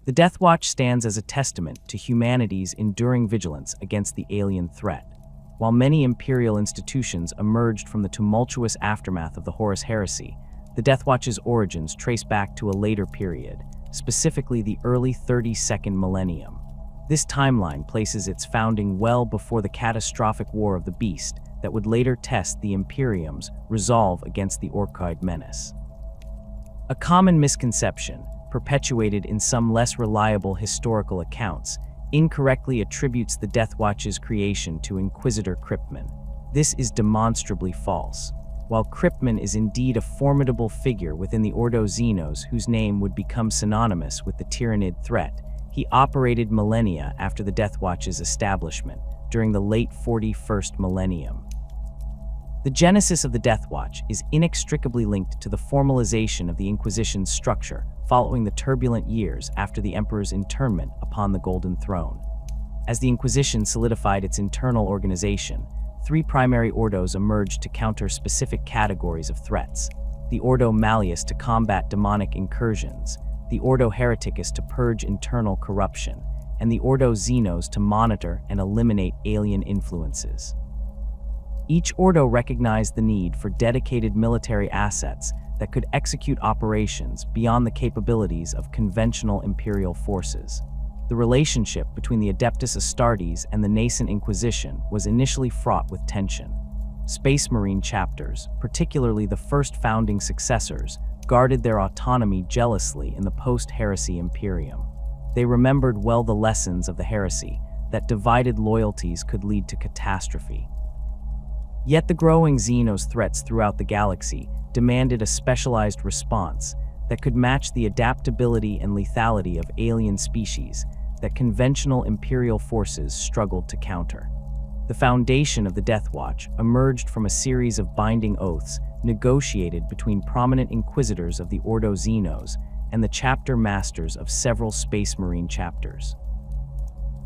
The Deathwatch stands as a testament to humanity's enduring vigilance against the alien threat. While many imperial institutions emerged from the tumultuous aftermath of the Horus Heresy, the Deathwatch's origins trace back to a later period, specifically the early 32nd millennium. This timeline places its founding well before the catastrophic War of the Beast that would later test the Imperium's resolve against the Orkoid menace. A common misconception, perpetuated in some less reliable historical accounts, incorrectly attributes the Deathwatch's creation to Inquisitor Kryptman. This is demonstrably false. While Kryptman is indeed a formidable figure within the Ordo Xenos whose name would become synonymous with the Tyranid threat, he operated millennia after the Deathwatch's establishment, during the late 41st millennium. The genesis of the Deathwatch is inextricably linked to the formalization of the Inquisition's structure following the turbulent years after the Emperor's internment upon the Golden Throne. As the Inquisition solidified its internal organization, three primary Ordos emerged to counter specific categories of threats: the Ordo Malleus to combat demonic incursions, the Ordo Hereticus to purge internal corruption, and the Ordo Xenos to monitor and eliminate alien influences. Each Ordo recognized the need for dedicated military assets that could execute operations beyond the capabilities of conventional Imperial forces. The relationship between the Adeptus Astartes and the nascent Inquisition was initially fraught with tension. Space Marine chapters, particularly the first founding successors, guarded their autonomy jealously in the post-heresy Imperium. They remembered well the lessons of the heresy, that divided loyalties could lead to catastrophe. Yet the growing Xenos threats throughout the galaxy demanded a specialized response that could match the adaptability and lethality of alien species that conventional Imperial forces struggled to counter. The foundation of the Deathwatch emerged from a series of binding oaths negotiated between prominent inquisitors of the Ordo Xenos and the chapter masters of several Space Marine chapters.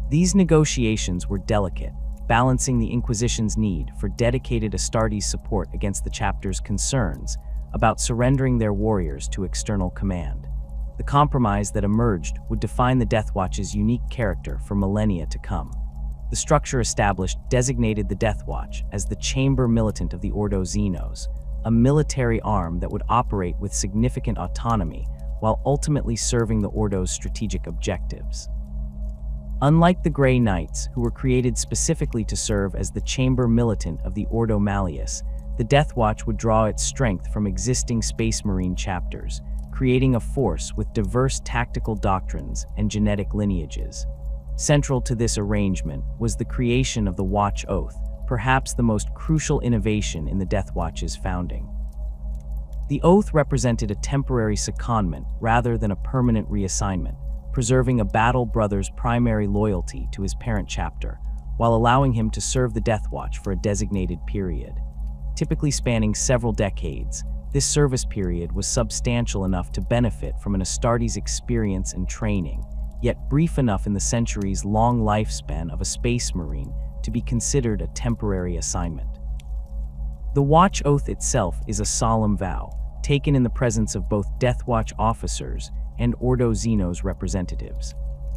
These negotiations were delicate, balancing the Inquisition's need for dedicated Astartes support against the chapter's concerns about surrendering their warriors to external command. The compromise that emerged would define the Deathwatch's unique character for millennia to come. The structure established designated the Deathwatch as the chamber militant of the Ordo Xenos, a military arm that would operate with significant autonomy while ultimately serving the Ordo's strategic objectives. Unlike the Grey Knights, who were created specifically to serve as the chamber militant of the Ordo Malleus, the Deathwatch would draw its strength from existing Space Marine chapters, creating a force with diverse tactical doctrines and genetic lineages. Central to this arrangement was the creation of the Watch Oath, perhaps the most crucial innovation in the Deathwatch's founding. The oath represented a temporary secondment rather than a permanent reassignment, preserving a battle brother's primary loyalty to his parent chapter, while allowing him to serve the Deathwatch for a designated period. Typically spanning several decades, this service period was substantial enough to benefit from an Astartes' experience and training, yet brief enough in the centuries' long lifespan of a Space Marine to be considered a temporary assignment. The Watch Oath itself is a solemn vow, taken in the presence of both Deathwatch officers and Ordo Xenos representatives.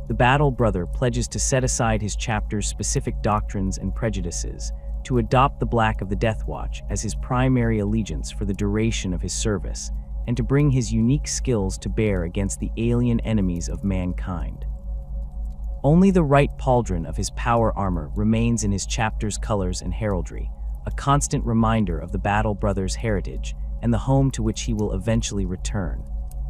The Battle Brother pledges to set aside his chapter's specific doctrines and prejudices, to adopt the Black of the Deathwatch as his primary allegiance for the duration of his service, and to bring his unique skills to bear against the alien enemies of mankind. Only the right pauldron of his power armor remains in his chapter's colors and heraldry, a constant reminder of the Battle Brother's heritage and the home to which he will eventually return.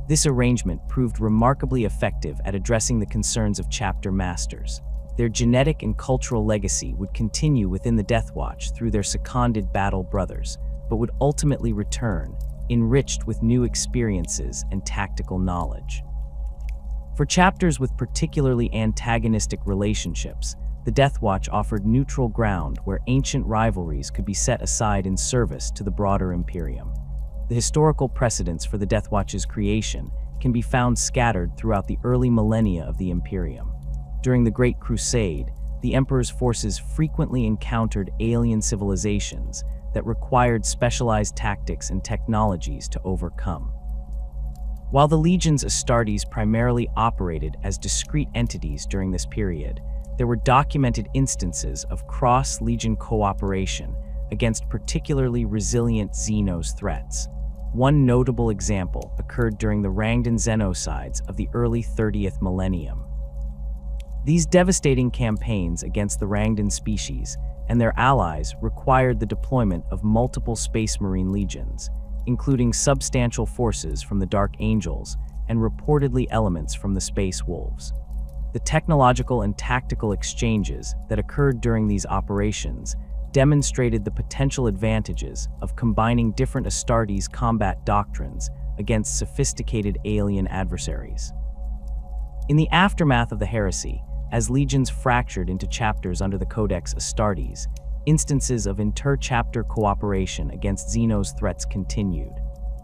This arrangement proved remarkably effective at addressing the concerns of chapter masters. Their genetic and cultural legacy would continue within the Deathwatch through their seconded Battle Brothers, but would ultimately return, enriched with new experiences and tactical knowledge. For chapters with particularly antagonistic relationships, the Deathwatch offered neutral ground where ancient rivalries could be set aside in service to the broader Imperium. The historical precedents for the Deathwatch's creation can be found scattered throughout the early millennia of the Imperium. During the Great Crusade, the Emperor's forces frequently encountered alien civilizations that required specialized tactics and technologies to overcome. While the Legion's Astartes primarily operated as discrete entities during this period, there were documented instances of cross-Legion cooperation against particularly resilient Xenos threats. One notable example occurred during the Rangdan Xenocides of the early 30th millennium. These devastating campaigns against the Rangdan species and their allies required the deployment of multiple Space Marine legions, including substantial forces from the Dark Angels and reportedly elements from the Space Wolves. The technological and tactical exchanges that occurred during these operations demonstrated the potential advantages of combining different Astartes combat doctrines against sophisticated alien adversaries. In the aftermath of the heresy, as legions fractured into chapters under the Codex Astartes, instances of inter-chapter cooperation against Xenos threats continued.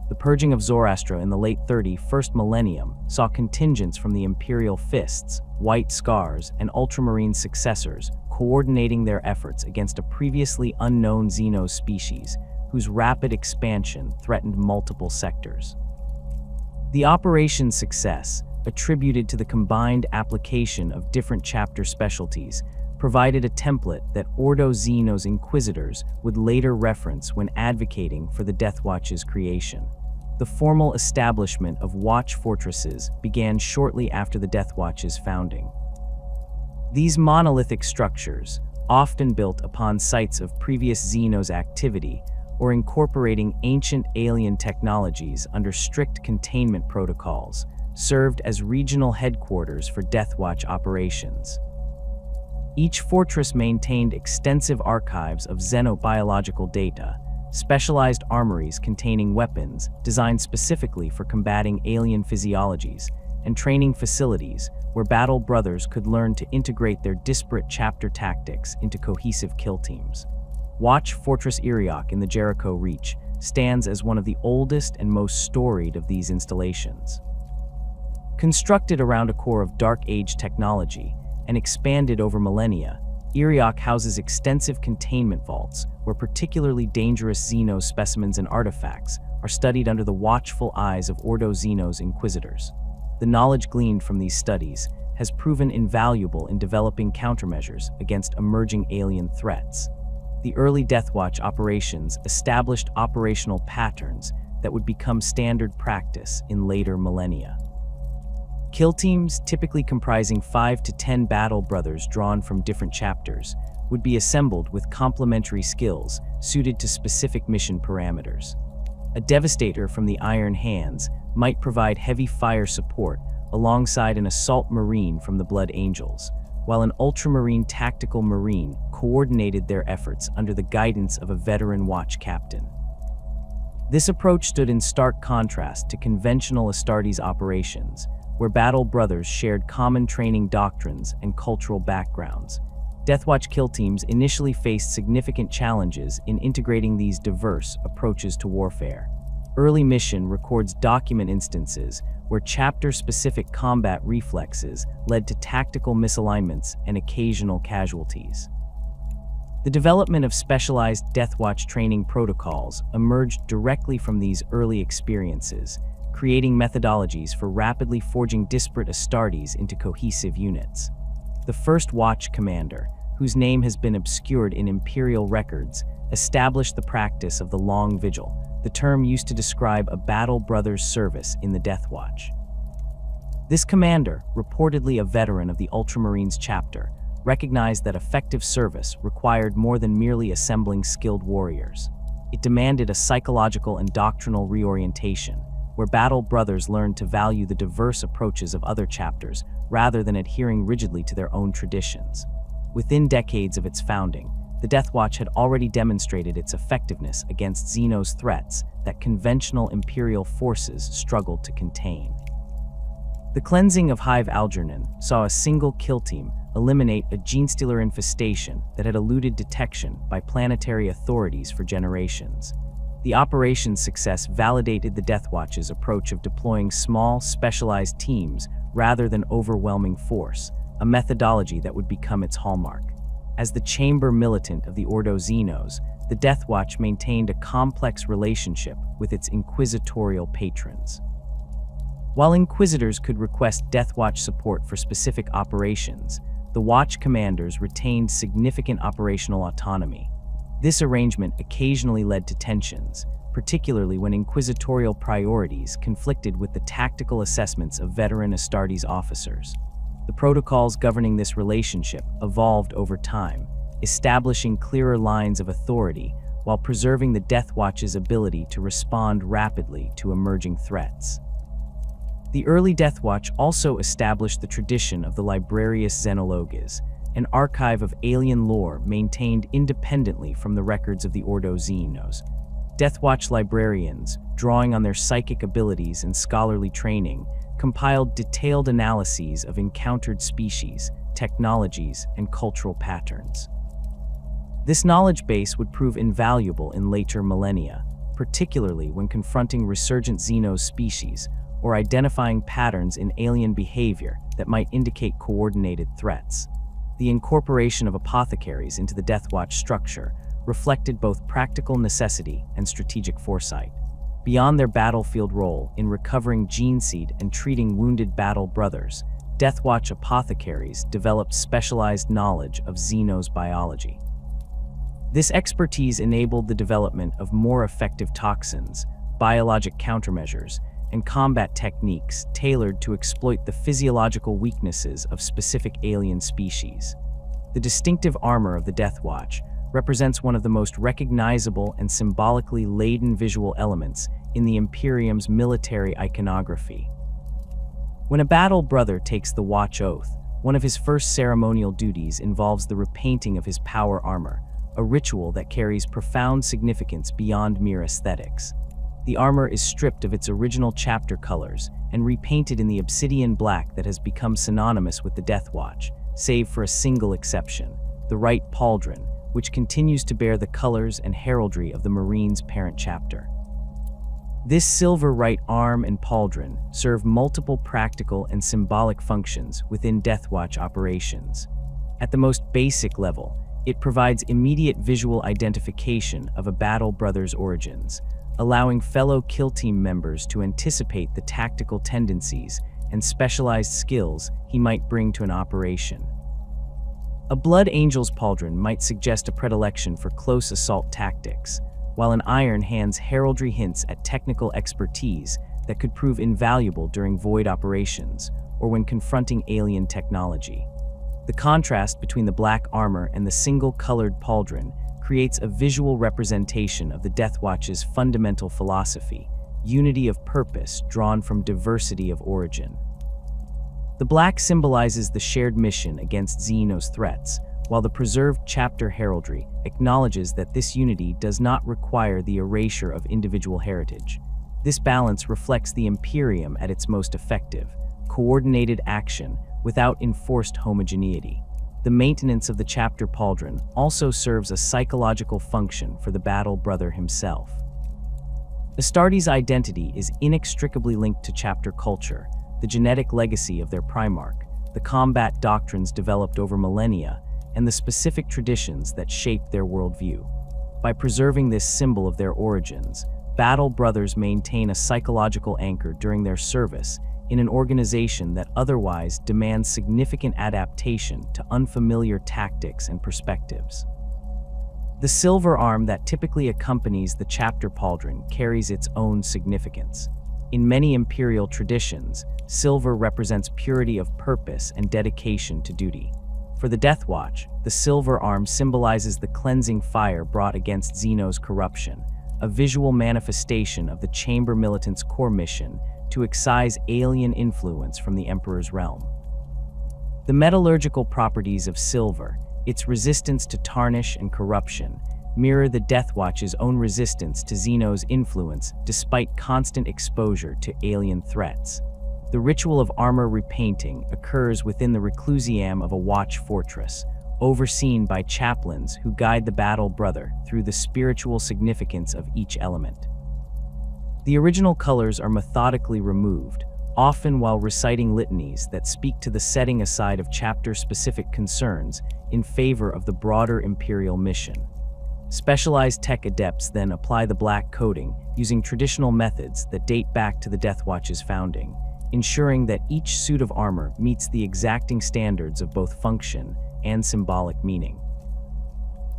The purging of Zoroaster in the late 31st millennium saw contingents from the Imperial Fists, White Scars, and Ultramarine successors coordinating their efforts against a previously unknown Xenos species whose rapid expansion threatened multiple sectors. The operation's success, attributed to the combined application of different chapter specialties, provided a template that Ordo Xenos Inquisitors would later reference when advocating for the Deathwatch's creation. The formal establishment of watch fortresses began shortly after the Deathwatch's founding. These monolithic structures, often built upon sites of previous Xenos activity or incorporating ancient alien technologies under strict containment protocols, served as regional headquarters for Deathwatch operations. Each fortress maintained extensive archives of xenobiological data, specialized armories containing weapons designed specifically for combating alien physiologies, and training facilities where Battle Brothers could learn to integrate their disparate chapter tactics into cohesive kill teams. Watch Fortress Iriok in the Jericho Reach stands as one of the oldest and most storied of these installations. Constructed around a core of Dark Age technology and expanded over millennia, Iriok houses extensive containment vaults where particularly dangerous Xenos specimens and artifacts are studied under the watchful eyes of Ordo Xenos Inquisitors. The knowledge gleaned from these studies has proven invaluable in developing countermeasures against emerging alien threats. The early Deathwatch operations established operational patterns that would become standard practice in later millennia. Kill teams, typically comprising 5 to 10 Battle Brothers drawn from different chapters, would be assembled with complementary skills suited to specific mission parameters. A Devastator from the Iron Hands might provide heavy fire support alongside an Assault Marine from the Blood Angels, while an Ultramarine Tactical Marine coordinated their efforts under the guidance of a veteran watch captain. This approach stood in stark contrast to conventional Astartes operations, where Battle Brothers shared common training doctrines and cultural backgrounds. Deathwatch kill teams initially faced significant challenges in integrating these diverse approaches to warfare. Early Mission records document instances where chapter-specific combat reflexes led to tactical misalignments and occasional casualties. The development of specialized Deathwatch training protocols emerged directly from these early experiences, creating methodologies for rapidly forging disparate Astartes into cohesive units. The first Watch Commander, whose name has been obscured in Imperial records, established the practice of the Long Vigil, the term used to describe a Battle Brothers service in the Deathwatch. This commander, reportedly a veteran of the Ultramarines chapter, recognized that effective service required more than merely assembling skilled warriors. It demanded a psychological and doctrinal reorientation, where Battle Brothers learned to value the diverse approaches of other chapters rather than adhering rigidly to their own traditions. Within decades of its founding, the Deathwatch had already demonstrated its effectiveness against Xenos threats that conventional Imperial forces struggled to contain. The cleansing of Hive Algernon saw a single kill team eliminate a genestealer infestation that had eluded detection by planetary authorities for generations. The operation's success validated the Deathwatch's approach of deploying small, specialized teams rather than overwhelming force, a methodology that would become its hallmark. As the chamber militant of the Ordo Xenos, the Deathwatch maintained a complex relationship with its inquisitorial patrons. While Inquisitors could request Deathwatch support for specific operations, the Watch commanders retained significant operational autonomy. This arrangement occasionally led to tensions, particularly when inquisitorial priorities conflicted with the tactical assessments of veteran Astartes officers. The protocols governing this relationship evolved over time, establishing clearer lines of authority while preserving the Deathwatch's ability to respond rapidly to emerging threats. The early Deathwatch also established the tradition of the Librarius Xenologes, an archive of alien lore maintained independently from the records of the Ordo Xenos. Deathwatch librarians, drawing on their psychic abilities and scholarly training, compiled detailed analyses of encountered species, technologies, and cultural patterns. This knowledge base would prove invaluable in later millennia, particularly when confronting resurgent xenos species or identifying patterns in alien behavior that might indicate coordinated threats. The incorporation of apothecaries into the Deathwatch structure reflected both practical necessity and strategic foresight. Beyond their battlefield role in recovering gene seed and treating wounded battle brothers, Deathwatch apothecaries developed specialized knowledge of xenos biology. This expertise enabled the development of more effective toxins, biologic countermeasures, and combat techniques tailored to exploit the physiological weaknesses of specific alien species. The distinctive armor of the Deathwatch represents one of the most recognizable and symbolically laden visual elements in the Imperium's military iconography. When a battle brother takes the Watch Oath, one of his first ceremonial duties involves the repainting of his power armor, a ritual that carries profound significance beyond mere aesthetics. The armor is stripped of its original chapter colors and repainted in the obsidian black that has become synonymous with the Deathwatch, save for a single exception, the right pauldron, which continues to bear the colors and heraldry of the Marine's parent chapter. This silver right arm and pauldron serve multiple practical and symbolic functions within Deathwatch operations. At the most basic level, it provides immediate visual identification of a battle brother's origins, allowing fellow kill team members to anticipate the tactical tendencies and specialized skills he might bring to an operation. A Blood Angel's pauldron might suggest a predilection for close assault tactics, while an Iron Hand's heraldry hints at technical expertise that could prove invaluable during void operations or when confronting alien technology. The contrast between the black armor and the single-colored pauldron creates a visual representation of the Deathwatch's fundamental philosophy, unity of purpose drawn from diversity of origin. The black symbolizes the shared mission against Xenos threats, while the preserved chapter heraldry acknowledges that this unity does not require the erasure of individual heritage. This balance reflects the Imperium at its most effective, coordinated action without enforced homogeneity. The maintenance of the chapter pauldron also serves a psychological function for the battle brother himself. Astartes' identity is inextricably linked to chapter culture, the genetic legacy of their Primarch, the combat doctrines developed over millennia, and the specific traditions that shaped their worldview. By preserving this symbol of their origins, battle brothers maintain a psychological anchor during their service in an organization that otherwise demands significant adaptation to unfamiliar tactics and perspectives. The silver arm that typically accompanies the chapter pauldron carries its own significance. In many imperial traditions, silver represents purity of purpose and dedication to duty. For the Deathwatch, the silver arm symbolizes the cleansing fire brought against Xenos corruption, a visual manifestation of the Chamber Militant's core mission to excise alien influence from the Emperor's realm. The metallurgical properties of silver, its resistance to tarnish and corruption, mirror the Deathwatch's own resistance to Xenos' influence despite constant exposure to alien threats. The ritual of armor repainting occurs within the reclusiam of a watch fortress, overseen by chaplains who guide the battle brother through the spiritual significance of each element. The original colors are methodically removed, often while reciting litanies that speak to the setting aside of chapter-specific concerns in favor of the broader Imperial mission. Specialized tech adepts then apply the black coating using traditional methods that date back to the Deathwatch's founding, ensuring that each suit of armor meets the exacting standards of both function and symbolic meaning.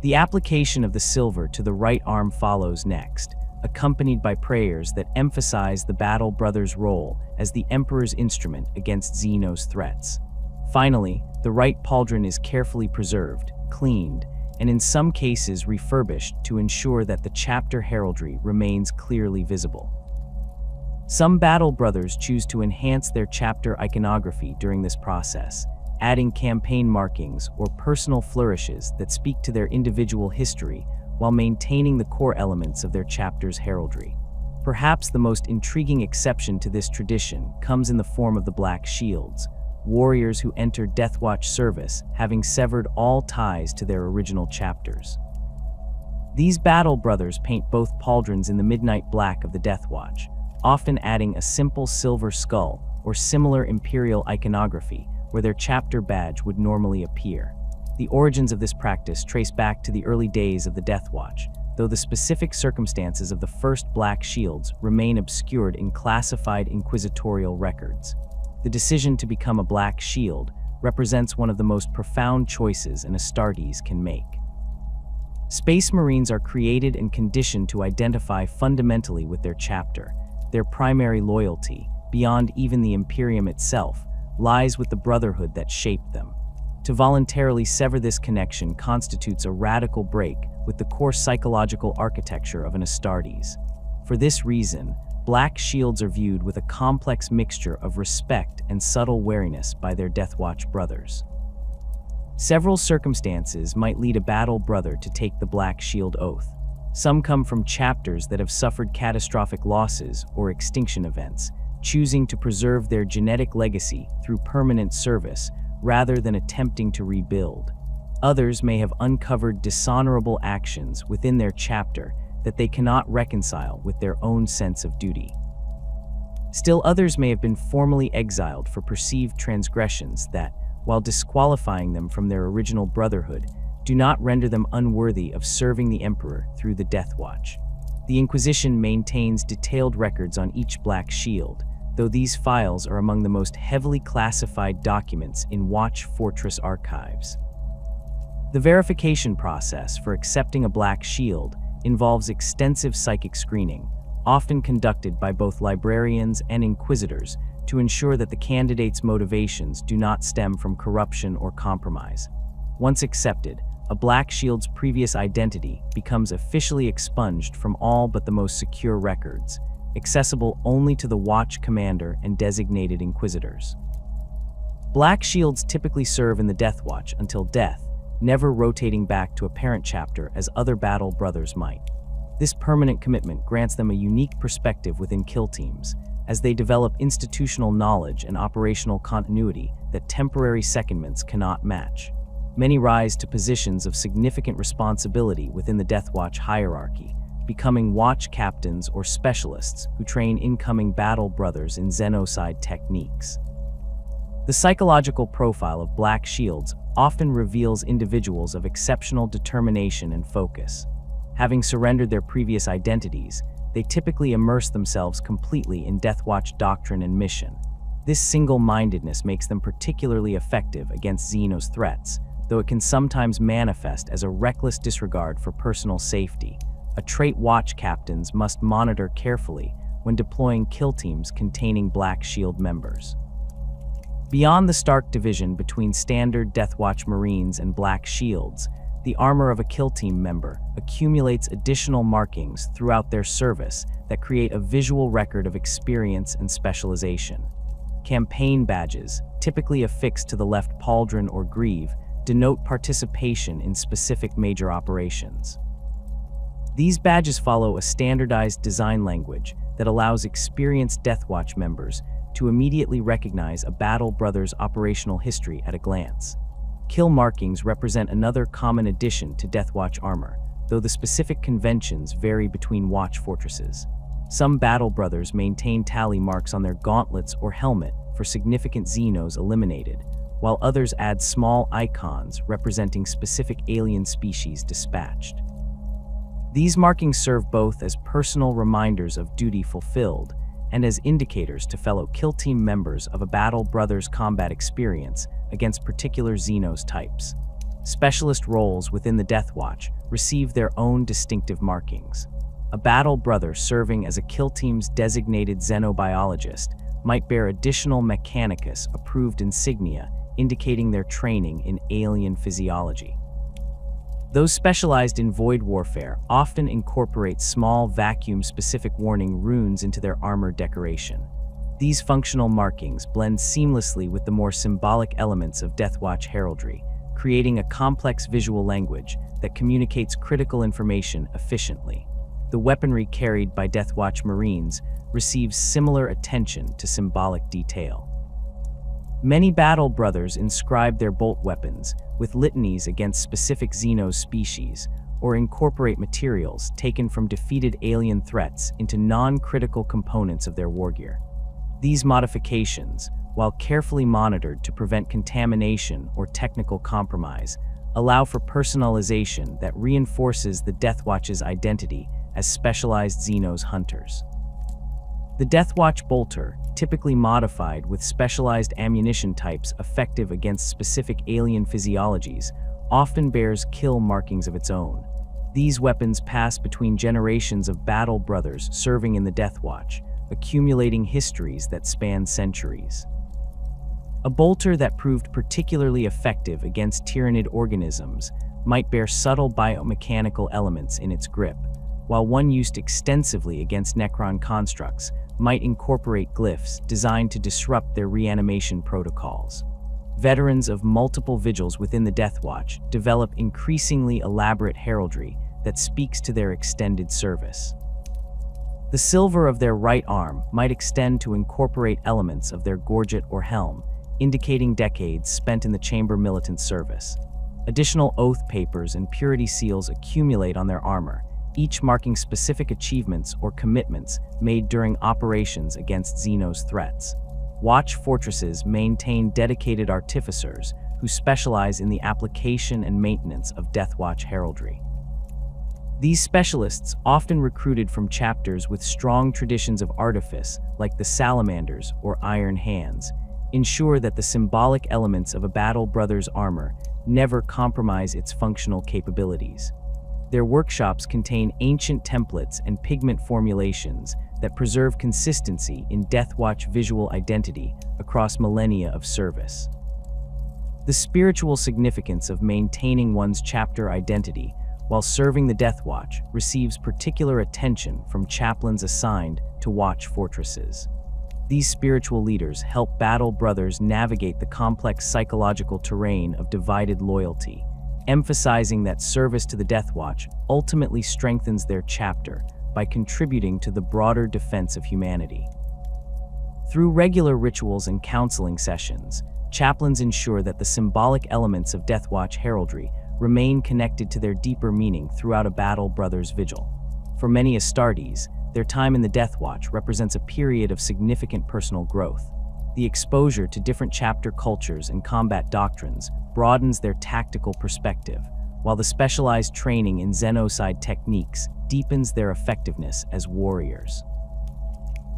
The application of the silver to the right arm follows next, accompanied by prayers that emphasize the Battle Brothers' role as the Emperor's instrument against Xenos threats. Finally, the right pauldron is carefully preserved, cleaned, and in some cases refurbished to ensure that the chapter heraldry remains clearly visible. Some Battle Brothers choose to enhance their chapter iconography during this process, adding campaign markings or personal flourishes that speak to their individual history while maintaining the core elements of their chapter's heraldry. Perhaps the most intriguing exception to this tradition comes in the form of the Black Shields, warriors who enter Deathwatch service having severed all ties to their original chapters. These Battle Brothers paint both pauldrons in the midnight black of the Deathwatch, often adding a simple silver skull or similar Imperial iconography where their chapter badge would normally appear. The origins of this practice trace back to the early days of the Deathwatch, though the specific circumstances of the first Black Shields remain obscured in classified inquisitorial records. The decision to become a Black Shield represents one of the most profound choices an Astartes can make. Space Marines are created and conditioned to identify fundamentally with their chapter. Their primary loyalty, beyond even the Imperium itself, lies with the brotherhood that shaped them. To voluntarily sever this connection constitutes a radical break with the core psychological architecture of an Astartes. For this reason, Black Shields are viewed with a complex mixture of respect and subtle wariness by their Deathwatch brothers. Several circumstances might lead a Battle Brother to take the Black Shield oath. Some come from chapters that have suffered catastrophic losses or extinction events, choosing to preserve their genetic legacy through permanent service rather than attempting to rebuild. Others may have uncovered dishonorable actions within their chapter that they cannot reconcile with their own sense of duty. Still others may have been formally exiled for perceived transgressions that, while disqualifying them from their original brotherhood, do not render them unworthy of serving the Emperor through the Deathwatch. The Inquisition maintains detailed records on each Black Shield, though these files are among the most heavily classified documents in Watch Fortress archives. The verification process for accepting a Black Shield involves extensive psychic screening, often conducted by both librarians and inquisitors, to ensure that the candidate's motivations do not stem from corruption or compromise. Once accepted, a Black Shield's previous identity becomes officially expunged from all but the most secure records, accessible only to the Watch Commander and designated Inquisitors. Black Shields typically serve in the Deathwatch until death, never rotating back to a parent chapter as other Battle Brothers might. This permanent commitment grants them a unique perspective within kill teams, as they develop institutional knowledge and operational continuity that temporary secondments cannot match. Many rise to positions of significant responsibility within the Deathwatch hierarchy, becoming watch captains or specialists who train incoming Battle Brothers in xenocide techniques. The psychological profile of Black Shields often reveals individuals of exceptional determination and focus. Having surrendered their previous identities, they typically immerse themselves completely in Deathwatch doctrine and mission. This single-mindedness makes them particularly effective against Xenos threats, though it can sometimes manifest as a reckless disregard for personal safety, a trait watch captains must monitor carefully when deploying kill teams containing Black Shield members. Beyond the stark division between standard Deathwatch Marines and Black Shields, the armor of a kill team member accumulates additional markings throughout their service that create a visual record of experience and specialization. Campaign badges, typically affixed to the left pauldron or greave, denote participation in specific major operations. These badges follow a standardized design language that allows experienced Deathwatch members to immediately recognize a Battle Brother's operational history at a glance. Kill markings represent another common addition to Deathwatch armor, though the specific conventions vary between watch fortresses. Some Battle Brothers maintain tally marks on their gauntlets or helmet for significant Xenos eliminated, while others add small icons representing specific alien species dispatched. These markings serve both as personal reminders of duty fulfilled and as indicators to fellow kill team members of a Battle Brothers combat experience against particular Xenos types. Specialist roles within the Deathwatch receive their own distinctive markings. A Battle Brother serving as a kill team's designated xenobiologist might bear additional Mechanicus-approved insignia indicating their training in alien physiology. Those specialized in void warfare often incorporate small vacuum-specific warning runes into their armor decoration. These functional markings blend seamlessly with the more symbolic elements of Deathwatch heraldry, creating a complex visual language that communicates critical information efficiently. The weaponry carried by Deathwatch Marines receives similar attention to symbolic detail. Many Battle Brothers inscribe their bolt weapons with litanies against specific Xenos species, or incorporate materials taken from defeated alien threats into non-critical components of their wargear. These modifications, while carefully monitored to prevent contamination or technical compromise, allow for personalization that reinforces the Deathwatch's identity as specialized Xenos hunters. The Deathwatch bolter, typically modified with specialized ammunition types effective against specific alien physiologies, often bears kill markings of its own. These weapons pass between generations of Battle Brothers serving in the Deathwatch, accumulating histories that span centuries. A bolter that proved particularly effective against Tyranid organisms might bear subtle biomechanical elements in its grip, while one used extensively against Necron constructs might incorporate glyphs designed to disrupt their reanimation protocols. Veterans of multiple vigils within the Deathwatch develop increasingly elaborate heraldry that speaks to their extended service. The silver of their right arm might extend to incorporate elements of their gorget or helm, indicating decades spent in the chamber militant service. Additional oath papers and purity seals accumulate on their armor, each marking specific achievements or commitments made during operations against Xenos threats. Watch fortresses maintain dedicated artificers who specialize in the application and maintenance of Deathwatch heraldry. These specialists, often recruited from chapters with strong traditions of artifice, like the Salamanders or Iron Hands, ensure that the symbolic elements of a Battle Brother's armor never compromise its functional capabilities. Their workshops contain ancient templates and pigment formulations that preserve consistency in Deathwatch visual identity across millennia of service. The spiritual significance of maintaining one's chapter identity while serving the Deathwatch receives particular attention from chaplains assigned to watch fortresses. These spiritual leaders help Battle Brothers navigate the complex psychological terrain of divided loyalty, emphasizing that service to the Deathwatch ultimately strengthens their chapter by contributing to the broader defense of humanity. Through regular rituals and counseling sessions, chaplains ensure that the symbolic elements of Deathwatch heraldry remain connected to their deeper meaning throughout a Battle Brothers vigil. For many Astartes, their time in the Deathwatch represents a period of significant personal growth. The exposure to different chapter cultures and combat doctrines broadens their tactical perspective, while the specialized training in xenocide techniques deepens their effectiveness as warriors.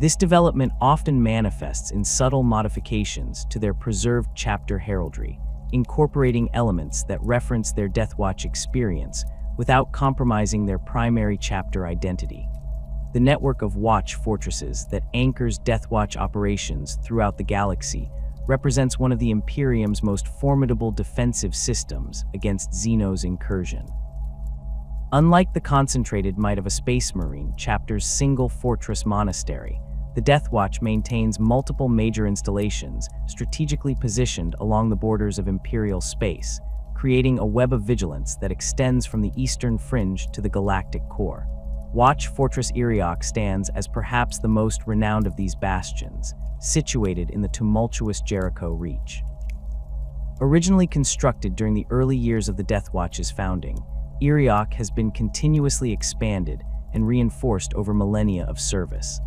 This development often manifests in subtle modifications to their preserved chapter heraldry, incorporating elements that reference their Deathwatch experience without compromising their primary chapter identity. The network of watch fortresses that anchors Deathwatch operations throughout the galaxy represents one of the Imperium's most formidable defensive systems against Xenos incursion. Unlike the concentrated might of a Space Marine chapter's single fortress monastery, the Deathwatch maintains multiple major installations strategically positioned along the borders of Imperial space, creating a web of vigilance that extends from the eastern fringe to the galactic core. Watch Fortress Iriok stands as perhaps the most renowned of these bastions, situated in the tumultuous Jericho Reach. Originally constructed during the early years of the Deathwatch's founding, Iriok has been continuously expanded and reinforced over millennia of service.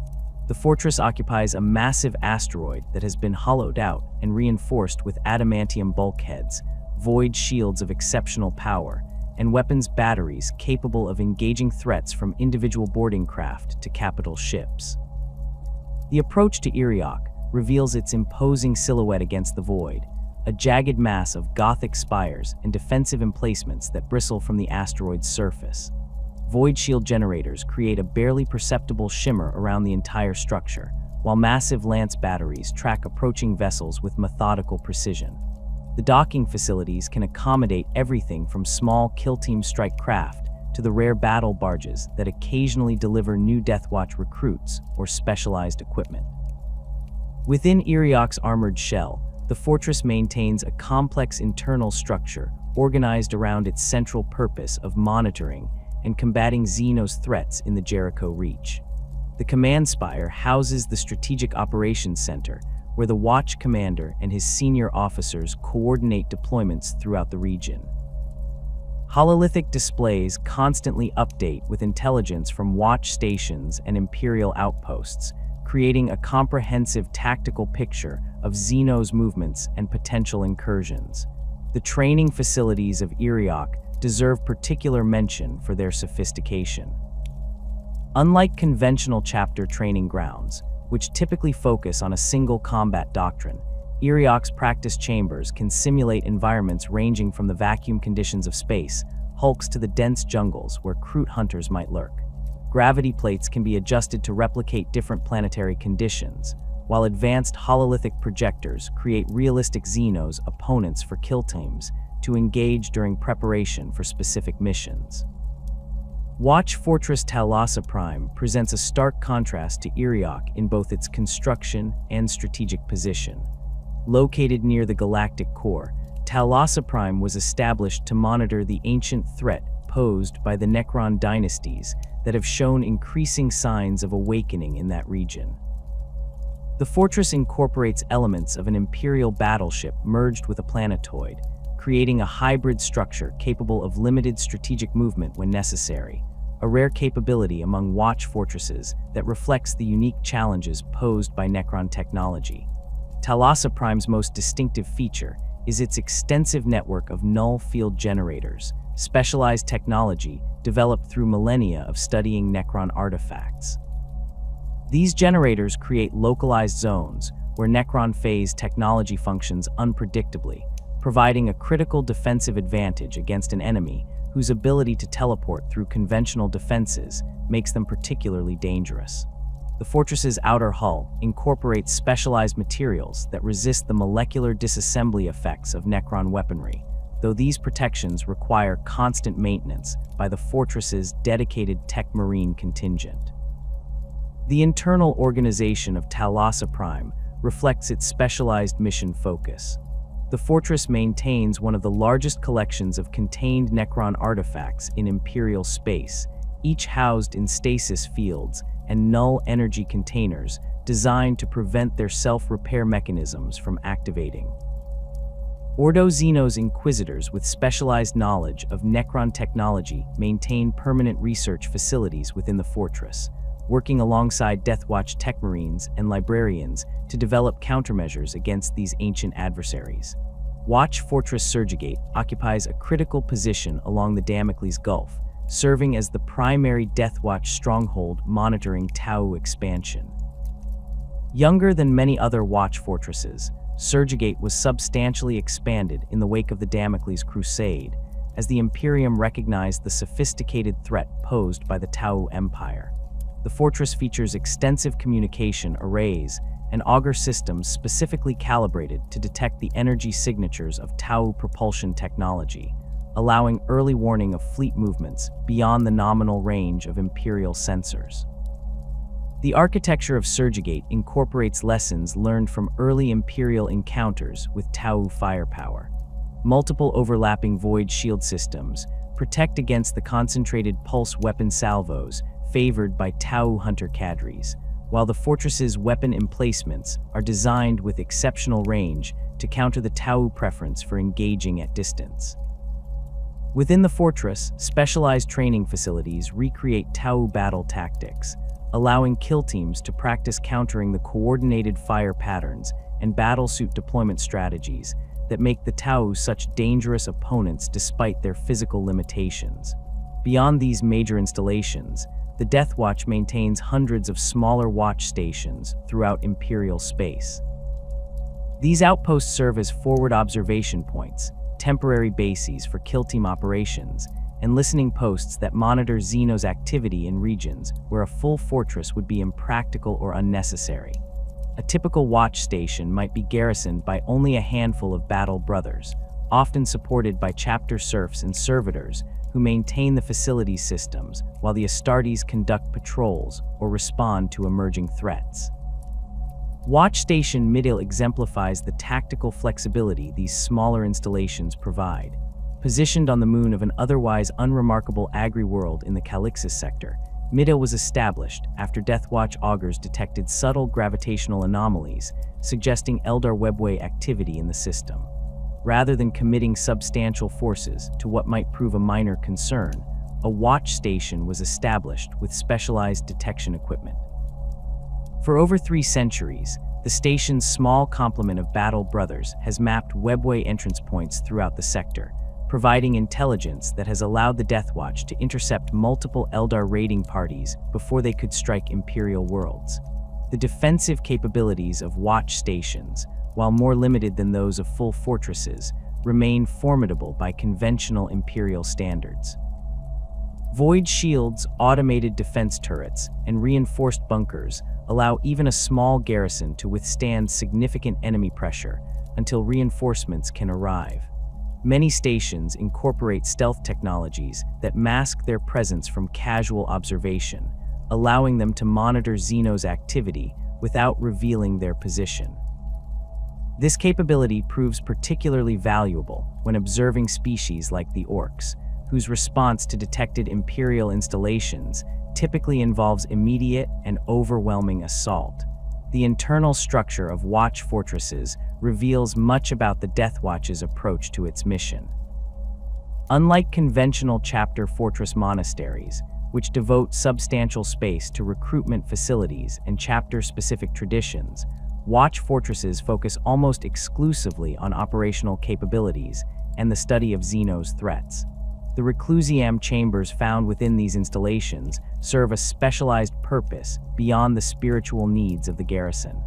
The fortress occupies a massive asteroid that has been hollowed out and reinforced with adamantium bulkheads, void shields of exceptional power, and weapons batteries capable of engaging threats from individual boarding craft to capital ships. The approach to Iriok reveals its imposing silhouette against the void, a jagged mass of Gothic spires and defensive emplacements that bristle from the asteroid's surface. Void shield generators create a barely perceptible shimmer around the entire structure, while massive lance batteries track approaching vessels with methodical precision. The docking facilities can accommodate everything from small kill team strike craft to the rare battle barges that occasionally deliver new Deathwatch recruits or specialized equipment. Within Iriok's armored shell, the fortress maintains a complex internal structure organized around its central purpose of monitoring and combating Xenos threats in the Jericho Reach. The command spire houses the Strategic Operations Center, where the Watch commander and his senior officers coordinate deployments throughout the region. Hololithic displays constantly update with intelligence from Watch stations and Imperial outposts, creating a comprehensive tactical picture of Xenos movements and potential incursions. The training facilities of Iriok deserve particular mention for their sophistication. Unlike conventional chapter training grounds, which typically focus on a single combat doctrine, Iriok's practice chambers can simulate environments ranging from the vacuum conditions of space, hulks to the dense jungles where Kroot hunters might lurk. Gravity plates can be adjusted to replicate different planetary conditions, while advanced hololithic projectors create realistic Xenos opponents for kill teams to engage during preparation for specific missions. Watch Fortress Talassa Prime presents a stark contrast to Iriok in both its construction and strategic position. Located near the galactic core, Talassa Prime was established to monitor the ancient threat posed by the Necron dynasties that have shown increasing signs of awakening in that region. The fortress incorporates elements of an Imperial battleship merged with a planetoid, creating a hybrid structure capable of limited strategic movement when necessary, a rare capability among Watch fortresses that reflects the unique challenges posed by Necron technology. Talassa Prime's most distinctive feature is its extensive network of null field generators, specialized technology developed through millennia of studying Necron artifacts. These generators create localized zones where Necron phase technology functions unpredictably, providing a critical defensive advantage against an enemy whose ability to teleport through conventional defenses makes them particularly dangerous. The fortress's outer hull incorporates specialized materials that resist the molecular disassembly effects of Necron weaponry, though these protections require constant maintenance by the fortress's dedicated Tech Marine contingent. The internal organization of Talassa Prime reflects its specialized mission focus. The fortress maintains one of the largest collections of contained Necron artifacts in Imperial space, each housed in stasis fields and null energy containers designed to prevent their self-repair mechanisms from activating. Ordo Xenos Inquisitors with specialized knowledge of Necron technology maintain permanent research facilities within the fortress, working alongside Deathwatch tech marines and librarians to develop countermeasures against these ancient adversaries. Watch Fortress Surgigate occupies a critical position along the Damocles Gulf, serving as the primary Deathwatch stronghold monitoring Tau expansion. Younger than many other Watch fortresses, Surgigate was substantially expanded in the wake of the Damocles Crusade, as the Imperium recognized the sophisticated threat posed by the Tau Empire. The fortress features extensive communication arrays and auger systems specifically calibrated to detect the energy signatures of Tau propulsion technology, allowing early warning of fleet movements beyond the nominal range of Imperial sensors. The architecture of Surgigate incorporates lessons learned from early Imperial encounters with Tau firepower. Multiple overlapping void shield systems protect against the concentrated pulse weapon salvos favored by Tau hunter cadres, while the fortress's weapon emplacements are designed with exceptional range to counter the Tau preference for engaging at distance. Within the fortress, specialized training facilities recreate Tau battle tactics, allowing kill teams to practice countering the coordinated fire patterns and battlesuit deployment strategies that make the Tau such dangerous opponents despite their physical limitations. Beyond these major installations, the Deathwatch maintains hundreds of smaller watch stations throughout Imperial space. These outposts serve as forward observation points, temporary bases for kill team operations, and listening posts that monitor Xenos activity in regions where a full fortress would be impractical or unnecessary. A typical watch station might be garrisoned by only a handful of battle brothers, often supported by chapter serfs and servitors who maintain the facility systems while the Astartes conduct patrols or respond to emerging threats. Watch Station Midil exemplifies the tactical flexibility these smaller installations provide. Positioned on the moon of an otherwise unremarkable agri-world in the Calixis sector, Midil was established after Deathwatch augurs detected subtle gravitational anomalies, suggesting Eldar webway activity in the system. Rather than committing substantial forces to what might prove a minor concern, a watch station was established with specialized detection equipment. For over 3 centuries, the station's small complement of battle brothers has mapped webway entrance points throughout the sector, providing intelligence that has allowed the Deathwatch to intercept multiple Eldar raiding parties before they could strike Imperial worlds. The defensive capabilities of watch stations, while more limited than those of full fortresses, remain formidable by conventional Imperial standards. Void shields, automated defense turrets, and reinforced bunkers allow even a small garrison to withstand significant enemy pressure until reinforcements can arrive. Many stations incorporate stealth technologies that mask their presence from casual observation, allowing them to monitor Xenos activity without revealing their position. This capability proves particularly valuable when observing species like the Orks, whose response to detected Imperial installations typically involves immediate and overwhelming assault. The internal structure of watch fortresses reveals much about the Deathwatch's approach to its mission. Unlike conventional chapter fortress monasteries, which devote substantial space to recruitment facilities and chapter-specific traditions, watch fortresses focus almost exclusively on operational capabilities and the study of Xenos threats. The reclusiam chambers found within these installations serve a specialized purpose beyond the spiritual needs of the garrison.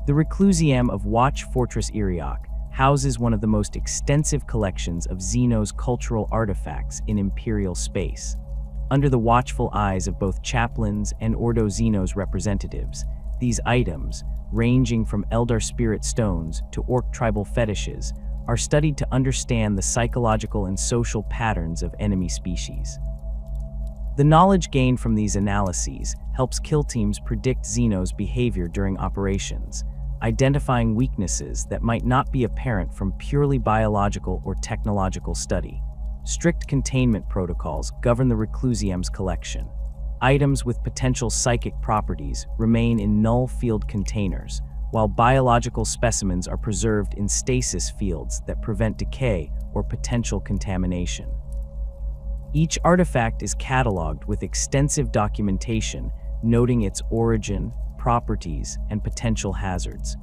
The reclusiam of Watch Fortress Iriok houses one of the most extensive collections of Xenos cultural artifacts in Imperial space. Under the watchful eyes of both chaplains and Ordo Xenos representatives, these items, ranging from Eldar spirit stones to Ork tribal fetishes, are studied to understand the psychological and social patterns of enemy species. The knowledge gained from these analyses helps kill teams predict Xenos' behavior during operations, identifying weaknesses that might not be apparent from purely biological or technological study. Strict containment protocols govern the reclusiam's collection. Items with potential psychic properties remain in null field containers, while biological specimens are preserved in stasis fields that prevent decay or potential contamination. Each artifact is cataloged with extensive documentation, noting its origin, properties, and potential hazards.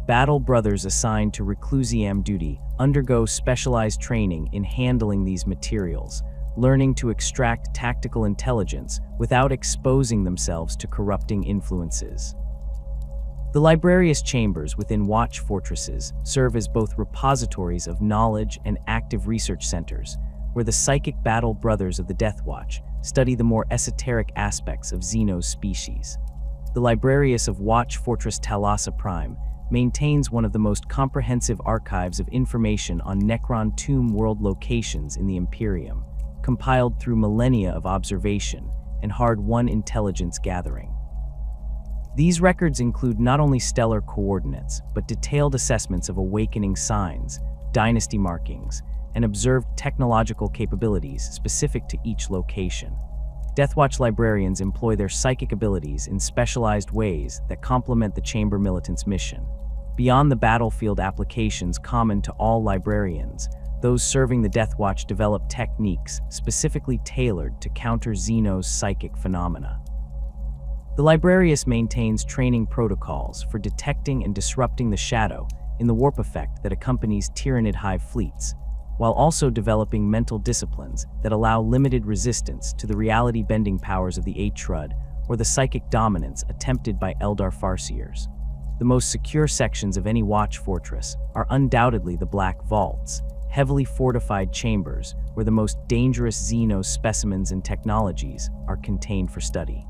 Battle brothers assigned to reclusiam duty undergo specialized training in handling these materials, learning to extract tactical intelligence without exposing themselves to corrupting influences. The librarious chambers within watch fortresses serve as both repositories of knowledge and active research centers, where the psychic battle brothers of the Deathwatch study the more esoteric aspects of Xenos species. The librarius of Watch Fortress Talassa Prime maintains one of the most comprehensive archives of information on Necron tomb world locations in the Imperium, compiled through millennia of observation and hard-won intelligence gathering. These records include not only stellar coordinates, but detailed assessments of awakening signs, dynasty markings, and observed technological capabilities specific to each location. Deathwatch librarians employ their psychic abilities in specialized ways that complement the Chamber Militant's mission. Beyond the battlefield applications common to all librarians, those serving the Deathwatch develop techniques specifically tailored to counter Xenos' psychic phenomena. The librarius maintains training protocols for detecting and disrupting the shadow in the warp effect that accompanies Tyranid hive fleets, while also developing mental disciplines that allow limited resistance to the reality-bending powers of the Aetrud or the psychic dominance attempted by Eldar farseers. The most secure sections of any watch fortress are undoubtedly the Black Vaults, heavily fortified chambers where the most dangerous xenos specimens and technologies are contained for study.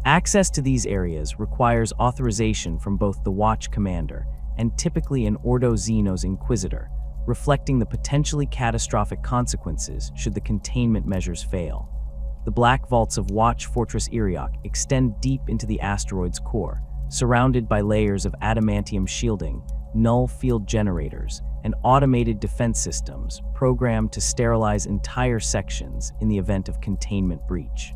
Access to these areas requires authorization from both the Watch Commander and typically an Ordo Xenos Inquisitor, reflecting the potentially catastrophic consequences should the containment measures fail. The Black Vaults of Watch Fortress Iriok extend deep into the asteroid's core, surrounded by layers of adamantium shielding, null field generators, and automated defense systems programmed to sterilize entire sections in the event of containment breach.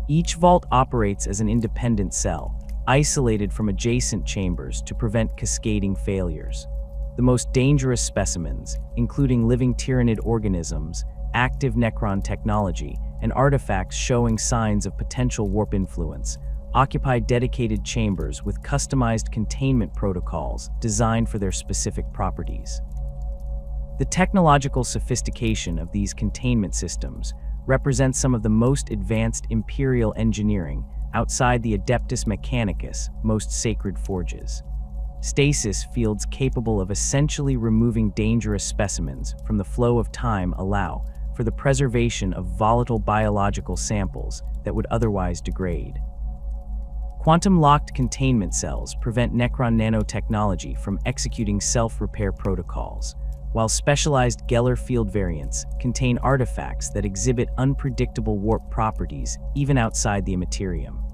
Each vault operates as an independent cell, isolated from adjacent chambers to prevent cascading failures. The most dangerous specimens, including living Tyranid organisms, active Necron technology, and artifacts showing signs of potential warp influence, occupy dedicated chambers with customized containment protocols designed for their specific properties. The technological sophistication of these containment systems represents some of the most advanced Imperial engineering outside the Adeptus Mechanicus most sacred forges. Stasis fields capable of essentially removing dangerous specimens from the flow of time allow for the preservation of volatile biological samples that would otherwise degrade. Quantum-locked containment cells prevent Necron nanotechnology from executing self-repair protocols, while specialized Geller field variants contain artifacts that exhibit unpredictable warp properties even outside the Imperium.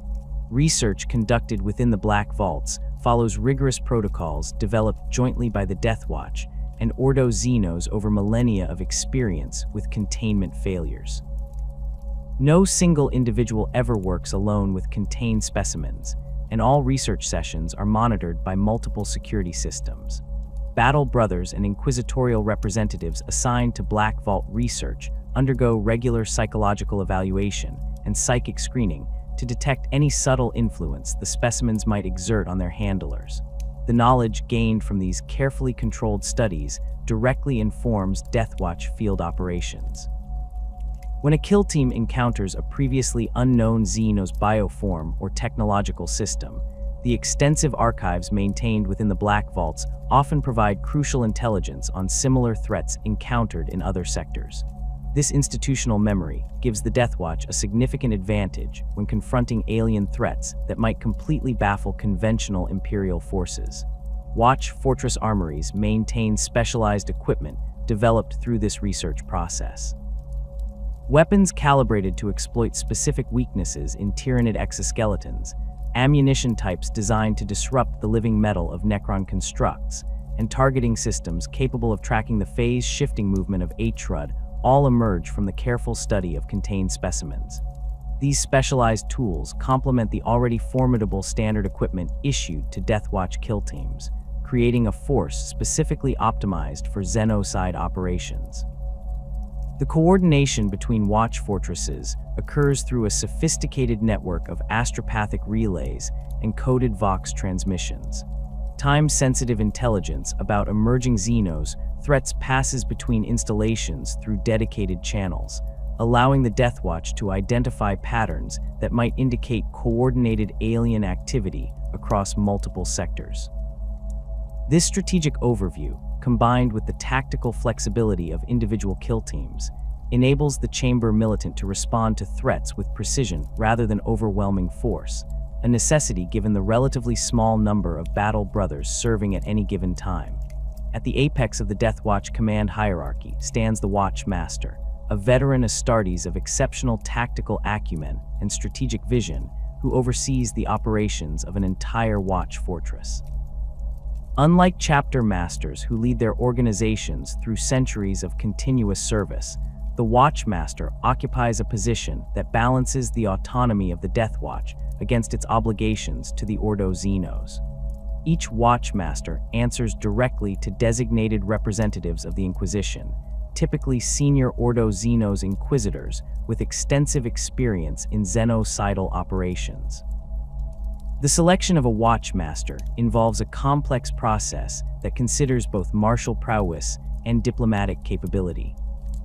Research conducted within the Black Vaults follows rigorous protocols developed jointly by the Deathwatch and Ordo Xenos over millennia of experience with containment failures. No single individual ever works alone with contained specimens, and all research sessions are monitored by multiple security systems. Battle Brothers and inquisitorial representatives assigned to Black Vault research undergo regular psychological evaluation and psychic screening to detect any subtle influence the specimens might exert on their handlers. The knowledge gained from these carefully controlled studies directly informs Deathwatch field operations. When a kill team encounters a previously unknown Xenos bioform or technological system, the extensive archives maintained within the Black Vaults often provide crucial intelligence on similar threats encountered in other sectors. This institutional memory gives the Deathwatch a significant advantage when confronting alien threats that might completely baffle conventional Imperial forces. Watch Fortress armories maintain specialized equipment developed through this research process. Weapons calibrated to exploit specific weaknesses in Tyranid exoskeletons, ammunition types designed to disrupt the living metal of Necron constructs, and targeting systems capable of tracking the phase-shifting movement of Aetrud all emerge from the careful study of contained specimens. These specialized tools complement the already formidable standard equipment issued to Deathwatch kill teams, creating a force specifically optimized for xenocide operations. The coordination between watch fortresses occurs through a sophisticated network of astropathic relays and coded Vox transmissions. Time-sensitive intelligence about emerging xenos threats passes between installations through dedicated channels, allowing the Deathwatch to identify patterns that might indicate coordinated alien activity across multiple sectors. This strategic overview, combined with the tactical flexibility of individual kill teams, enables the Chamber militant to respond to threats with precision rather than overwhelming force, a necessity given the relatively small number of Battle Brothers serving at any given time. At the apex of the Deathwatch command hierarchy stands the Watch Master, a veteran Astartes of exceptional tactical acumen and strategic vision who oversees the operations of an entire watch fortress. Unlike chapter masters who lead their organizations through centuries of continuous service, the Watchmaster occupies a position that balances the autonomy of the Deathwatch against its obligations to the Ordo Xenos. Each Watchmaster answers directly to designated representatives of the Inquisition, typically senior Ordo Xenos Inquisitors with extensive experience in xenocidal operations. The selection of a Watchmaster involves a complex process that considers both martial prowess, and diplomatic capability.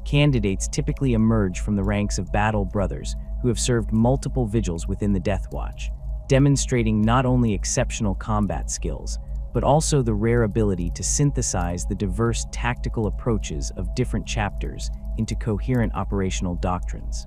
Candidates typically emerge from the ranks of battle brothers who have served multiple vigils within the Deathwatch, demonstrating not only exceptional combat skills, but also the rare ability to synthesize the diverse tactical approaches of different chapters into coherent operational doctrines.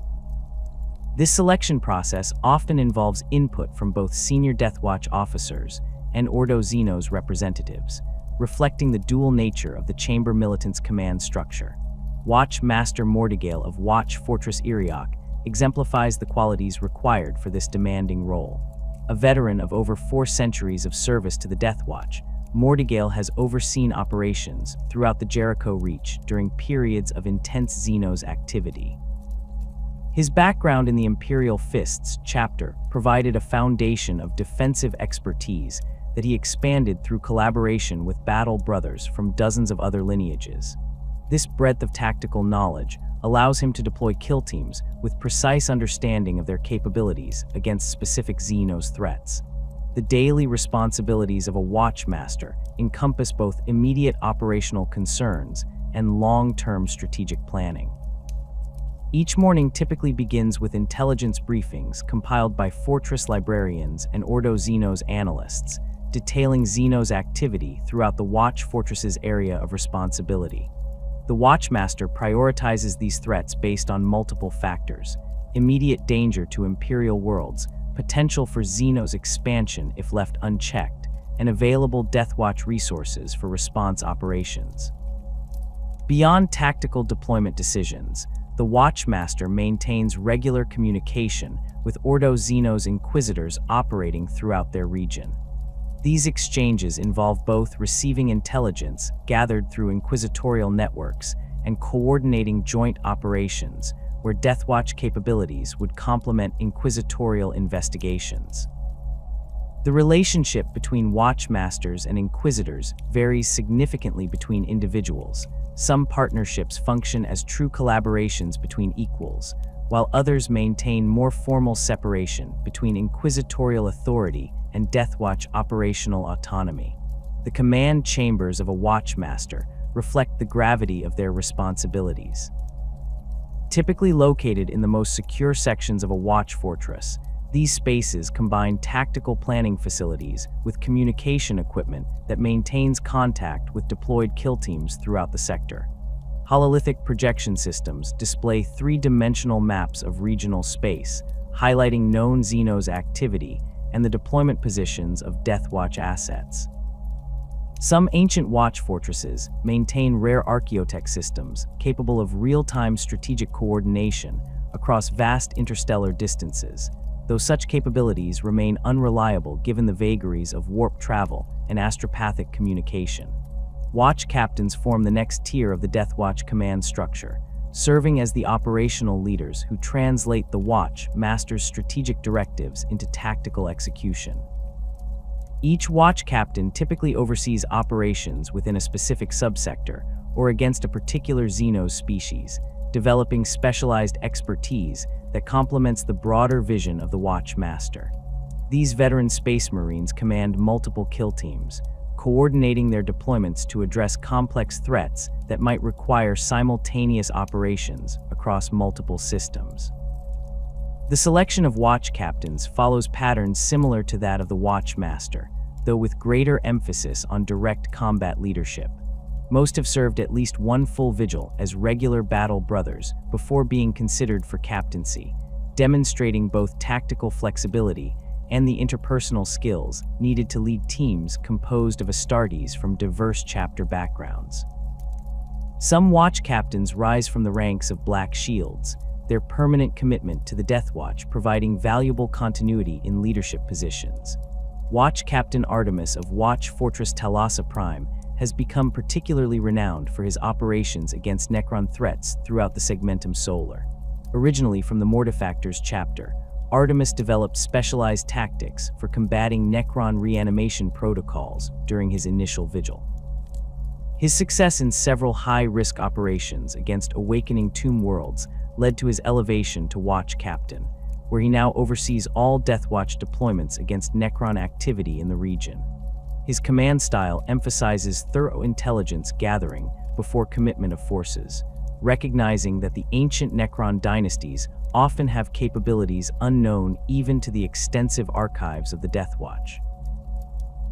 This selection process often involves input from both senior Deathwatch officers and Ordo Xenos representatives, reflecting the dual nature of the Chamber Militant's command structure. Watch Master Mordigale of Watch Fortress Iriok exemplifies the qualities required for this demanding role. A veteran of over 4 centuries of service to the Deathwatch, Mordigale has overseen operations throughout the Jericho Reach during periods of intense Xenos activity. His background in the Imperial Fists chapter provided a foundation of defensive expertise that he expanded through collaboration with battle brothers from dozens of other lineages. This breadth of tactical knowledge allows him to deploy kill teams with precise understanding of their capabilities against specific Xenos threats. The daily responsibilities of a Watchmaster encompass both immediate operational concerns and long-term strategic planning. Each morning typically begins with intelligence briefings compiled by Fortress librarians and Ordo Xenos analysts, detailing Xenos activity throughout the Watch Fortress's area of responsibility. The Watchmaster prioritizes these threats based on multiple factors: immediate danger to Imperial worlds, potential for Xenos expansion if left unchecked, and available Deathwatch resources for response operations. Beyond tactical deployment decisions, the Watchmaster maintains regular communication with Ordo Xenos Inquisitors operating throughout their region. These exchanges involve both receiving intelligence gathered through inquisitorial networks and coordinating joint operations where Deathwatch capabilities would complement inquisitorial investigations. The relationship between Watchmasters and Inquisitors varies significantly between individuals. Some partnerships function as true collaborations between equals, while others maintain more formal separation between inquisitorial authority and Deathwatch operational autonomy. The command chambers of a Watchmaster reflect the gravity of their responsibilities. Typically located in the most secure sections of a Watch Fortress, these spaces combine tactical planning facilities with communication equipment that maintains contact with deployed kill teams throughout the sector. Hololithic projection systems display 3-dimensional maps of regional space, highlighting known Xenos activity and the deployment positions of Deathwatch assets. Some ancient Watch Fortresses maintain rare archaeotech systems capable of real-time strategic coordination across vast interstellar distances, though such capabilities remain unreliable given the vagaries of warp travel and astropathic communication. Watch captains form the next tier of the Deathwatch command structure, serving as the operational leaders who translate the Watch Master's strategic directives into tactical execution. Each Watch captain typically oversees operations within a specific subsector or against a particular Xenos species, developing specialized expertise that complements the broader vision of the Watch Master. These veteran Space Marines command multiple kill teams, coordinating their deployments to address complex threats that might require simultaneous operations across multiple systems. The selection of Watch captains follows patterns similar to that of the Watch Master, though with greater emphasis on direct combat leadership. Most have served at least one full vigil as regular battle brothers before being considered for captaincy, demonstrating both tactical flexibility and the interpersonal skills needed to lead teams composed of Astartes from diverse chapter backgrounds. Some Watch captains rise from the ranks of Black Shields, their permanent commitment to the Deathwatch providing valuable continuity in leadership positions. Watch Captain Artemis of Watch Fortress Talassa Prime has become particularly renowned for his operations against Necron threats throughout the Segmentum Solar. Originally from the Mortifactors chapter, Artemis developed specialized tactics for combating Necron reanimation protocols during his initial vigil. His success in several high-risk operations against awakening tomb worlds led to his elevation to Watch Captain, where he now oversees all Deathwatch deployments against Necron activity in the region. His command style emphasizes thorough intelligence gathering before commitment of forces, recognizing that the ancient Necron dynasties often have capabilities unknown even to the extensive archives of the Deathwatch.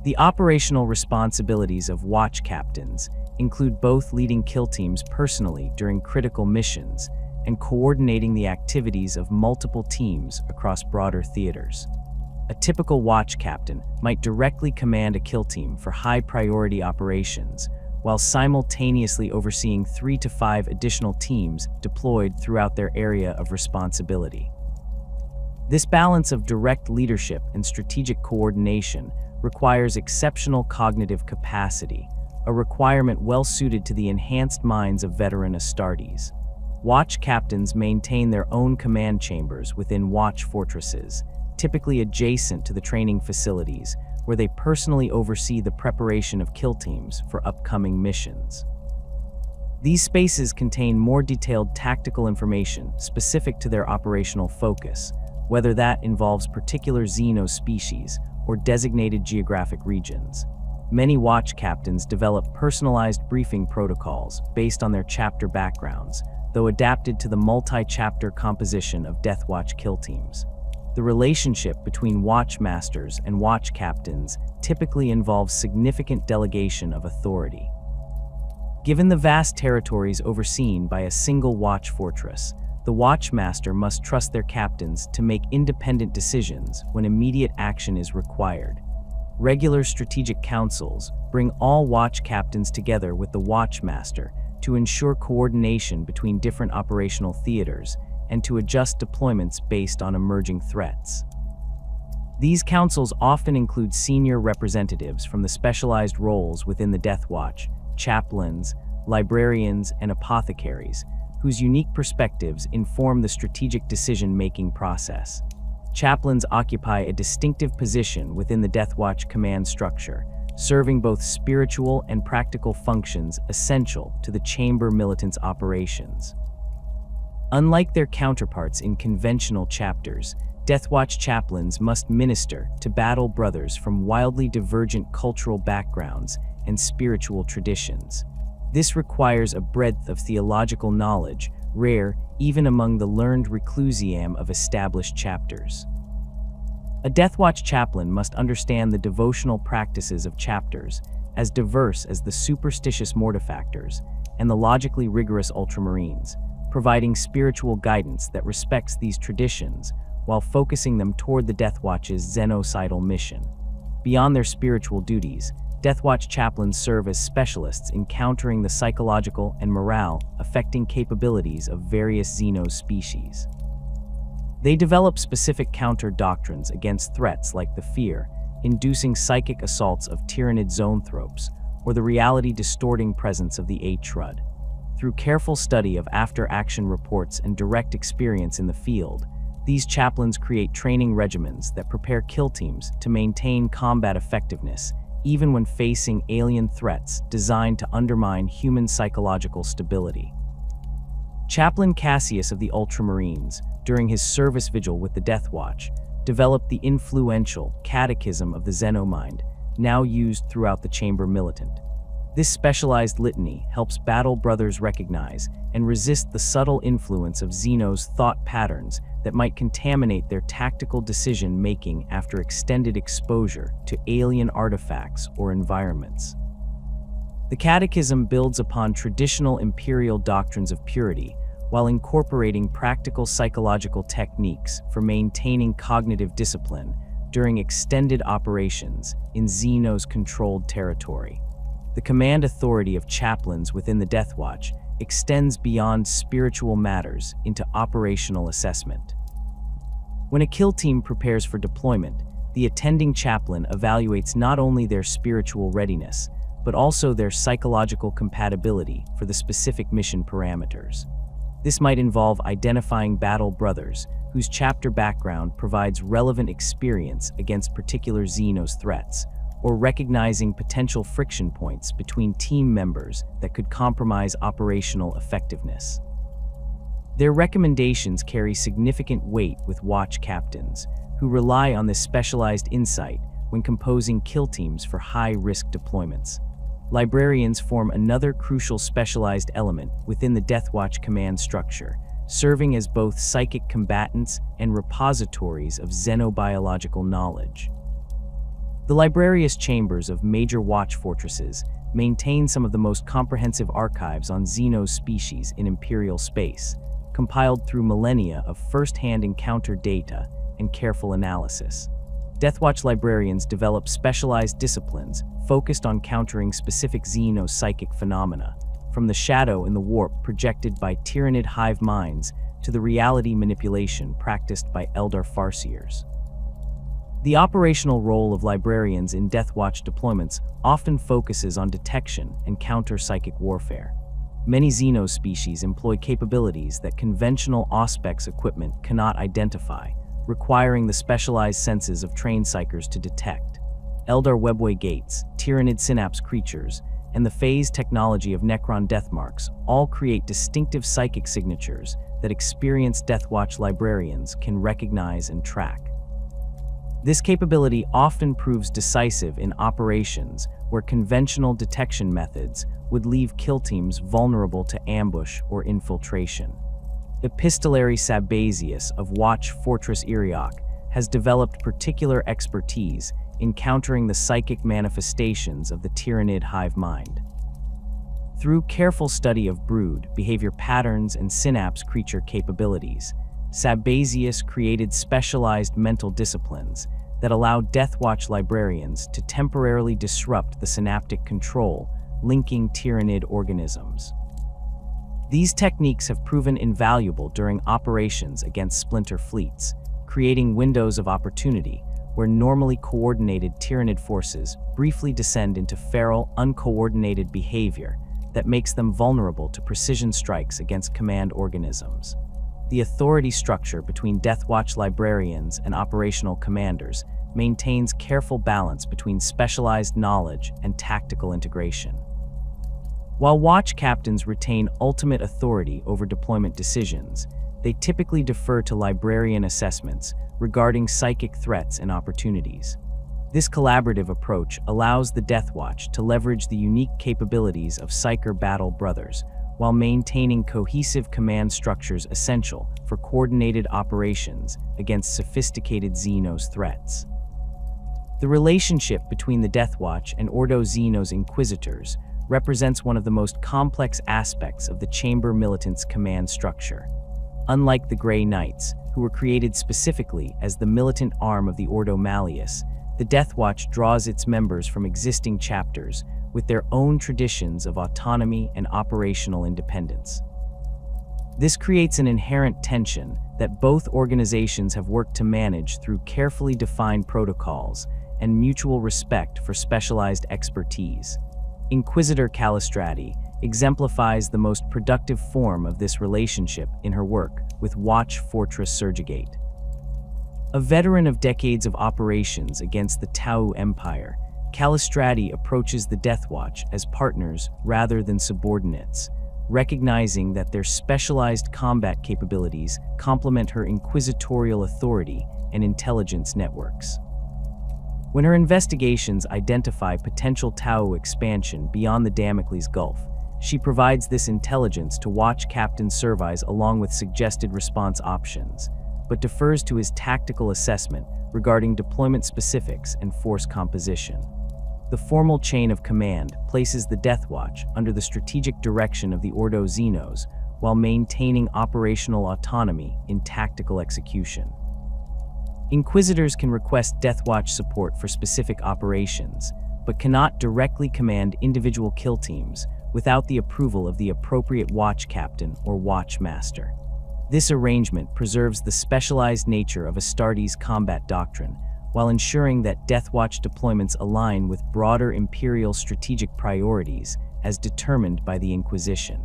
The operational responsibilities of watch captains include both leading kill teams personally during critical missions and coordinating the activities of multiple teams across broader theaters. A typical watch captain might directly command a kill team for high-priority operations, while simultaneously overseeing 3 to 5 additional teams deployed throughout their area of responsibility. This balance of direct leadership and strategic coordination requires exceptional cognitive capacity, a requirement well-suited to the enhanced minds of veteran Astartes. Watch captains maintain their own command chambers within watch fortresses, typically adjacent to the training facilities, where they personally oversee the preparation of kill teams for upcoming missions. These spaces contain more detailed tactical information specific to their operational focus, whether that involves particular xenos species or designated geographic regions. Many watch captains develop personalized briefing protocols based on their chapter backgrounds, though adapted to the multi-chapter composition of Deathwatch kill teams. The relationship between watch masters and watch captains typically involves significant delegation of authority. Given the vast territories overseen by a single watch fortress, the watchmaster must trust their captains to make independent decisions when immediate action is required. Regular strategic councils bring all watch captains together with the watchmaster to ensure coordination between different operational theaters and to adjust deployments based on emerging threats. These councils often include senior representatives from the specialized roles within the Deathwatch, chaplains, librarians, and apothecaries, whose unique perspectives inform the strategic decision-making process. Chaplains occupy a distinctive position within the Deathwatch command structure, serving both spiritual and practical functions essential to the Chamber militant's operations. Unlike their counterparts in conventional chapters, Deathwatch chaplains must minister to battle brothers from wildly divergent cultural backgrounds and spiritual traditions. This requires a breadth of theological knowledge, rare even among the learned reclusiam of established chapters. A Deathwatch chaplain must understand the devotional practices of chapters, as diverse as the superstitious mortifactors and the logically rigorous ultramarines, providing spiritual guidance that respects these traditions while focusing them toward the Deathwatch's xenocidal mission. Beyond their spiritual duties, Deathwatch chaplains serve as specialists in countering the psychological and morale-affecting capabilities of various xenos species. They develop specific counter-doctrines against threats like the fear-inducing psychic assaults of Tyranid zoanthropes or the reality-distorting presence of the Aetrud. Through careful study of after-action reports and direct experience in the field, these chaplains create training regimens that prepare kill teams to maintain combat effectiveness even when facing alien threats designed to undermine human psychological stability. Chaplain Cassius of the Ultramarines, during his service vigil with the Deathwatch, developed the influential Catechism of the Xenomind, now used throughout the Chamber militant. This specialized litany helps battle brothers recognize and resist the subtle influence of Xenos' thought patterns that might contaminate their tactical decision-making after extended exposure to alien artifacts or environments. The Catechism builds upon traditional imperial doctrines of purity while incorporating practical psychological techniques for maintaining cognitive discipline during extended operations in Xenos-controlled territory. The command authority of chaplains within the Deathwatch extends beyond spiritual matters into operational assessment. When a kill team prepares for deployment, the attending chaplain evaluates not only their spiritual readiness, but also their psychological compatibility for the specific mission parameters. This might involve identifying battle brothers whose chapter background provides relevant experience against particular Xenos threats, or recognizing potential friction points between team members that could compromise operational effectiveness. Their recommendations carry significant weight with watch captains, who rely on this specialized insight when composing kill teams for high-risk deployments. Librarians form another crucial specialized element within the Deathwatch command structure, serving as both psychic combatants and repositories of xenobiological knowledge. The librarious chambers of major watch fortresses maintain some of the most comprehensive archives on xenos species in Imperial space, compiled through millennia of first-hand encounter data and careful analysis. Deathwatch librarians develop specialized disciplines focused on countering specific xeno-psychic phenomena, from the shadow in the warp projected by Tyranid hive minds to the reality manipulation practiced by Eldar farseers. The operational role of librarians in Deathwatch deployments often focuses on detection and counter-psychic warfare. Many xeno species employ capabilities that conventional Auspex equipment cannot identify, requiring the specialized senses of trained psychers to detect. Eldar webway gates, Tyranid synapse creatures, and the phase technology of Necron deathmarks all create distinctive psychic signatures that experienced Deathwatch librarians can recognize and track. This capability often proves decisive in operations where conventional detection methods would leave kill teams vulnerable to ambush or infiltration. Epistolary Sabazius of Watch Fortress Iriok has developed particular expertise in countering the psychic manifestations of the Tyranid hive mind. Through careful study of brood, behavior patterns, and synapse creature capabilities, Sabazius created specialized mental disciplines that allow Deathwatch librarians to temporarily disrupt the synaptic control linking Tyranid organisms. These techniques have proven invaluable during operations against splinter fleets, creating windows of opportunity where normally coordinated Tyranid forces briefly descend into feral, uncoordinated behavior that makes them vulnerable to precision strikes against command organisms. The authority structure between Deathwatch librarians and operational commanders maintains careful balance between specialized knowledge and tactical integration. While watch captains retain ultimate authority over deployment decisions, they typically defer to librarian assessments regarding psychic threats and opportunities. This collaborative approach allows the Deathwatch to leverage the unique capabilities of Psyker battle brothers while maintaining cohesive command structures essential for coordinated operations against sophisticated xenos threats. The relationship between the Deathwatch and Ordo Xenos Inquisitors represents one of the most complex aspects of the Chamber Militant's command structure. Unlike the Grey Knights, who were created specifically as the militant arm of the Ordo Malleus, the Deathwatch draws its members from existing chapters with their own traditions of autonomy and operational independence. This creates an inherent tension that both organizations have worked to manage through carefully defined protocols and mutual respect for specialized expertise. Inquisitor Calistrati exemplifies the most productive form of this relationship in her work with Watch Fortress Surgigate. A veteran of decades of operations against the Tau Empire, Calistrati approaches the Deathwatch as partners rather than subordinates, recognizing that their specialized combat capabilities complement her inquisitorial authority and intelligence networks. When her investigations identify potential Tau expansion beyond the Damocles Gulf, she provides this intelligence to Watch Captain Service along with suggested response options, but defers to his tactical assessment regarding deployment specifics and force composition. The formal chain of command places the Deathwatch under the strategic direction of the Ordo Xenos while maintaining operational autonomy in tactical execution. Inquisitors can request Deathwatch support for specific operations, but cannot directly command individual kill teams without the approval of the appropriate watch captain or watch master. This arrangement preserves the specialized nature of Astartes' combat doctrine while ensuring that Deathwatch deployments align with broader Imperial strategic priorities as determined by the Inquisition.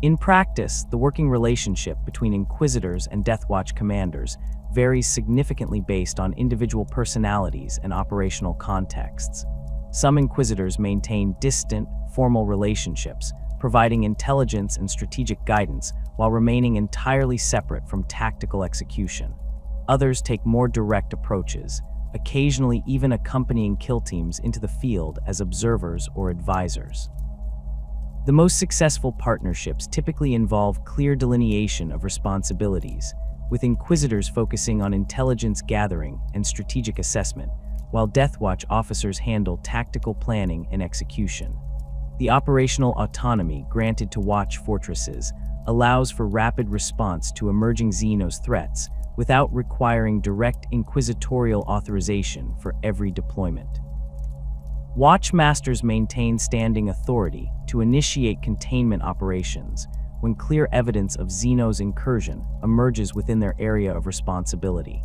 In practice, the working relationship between Inquisitors and Deathwatch commanders varies significantly based on individual personalities and operational contexts. Some Inquisitors maintain distant, formal relationships, providing intelligence and strategic guidance while remaining entirely separate from tactical execution. Others take more direct approaches, occasionally even accompanying kill teams into the field as observers or advisors. The most successful partnerships typically involve clear delineation of responsibilities, with Inquisitors focusing on intelligence gathering and strategic assessment, while Deathwatch officers handle tactical planning and execution. The operational autonomy granted to Watch fortresses allows for rapid response to emerging Xenos threats without requiring direct inquisitorial authorization for every deployment. Watchmasters maintain standing authority to initiate containment operations when clear evidence of Xenos incursion emerges within their area of responsibility.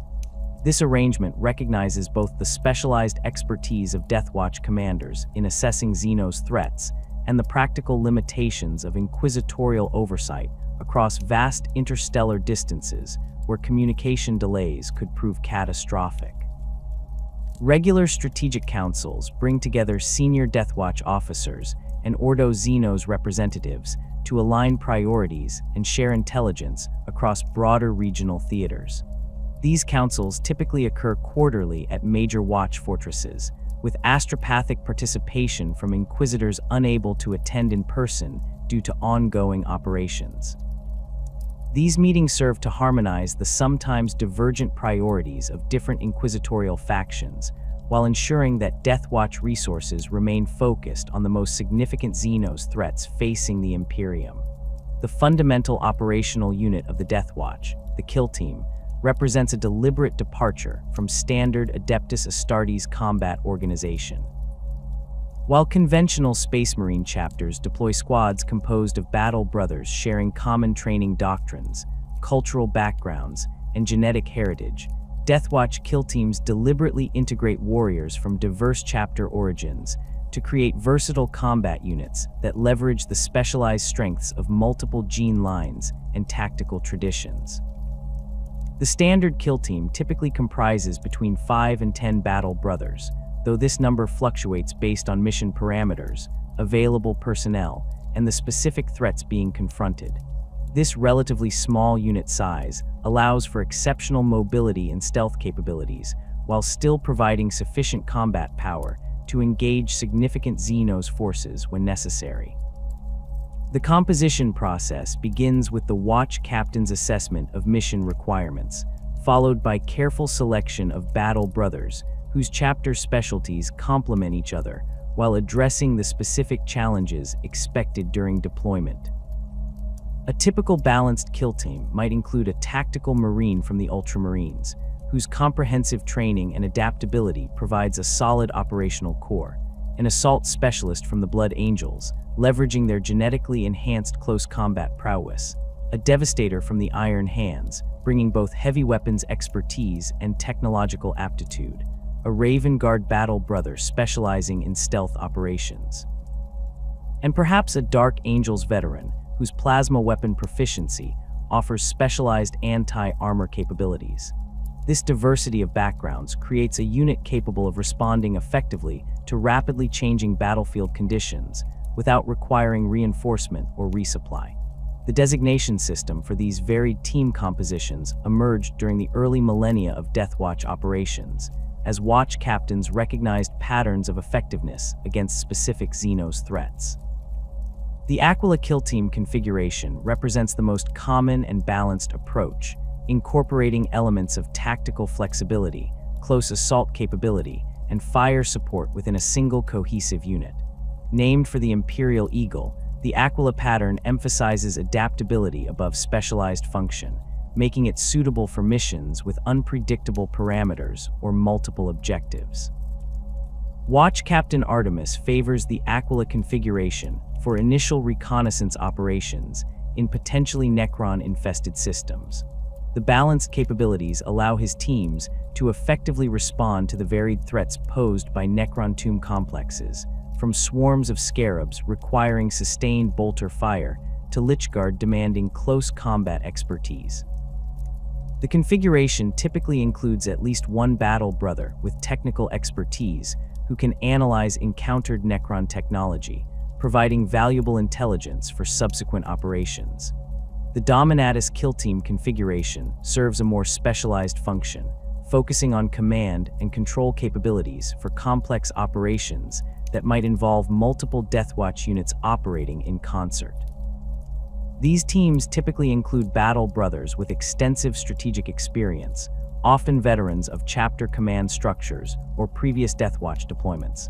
This arrangement recognizes both the specialized expertise of Deathwatch commanders in assessing Xenos threats and the practical limitations of inquisitorial oversight across vast interstellar distances where communication delays could prove catastrophic. Regular strategic councils bring together senior Deathwatch officers and Ordo Xenos representatives to align priorities and share intelligence across broader regional theaters. These councils typically occur quarterly at major Watch fortresses, with astropathic participation from Inquisitors unable to attend in person due to ongoing operations. These meetings serve to harmonize the sometimes divergent priorities of different inquisitorial factions, while ensuring that Deathwatch resources remain focused on the most significant Xenos threats facing the Imperium. The fundamental operational unit of the Deathwatch, the Kill Team, represents a deliberate departure from standard Adeptus Astartes combat organization. While conventional Space Marine chapters deploy squads composed of battle brothers sharing common training doctrines, cultural backgrounds, and genetic heritage, Deathwatch kill teams deliberately integrate warriors from diverse chapter origins to create versatile combat units that leverage the specialized strengths of multiple gene lines and tactical traditions. The standard kill team typically comprises between 5 and 10 battle brothers, though this number fluctuates based on mission parameters, available personnel, and the specific threats being confronted. This relatively small unit size allows for exceptional mobility and stealth capabilities, while still providing sufficient combat power to engage significant Xenos forces when necessary. The composition process begins with the Watch Captain's assessment of mission requirements, followed by careful selection of battle brothers whose chapter specialties complement each other while addressing the specific challenges expected during deployment. A typical balanced kill team might include a tactical Marine from the Ultramarines, whose comprehensive training and adaptability provides a solid operational core, an assault specialist from the Blood Angels, leveraging their genetically enhanced close combat prowess, a devastator from the Iron Hands, bringing both heavy weapons expertise and technological aptitude, a Raven Guard battle brother specializing in stealth operations, and perhaps a Dark Angels veteran whose plasma weapon proficiency offers specialized anti-armor capabilities. This diversity of backgrounds creates a unit capable of responding effectively to rapidly changing battlefield conditions without requiring reinforcement or resupply. The designation system for these varied team compositions emerged during the early millennia of Deathwatch operations, as Watch captains recognized patterns of effectiveness against specific Xenos threats. The Aquila kill team configuration represents the most common and balanced approach, incorporating elements of tactical flexibility, close assault capability, and fire support within a single cohesive unit. Named for the Imperial Eagle, the Aquila pattern emphasizes adaptability above specialized function, making it suitable for missions with unpredictable parameters or multiple objectives. Watch Captain Artemis favors the Aquila configuration for initial reconnaissance operations in potentially Necron-infested systems. The balanced capabilities allow his teams to effectively respond to the varied threats posed by Necron tomb complexes, from swarms of scarabs requiring sustained bolter fire to Lichguard demanding close combat expertise. The configuration typically includes at least one battle brother with technical expertise who can analyze encountered Necron technology, providing valuable intelligence for subsequent operations. The Dominatus kill team configuration serves a more specialized function, focusing on command and control capabilities for complex operations that might involve multiple Deathwatch units operating in concert. These teams typically include battle brothers with extensive strategic experience, often veterans of chapter command structures or previous Deathwatch deployments.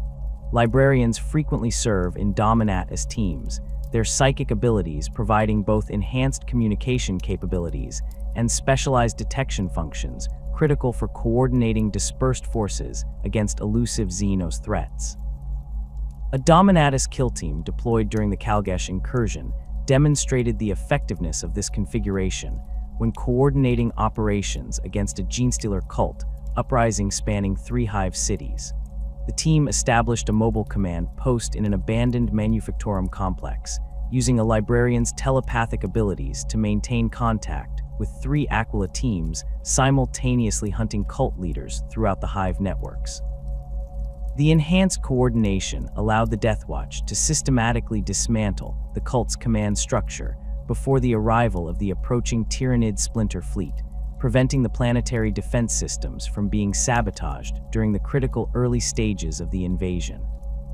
Librarians frequently serve in Dominat as teams, their psychic abilities providing both enhanced communication capabilities and specialized detection functions critical for coordinating dispersed forces against elusive Xenos threats. A Dominatus kill team deployed during the Kalgesh incursion demonstrated the effectiveness of this configuration when coordinating operations against a genestealer cult uprising spanning 3 hive cities. The team established a mobile command post in an abandoned manufactorum complex, using a librarian's telepathic abilities to maintain contact with 3 Aquila teams simultaneously hunting cult leaders throughout the hive networks. The enhanced coordination allowed the Deathwatch to systematically dismantle the cult's command structure before the arrival of the approaching Tyranid splinter fleet, preventing the planetary defense systems from being sabotaged during the critical early stages of the invasion.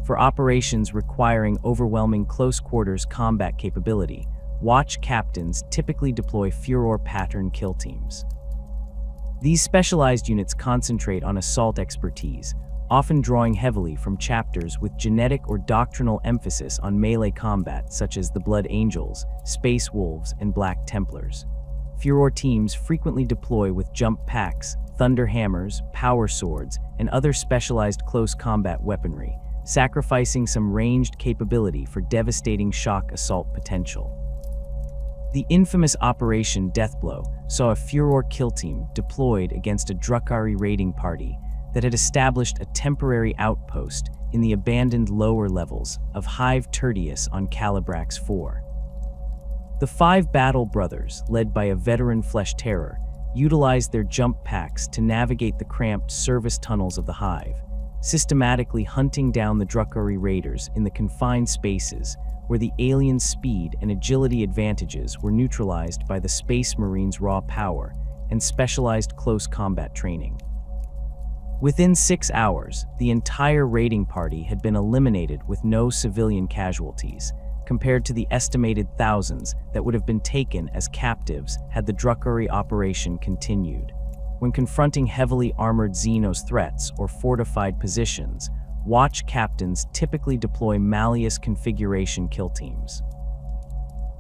For operations requiring overwhelming close-quarters combat capability, Watch captains typically deploy Furor pattern kill teams. These specialized units concentrate on assault expertise, often drawing heavily from chapters with genetic or doctrinal emphasis on melee combat such as the Blood Angels, Space Wolves, and Black Templars. Furor teams frequently deploy with jump packs, thunder hammers, power swords, and other specialized close combat weaponry, sacrificing some ranged capability for devastating shock assault potential. The infamous Operation Deathblow saw a Furor kill team deployed against a Drukhari raiding party that had established a temporary outpost in the abandoned lower levels of Hive Tertius on Calibrax 4. The 5 Battle Brothers, led by a veteran Flesh Terror, utilized their jump packs to navigate the cramped service tunnels of the Hive, systematically hunting down the Drukhari raiders in the confined spaces where the alien speed and agility advantages were neutralized by the Space Marines' raw power and specialized close combat training. Within 6 hours, the entire raiding party had been eliminated with no civilian casualties, compared to the estimated thousands that would have been taken as captives had the Drukhari operation continued. When confronting heavily armored Xenos threats or fortified positions, Watch captains typically deploy Malleus configuration kill teams.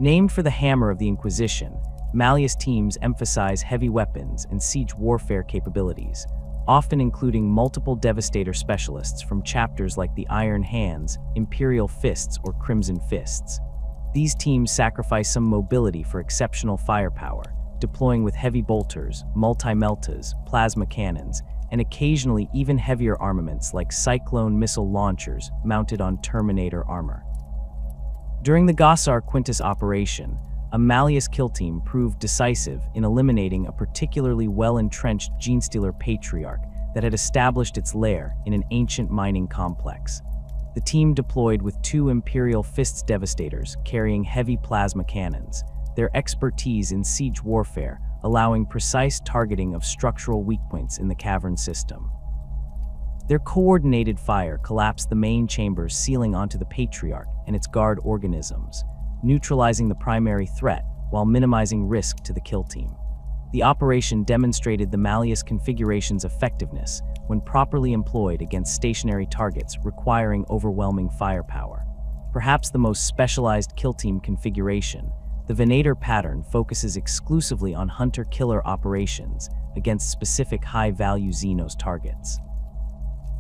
Named for the hammer of the Inquisition, Malleus teams emphasize heavy weapons and siege warfare capabilities, often including multiple Devastator specialists from chapters like the Iron Hands, Imperial Fists, or Crimson Fists. These teams sacrifice some mobility for exceptional firepower, deploying with heavy bolters, multi-meltas, plasma cannons, and occasionally even heavier armaments like Cyclone missile launchers mounted on Terminator armor. During the Gossar Quintus operation, a Malleus kill team proved decisive in eliminating a particularly well-entrenched genestealer patriarch that had established its lair in an ancient mining complex. The team deployed with 2 Imperial Fists Devastators carrying heavy plasma cannons, their expertise in siege warfare allowing precise targeting of structural weak points in the cavern system. Their coordinated fire collapsed the main chamber's ceiling onto the Patriarch and its guard organisms, neutralizing the primary threat while minimizing risk to the kill team. The operation demonstrated the Malleus configuration's effectiveness when properly employed against stationary targets requiring overwhelming firepower. Perhaps the most specialized kill team configuration, the Venator pattern focuses exclusively on hunter-killer operations against specific high-value Xenos targets.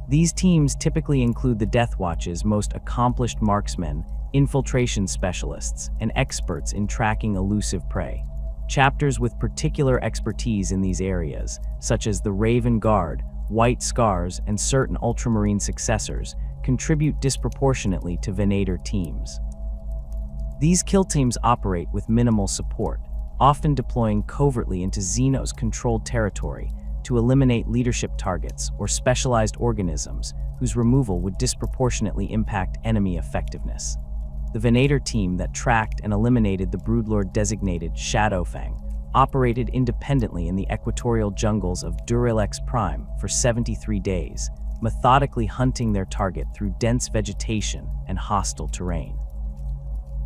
These teams typically include the Deathwatch's most accomplished marksmen, infiltration specialists, and experts in tracking elusive prey. Chapters with particular expertise in these areas, such as the Raven Guard, White Scars, and certain Ultramarine successors, contribute disproportionately to Venator teams. These kill teams operate with minimal support, often deploying covertly into Xenos-controlled territory to eliminate leadership targets or specialized organisms whose removal would disproportionately impact enemy effectiveness. The Venator team that tracked and eliminated the Broodlord-designated Shadowfang operated independently in the equatorial jungles of Duralex Prime for 73 days, methodically hunting their target through dense vegetation and hostile terrain.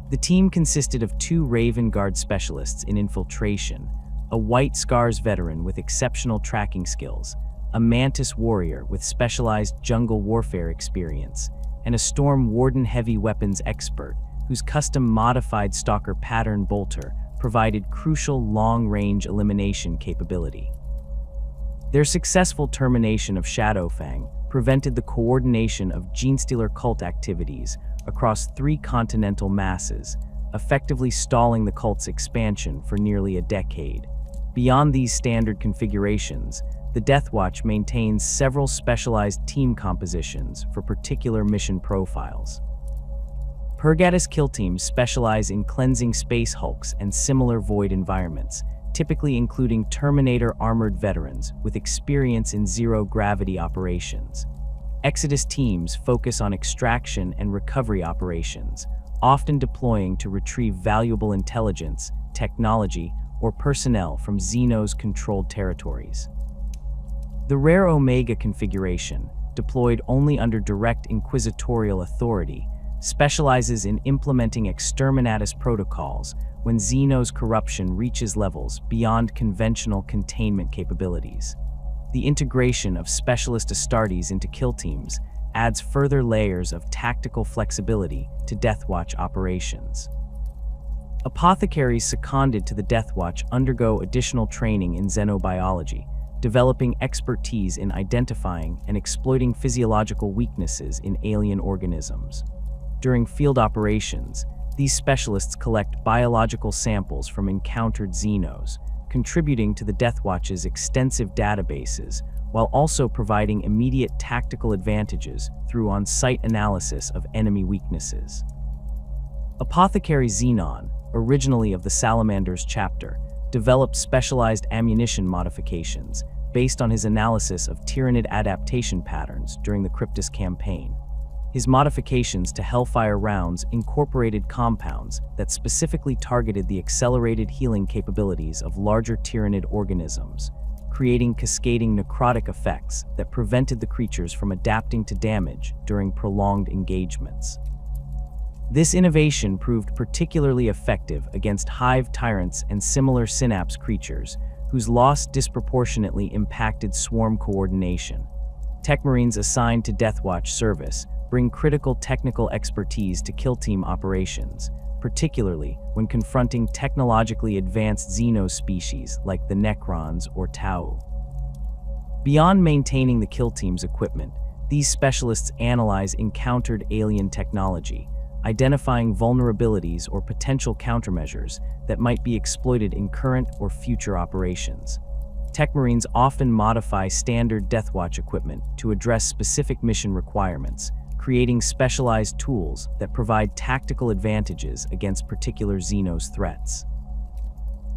The team consisted of 2 Raven Guard specialists in infiltration, a White Scars veteran with exceptional tracking skills, a Mantis warrior with specialized jungle warfare experience, and a Storm Warden heavy weapons expert whose custom-modified Stalker pattern bolter provided crucial long-range elimination capability. Their successful termination of Shadowfang prevented the coordination of Genestealer cult activities across 3 continental masses, effectively stalling the cult's expansion for nearly a decade. Beyond these standard configurations, the Deathwatch maintains several specialized team compositions for particular mission profiles. Purgatus kill teams specialize in cleansing space hulks and similar void environments, typically including Terminator armored veterans with experience in zero-gravity operations. Exodus teams focus on extraction and recovery operations, often deploying to retrieve valuable intelligence, technology, or personnel from Xenos-controlled territories. The rare Omega configuration, deployed only under direct inquisitorial authority, specializes in implementing exterminatus protocols when Xenos corruption reaches levels beyond conventional containment capabilities. The integration of specialist Astartes into kill teams adds further layers of tactical flexibility to Deathwatch operations. Apothecaries seconded to the Deathwatch undergo additional training in xenobiology, developing expertise in identifying and exploiting physiological weaknesses in alien organisms. During field operations, these specialists collect biological samples from encountered Xenos, contributing to the Deathwatch's extensive databases, while also providing immediate tactical advantages through on-site analysis of enemy weaknesses. Apothecary Xenon, originally of the Salamanders chapter, developed specialized ammunition modifications based on his analysis of Tyranid adaptation patterns during the Cryptus campaign. His modifications to Hellfire rounds incorporated compounds that specifically targeted the accelerated healing capabilities of larger Tyranid organisms, creating cascading necrotic effects that prevented the creatures from adapting to damage during prolonged engagements. This innovation proved particularly effective against Hive Tyrants and similar Synapse creatures, whose loss disproportionately impacted swarm coordination. Tech Marines assigned to Deathwatch service bring critical technical expertise to kill team operations, particularly when confronting technologically advanced Xenos species like the Necrons or Tau. Beyond maintaining the kill team's equipment, these specialists analyze encountered alien technology, identifying vulnerabilities or potential countermeasures that might be exploited in current or future operations. Tech Marines often modify standard Deathwatch equipment to address specific mission requirements, creating specialized tools that provide tactical advantages against particular Xenos threats.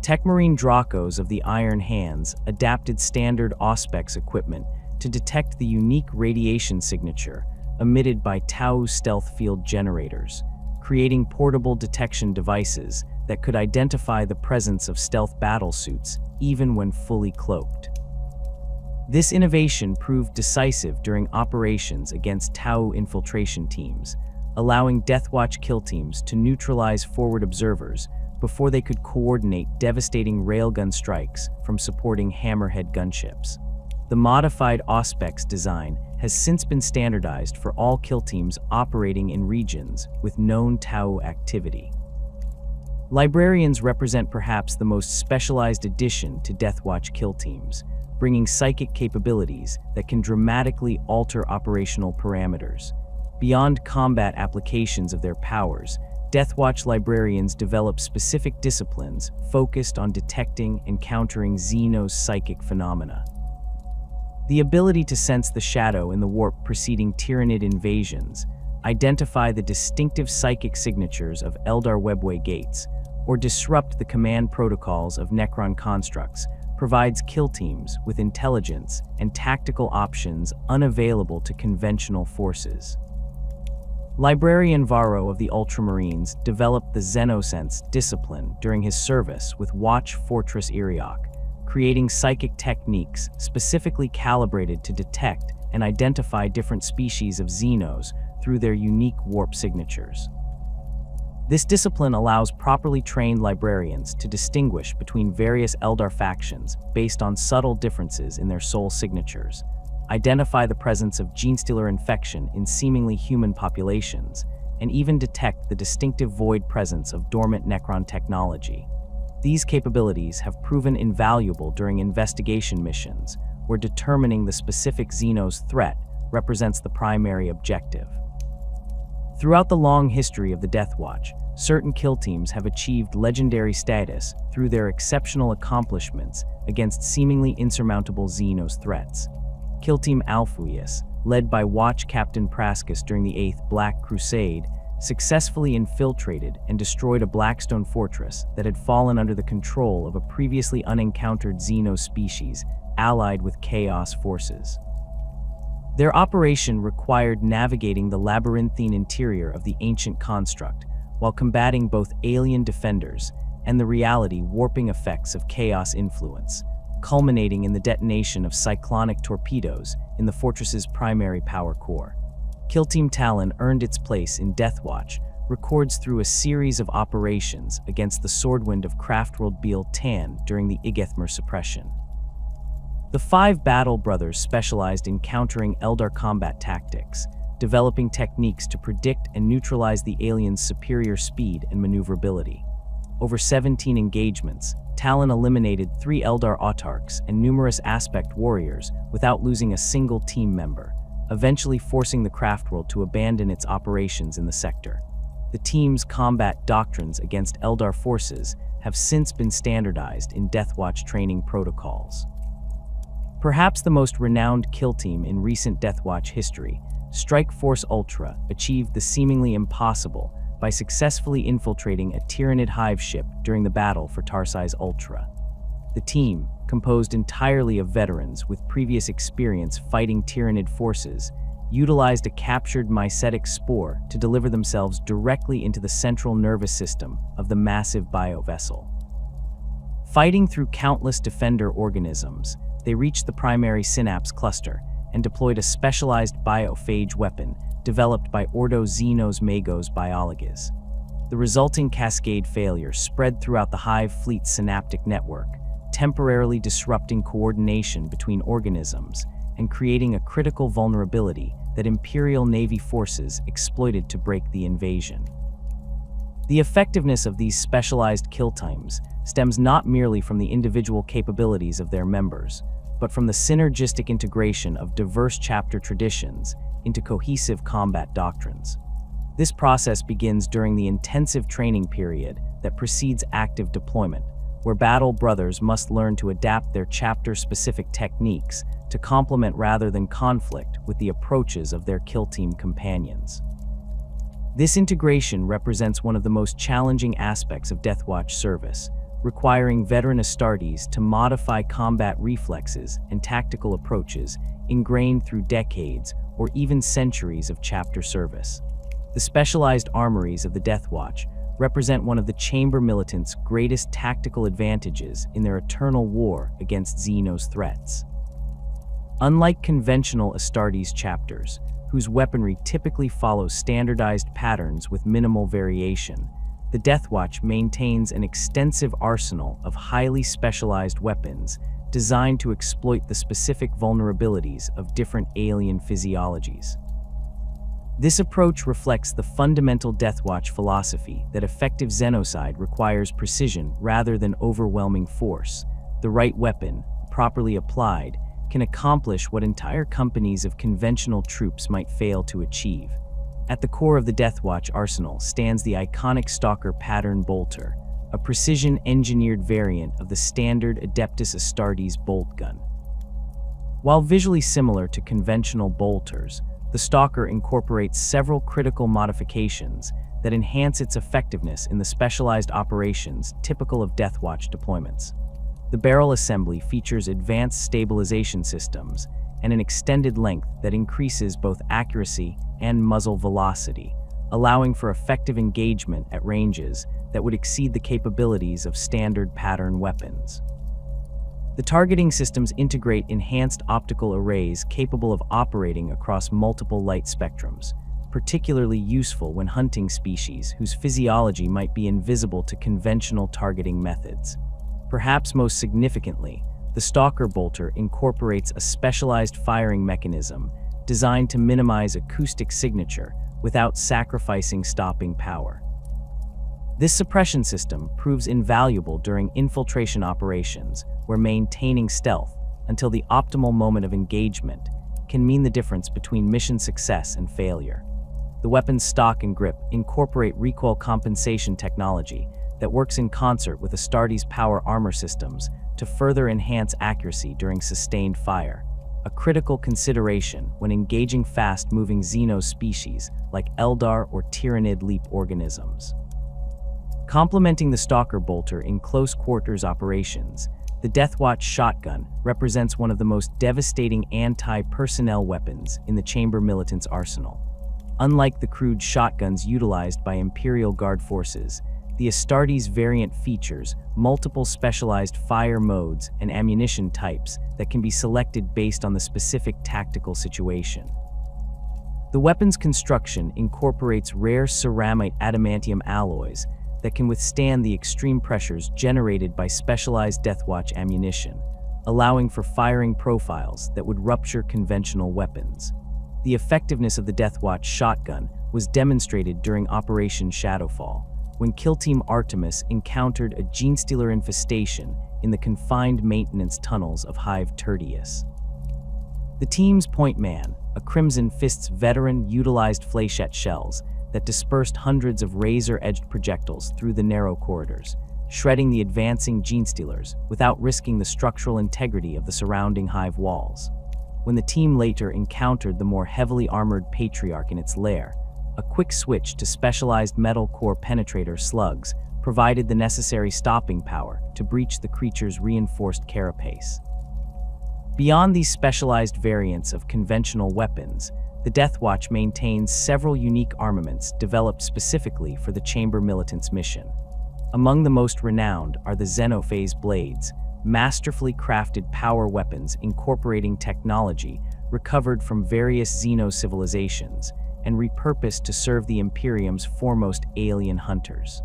Tech Marine Dracos of the Iron Hands adapted standard Auspex equipment to detect the unique radiation signature emitted by Tau stealth field generators, creating portable detection devices that could identify the presence of stealth battlesuits even when fully cloaked. This innovation proved decisive during operations against Tau infiltration teams, allowing Deathwatch kill teams to neutralize forward observers before they could coordinate devastating railgun strikes from supporting Hammerhead gunships. The modified Auspex design has since been standardized for all kill teams operating in regions with known Tau activity. Librarians represent perhaps the most specialized addition to Deathwatch kill teams, bringing psychic capabilities that can dramatically alter operational parameters. Beyond combat applications of their powers, Deathwatch librarians develop specific disciplines focused on detecting and countering Xenos psychic phenomena. The ability to sense the shadow in the warp preceding Tyranid invasions, identify the distinctive psychic signatures of Eldar webway gates, or disrupt the command protocols of Necron constructs provides kill teams with intelligence and tactical options unavailable to conventional forces. Librarian Varro of the Ultramarines developed the Xenosense discipline during his service with Watch Fortress Iriok, creating psychic techniques specifically calibrated to detect and identify different species of xenos through their unique warp signatures. This discipline allows properly trained librarians to distinguish between various Eldar factions based on subtle differences in their soul signatures, identify the presence of genestealer infection in seemingly human populations, and even detect the distinctive void presence of dormant Necron technology. These capabilities have proven invaluable during investigation missions, where determining the specific Xenos threat represents the primary objective. Throughout the long history of the Deathwatch, certain kill teams have achieved legendary status through their exceptional accomplishments against seemingly insurmountable Xenos threats. Kill Team Alphuius, led by Watch Captain Praskus during the 8th Black Crusade, successfully infiltrated and destroyed a Blackstone fortress that had fallen under the control of a previously unencountered Xenos species allied with Chaos forces. Their operation required navigating the labyrinthine interior of the ancient construct while combating both alien defenders and the reality warping effects of Chaos influence, culminating in the detonation of cyclonic torpedoes in the fortress's primary power core. Kill Team Talon earned its place in Deathwatch records through a series of operations against the Swordwind of Craftworld Beal Tan during the Igethmer suppression. The 5 Battle Brothers specialized in countering Eldar combat tactics, developing techniques to predict and neutralize the aliens' superior speed and maneuverability. Over 17 engagements, Talon eliminated 3 Eldar autarchs and numerous aspect warriors without losing a single team member, eventually forcing the Craftworld to abandon its operations in the sector. The team's combat doctrines against Eldar forces have since been standardized in Deathwatch training protocols. Perhaps the most renowned kill team in recent Deathwatch history, Strike Force Ultra achieved the seemingly impossible by successfully infiltrating a Tyranid hive ship during the battle for Tarsi's Ultra. The team, composed entirely of veterans with previous experience fighting Tyranid forces, utilized a captured mycetic spore to deliver themselves directly into the central nervous system of the massive biovessel. Fighting through countless defender organisms, they reached the primary synapse cluster and deployed a specialized biophage weapon developed by Ordo Xenos-Magos biologists. The resulting cascade failure spread throughout the Hive fleet's synaptic network, temporarily disrupting coordination between organisms and creating a critical vulnerability that Imperial Navy forces exploited to break the invasion. The effectiveness of these specialized kill teams stems not merely from the individual capabilities of their members, but from the synergistic integration of diverse chapter traditions into cohesive combat doctrines. This process begins during the intensive training period that precedes active deployment, where Battle Brothers must learn to adapt their chapter-specific techniques to complement rather than conflict with the approaches of their kill team companions. This integration represents one of the most challenging aspects of Deathwatch service, requiring veteran Astartes to modify combat reflexes and tactical approaches ingrained through decades or even centuries of chapter service. The specialized armories of the Deathwatch represent one of the Chamber militants' greatest tactical advantages in their eternal war against Xenos threats. Unlike conventional Astartes chapters, whose weaponry typically follows standardized patterns with minimal variation, the Deathwatch maintains an extensive arsenal of highly specialized weapons designed to exploit the specific vulnerabilities of different alien physiologies. This approach reflects the fundamental Deathwatch philosophy that effective xenocide requires precision rather than overwhelming force. The right weapon, properly applied, can accomplish what entire companies of conventional troops might fail to achieve. At the core of the Deathwatch arsenal stands the iconic Stalker pattern bolter, a precision-engineered variant of the standard Adeptus Astartes bolt gun. While visually similar to conventional bolters, the Stalker incorporates several critical modifications that enhance its effectiveness in the specialized operations typical of Deathwatch deployments. The barrel assembly features advanced stabilization systems and an extended length that increases both accuracy and muzzle velocity, allowing for effective engagement at ranges that would exceed the capabilities of standard pattern weapons. The targeting systems integrate enhanced optical arrays capable of operating across multiple light spectrums, particularly useful when hunting species whose physiology might be invisible to conventional targeting methods. Perhaps most significantly, the Stalker Bolter incorporates a specialized firing mechanism designed to minimize acoustic signature without sacrificing stopping power. This suppression system proves invaluable during infiltration operations, where maintaining stealth until the optimal moment of engagement can mean the difference between mission success and failure. The weapon's stock and grip incorporate recoil compensation technology that works in concert with Astartes' power armor systems to further enhance accuracy during sustained fire, a critical consideration when engaging fast-moving xenos species like Aeldar or Tyranid leap organisms. Complementing the Stalker Bolter in close-quarters operations, the Deathwatch shotgun represents one of the most devastating anti-personnel weapons in the Chamber Militant's arsenal. Unlike the crude shotguns utilized by Imperial Guard forces, the Astartes variant features multiple specialized fire modes and ammunition types that can be selected based on the specific tactical situation. The weapon's construction incorporates rare ceramite adamantium alloys that can withstand the extreme pressures generated by specialized Deathwatch ammunition, allowing for firing profiles that would rupture conventional weapons. The effectiveness of the Deathwatch shotgun was demonstrated during Operation Shadowfall, when Kill Team Artemis encountered a genestealer infestation in the confined maintenance tunnels of Hive Tertius. The team's point man, a Crimson Fist's veteran, utilized fléchette shells that dispersed hundreds of razor-edged projectiles through the narrow corridors, shredding the advancing genestealers without risking the structural integrity of the surrounding hive walls. When the team later encountered the more heavily armored Patriarch in its lair, a quick switch to specialized metal core penetrator slugs provided the necessary stopping power to breach the creature's reinforced carapace. Beyond these specialized variants of conventional weapons, the Deathwatch maintains several unique armaments developed specifically for the Chamber Militant's mission. Among the most renowned are the Xenophase blades, masterfully crafted power weapons incorporating technology recovered from various Xeno civilizations and repurposed to serve the Imperium's foremost alien hunters.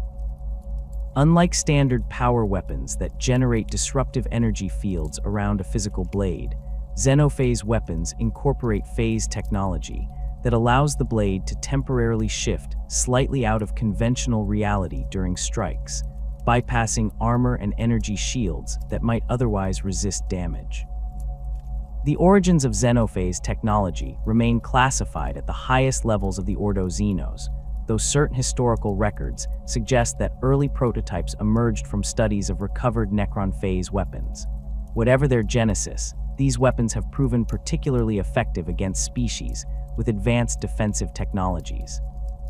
Unlike standard power weapons that generate disruptive energy fields around a physical blade, Xenophase weapons incorporate phase technology that allows the blade to temporarily shift slightly out of conventional reality during strikes, bypassing armor and energy shields that might otherwise resist damage. The origins of Xenophase technology remain classified at the highest levels of the Ordo Xenos, though certain historical records suggest that early prototypes emerged from studies of recovered Necron phase weapons. Whatever their genesis, these weapons have proven particularly effective against species with advanced defensive technologies.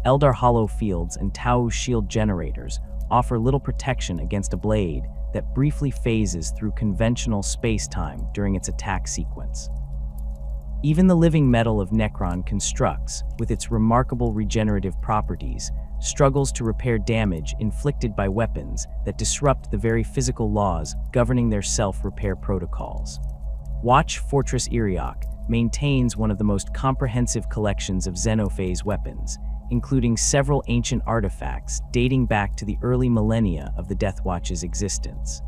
Eldar hollow fields and Tau shield generators offer little protection against a blade that briefly phases through conventional space-time during its attack sequence. Even the living metal of Necron constructs, with its remarkable regenerative properties, struggles to repair damage inflicted by weapons that disrupt the very physical laws governing their self-repair protocols. Watch Fortress Iriok maintains one of the most comprehensive collections of Xenophase weapons, including several ancient artifacts dating back to the early millennia of the Deathwatch's existence.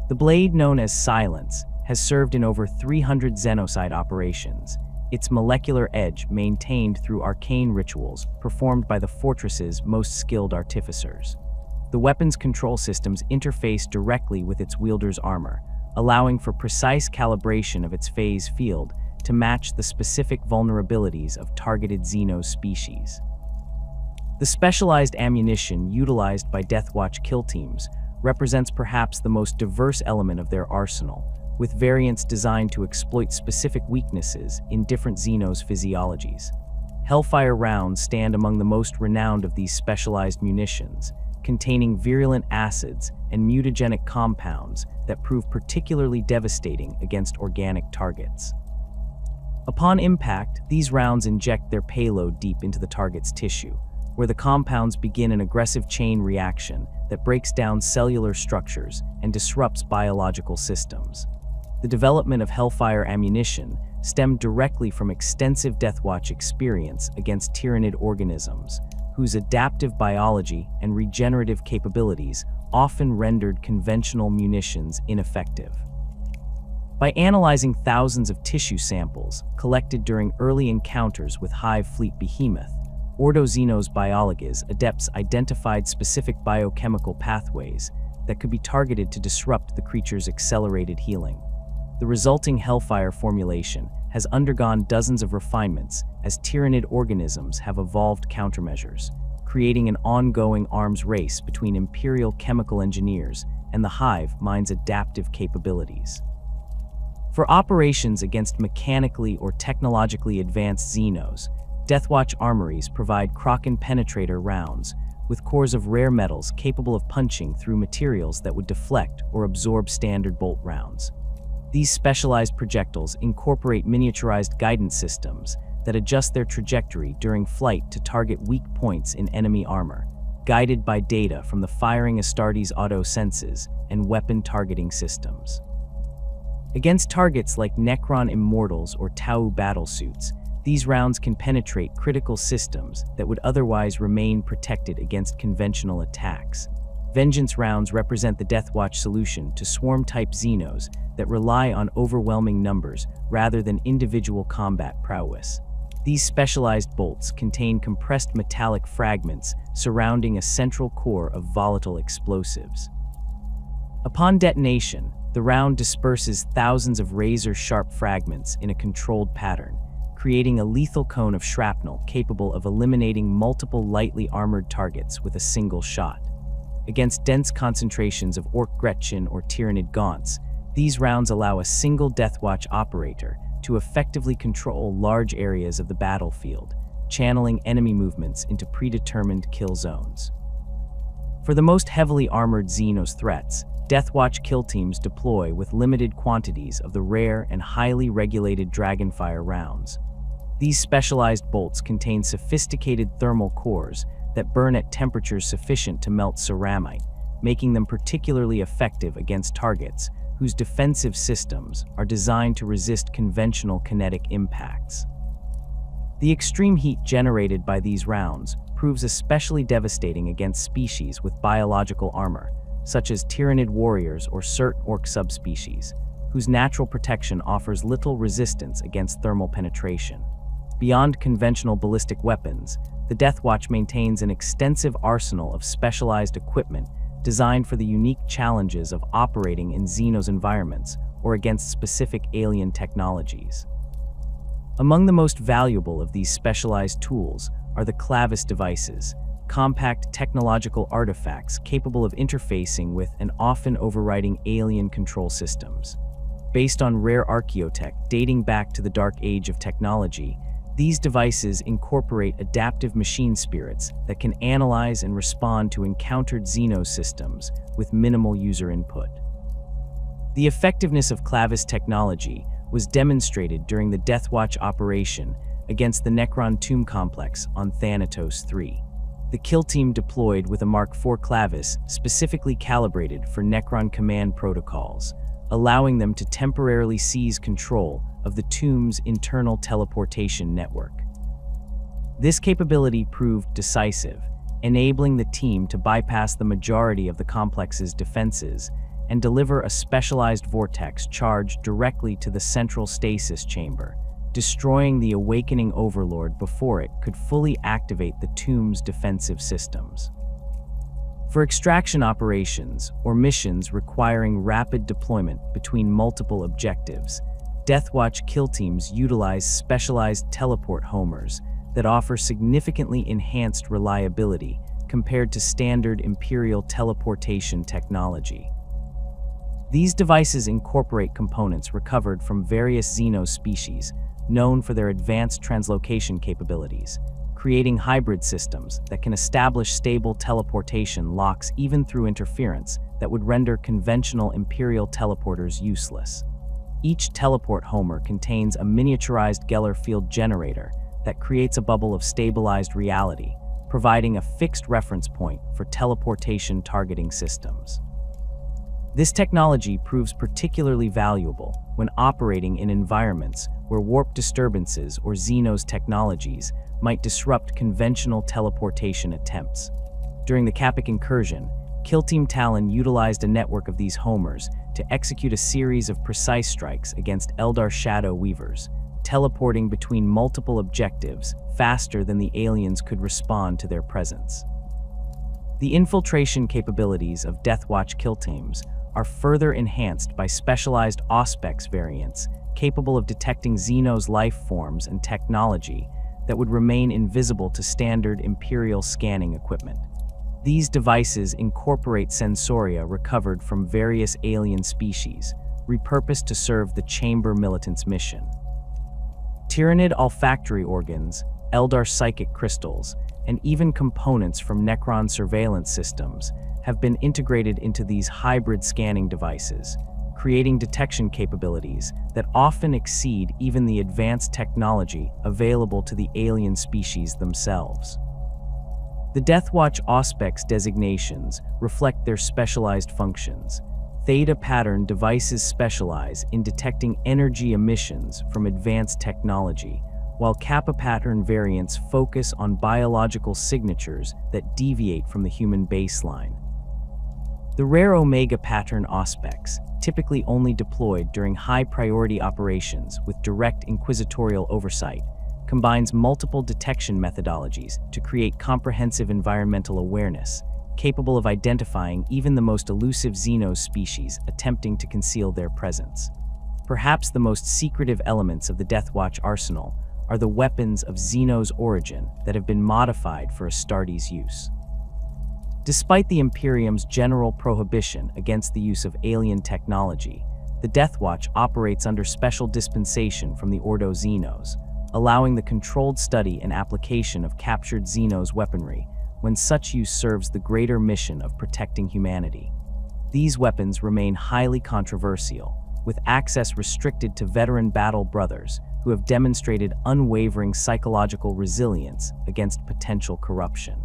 The blade, known as Silence, has served in over 300 xenocide operations, its molecular edge maintained through arcane rituals performed by the fortress's most skilled artificers. The weapon's control systems interface directly with its wielder's armor, allowing for precise calibration of its phase field to match the specific vulnerabilities of targeted Xeno species. The specialized ammunition utilized by Deathwatch kill teams represents perhaps the most diverse element of their arsenal, with variants designed to exploit specific weaknesses in different Xenos' physiologies. Hellfire rounds stand among the most renowned of these specialized munitions, containing virulent acids and mutagenic compounds that prove particularly devastating against organic targets. Upon impact, these rounds inject their payload deep into the target's tissue, where the compounds begin an aggressive chain reaction that breaks down cellular structures and disrupts biological systems. The development of Hellfire ammunition stemmed directly from extensive Deathwatch experience against Tyranid organisms, whose adaptive biology and regenerative capabilities often rendered conventional munitions ineffective. By analyzing thousands of tissue samples collected during early encounters with Hive Fleet Behemoth, Ordo Xenos biologists adepts identified specific biochemical pathways that could be targeted to disrupt the creature's accelerated healing. The resulting Hellfire formulation has undergone dozens of refinements as Tyranid organisms have evolved countermeasures, creating an ongoing arms race between Imperial chemical engineers and the Hive mind's adaptive capabilities. For operations against mechanically or technologically advanced Xenos, Deathwatch armories provide Kraken penetrator rounds with cores of rare metals capable of punching through materials that would deflect or absorb standard bolt rounds. These specialized projectiles incorporate miniaturized guidance systems that adjust their trajectory during flight to target weak points in enemy armor, guided by data from the firing Astartes auto senses and weapon targeting systems. Against targets like Necron Immortals or Tau battlesuits, these rounds can penetrate critical systems that would otherwise remain protected against conventional attacks. Vengeance rounds represent the Deathwatch solution to swarm-type Xenos that rely on overwhelming numbers rather than individual combat prowess. These specialized bolts contain compressed metallic fragments surrounding a central core of volatile explosives. Upon detonation, the round disperses thousands of razor-sharp fragments in a controlled pattern, creating a lethal cone of shrapnel capable of eliminating multiple lightly armored targets with a single shot. Against dense concentrations of Ork Gretchen or Tyranid Gaunts, these rounds allow a single Deathwatch operator to effectively control large areas of the battlefield, channeling enemy movements into predetermined kill zones. For the most heavily armored Xenos threats, Deathwatch kill teams deploy with limited quantities of the rare and highly regulated Dragonfire rounds. These specialized bolts contain sophisticated thermal cores that burn at temperatures sufficient to melt ceramite, making them particularly effective against targets whose defensive systems are designed to resist conventional kinetic impacts. The extreme heat generated by these rounds proves especially devastating against species with biological armor, such as Tyranid warriors or certain Ork subspecies, whose natural protection offers little resistance against thermal penetration. Beyond conventional ballistic weapons, the Deathwatch maintains an extensive arsenal of specialized equipment designed for the unique challenges of operating in Xenos environments or against specific alien technologies. Among the most valuable of these specialized tools are the Clavis devices, compact technological artifacts capable of interfacing with and often overriding alien control systems. Based on rare archaeotech dating back to the Dark Age of technology, these devices incorporate adaptive machine spirits that can analyze and respond to encountered Xenos systems with minimal user input. The effectiveness of Clavis technology was demonstrated during the Deathwatch operation against the Necron tomb complex on Thanatos III. The kill team deployed with a Mark IV Clavis specifically calibrated for Necron command protocols, allowing them to temporarily seize control of the tomb's internal teleportation network. This capability proved decisive, enabling the team to bypass the majority of the complex's defenses and deliver a specialized vortex charge directly to the central stasis chamber, destroying the awakening overlord before it could fully activate the tomb's defensive systems. For extraction operations or missions requiring rapid deployment between multiple objectives, Deathwatch kill teams utilize specialized teleport homers that offer significantly enhanced reliability compared to standard Imperial teleportation technology. These devices incorporate components recovered from various Xenos species, known for their advanced translocation capabilities, creating hybrid systems that can establish stable teleportation locks even through interference that would render conventional Imperial teleporters useless. Each teleport homer contains a miniaturized Geller field generator that creates a bubble of stabilized reality, providing a fixed reference point for teleportation targeting systems. This technology proves particularly valuable when operating in environments where warp disturbances or xenos technologies might disrupt conventional teleportation attempts. During the Capic incursion, Kill Team Talon utilized a network of these homers to execute a series of precise strikes against Eldar Shadow Weavers, teleporting between multiple objectives faster than the aliens could respond to their presence. The infiltration capabilities of Deathwatch kill teams are further enhanced by specialized Auspex variants capable of detecting Xenos life forms and technology that would remain invisible to standard Imperial scanning equipment. These devices incorporate sensoria recovered from various alien species, repurposed to serve the Chamber Militant's mission. Tyranid olfactory organs, Eldar psychic crystals, and even components from Necron surveillance systems have been integrated into these hybrid scanning devices, creating detection capabilities that often exceed even the advanced technology available to the alien species themselves. The Deathwatch Auspex designations reflect their specialized functions. Theta pattern devices specialize in detecting energy emissions from advanced technology, while Kappa pattern variants focus on biological signatures that deviate from the human baseline. The rare Omega pattern Auspex, typically only deployed during high-priority operations with direct inquisitorial oversight, combines multiple detection methodologies to create comprehensive environmental awareness, capable of identifying even the most elusive Xenos species attempting to conceal their presence. Perhaps the most secretive elements of the Deathwatch arsenal are the weapons of Xenos origin that have been modified for Astartes use. Despite the Imperium's general prohibition against the use of alien technology, the Deathwatch operates under special dispensation from the Ordo Xenos, allowing the controlled study and application of captured Xenos weaponry when such use serves the greater mission of protecting humanity. These weapons remain highly controversial, with access restricted to veteran battle brothers who have demonstrated unwavering psychological resilience against potential corruption.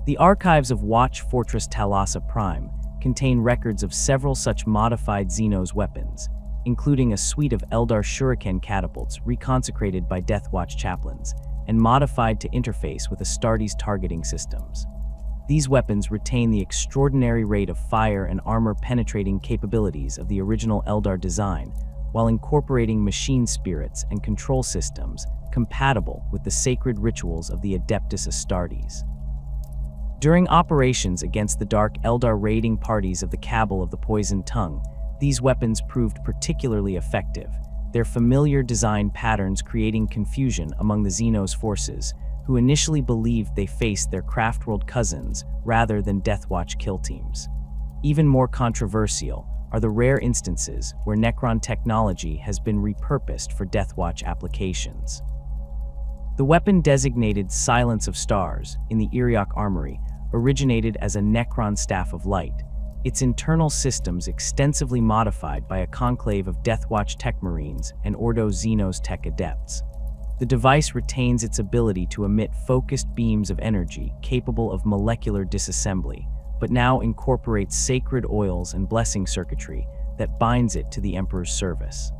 The archives of Watch Fortress Talassa Prime contain records of several such modified Xenos weapons, including a suite of Eldar shuriken catapults reconsecrated by Deathwatch chaplains and modified to interface with Astartes targeting systems. These weapons retain the extraordinary rate of fire and armor-penetrating capabilities of the original Eldar design, while incorporating machine spirits and control systems compatible with the sacred rituals of the Adeptus Astartes. During operations against the Dark Eldar raiding parties of the Cabal of the Poisoned Tongue, these weapons proved particularly effective, their familiar design patterns creating confusion among the Xenos forces, who initially believed they faced their Craftworld cousins rather than Deathwatch kill teams. Even more controversial are the rare instances where Necron technology has been repurposed for Deathwatch applications. The weapon designated Silence of Stars in the Iriok Armory originated as a Necron Staff of Light, its internal systems extensively modified by a conclave of Deathwatch Tech Marines and Ordo Xenos Tech Adepts. The device retains its ability to emit focused beams of energy capable of molecular disassembly, but now incorporates sacred oils and blessing circuitry that binds it to the Emperor's service.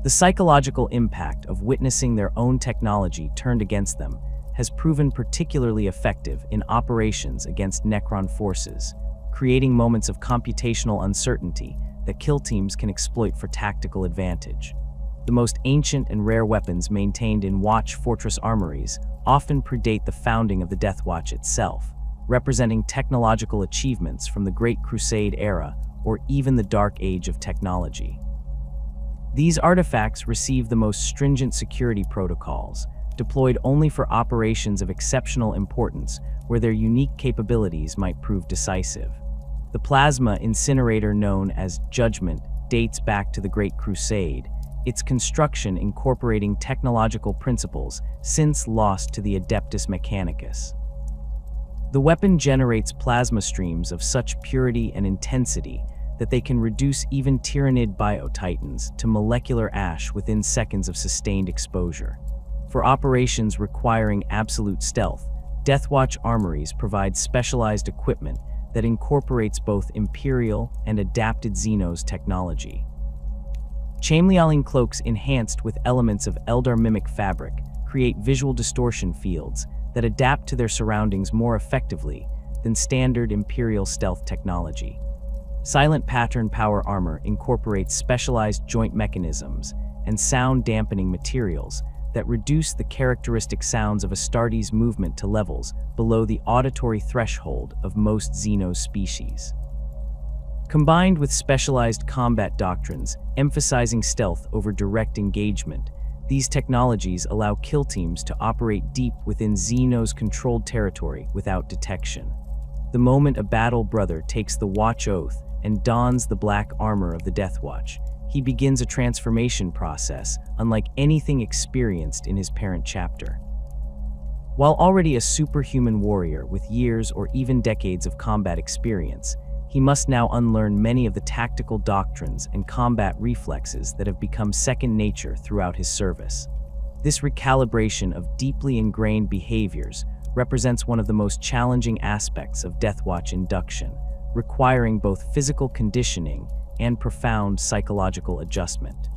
The psychological impact of witnessing their own technology turned against them has proven particularly effective in operations against Necron forces, creating moments of computational uncertainty that kill teams can exploit for tactical advantage. The most ancient and rare weapons maintained in Watch Fortress armories often predate the founding of the Deathwatch itself, representing technological achievements from the Great Crusade era or even the Dark Age of technology. These artifacts receive the most stringent security protocols, deployed only for operations of exceptional importance where their unique capabilities might prove decisive. The plasma incinerator known as Judgment dates back to the Great Crusade, its construction incorporating technological principles since lost to the Adeptus Mechanicus. The weapon generates plasma streams of such purity and intensity that they can reduce even Tyranid biotitans to molecular ash within seconds of sustained exposure. For operations requiring absolute stealth, Deathwatch armories provide specialized equipment that incorporates both Imperial and adapted Xenos technology. Chainlialing cloaks enhanced with elements of Eldar mimic fabric create visual distortion fields that adapt to their surroundings more effectively than standard Imperial stealth technology. Silent pattern power armor incorporates specialized joint mechanisms and sound-dampening materials that reduce the characteristic sounds of Astartes' movement to levels below the auditory threshold of most Xenos species. Combined with specialized combat doctrines emphasizing stealth over direct engagement, these technologies allow kill teams to operate deep within Xenos-controlled territory without detection. The moment a battle brother takes the Watch Oath and dons the black armor of the Deathwatch, he begins a transformation process unlike anything experienced in his parent chapter. While already a superhuman warrior with years or even decades of combat experience, he must now unlearn many of the tactical doctrines and combat reflexes that have become second nature throughout his service. This recalibration of deeply ingrained behaviors represents one of the most challenging aspects of Deathwatch induction, requiring both physical conditioning and profound psychological adjustment.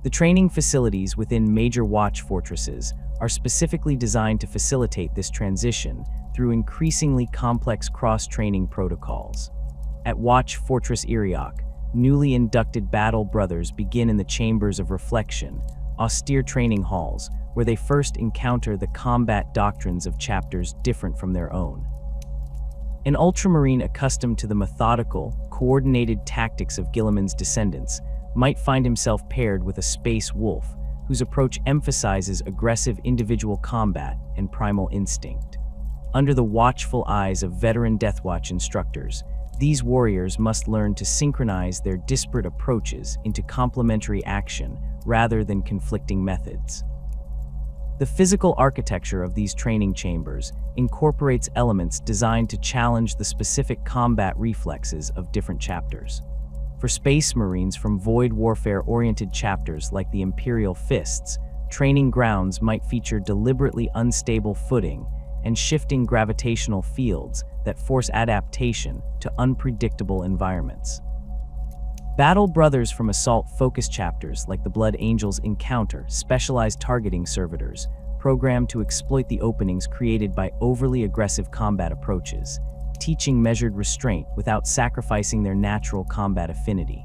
The training facilities within major watch fortresses are specifically designed to facilitate this transition through increasingly complex cross-training protocols. At Watch Fortress Iriok, newly inducted battle brothers begin in the Chambers of Reflection, austere training halls, where they first encounter the combat doctrines of chapters different from their own. An ultramarine accustomed to the methodical, coordinated tactics of Guilliman's descendants might find himself paired with a space wolf whose approach emphasizes aggressive individual combat and primal instinct. Under the watchful eyes of veteran Deathwatch instructors, these warriors must learn to synchronize their disparate approaches into complementary action rather than conflicting methods. The physical architecture of these training chambers incorporates elements designed to challenge the specific combat reflexes of different chapters. For Space Marines from Void Warfare-oriented chapters like the Imperial Fists, training grounds might feature deliberately unstable footing and shifting gravitational fields that force adaptation to unpredictable environments. Battle brothers from assault-focused chapters like the Blood Angels encounter specialized targeting servitors, programmed to exploit the openings created by overly aggressive combat approaches, teaching measured restraint without sacrificing their natural combat affinity.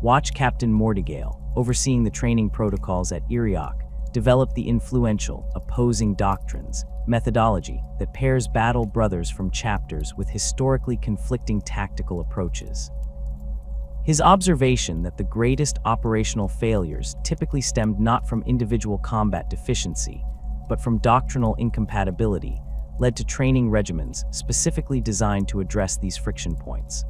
Watch Captain Mordigale, overseeing the training protocols at Iriok, developed the influential opposing doctrines methodology that pairs battle brothers from chapters with historically conflicting tactical approaches. His observation that the greatest operational failures typically stemmed not from individual combat deficiency, but from doctrinal incompatibility, led to training regimens specifically designed to address these friction points.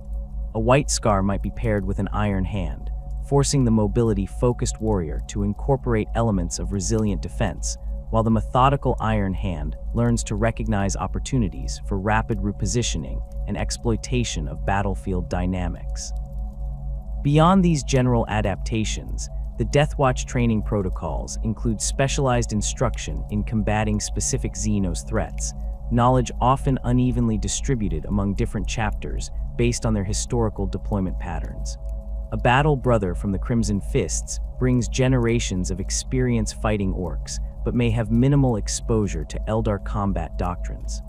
A white scar might be paired with an iron hand, forcing the mobility-focused warrior to incorporate elements of resilient defense, while the methodical iron hand learns to recognize opportunities for rapid repositioning and exploitation of battlefield dynamics. Beyond these general adaptations, the Deathwatch training protocols include specialized instruction in combating specific Xenos threats, knowledge often unevenly distributed among different chapters based on their historical deployment patterns. A battle brother from the Crimson Fists brings generations of experience fighting Orks, but may have minimal exposure to Eldar combat doctrines.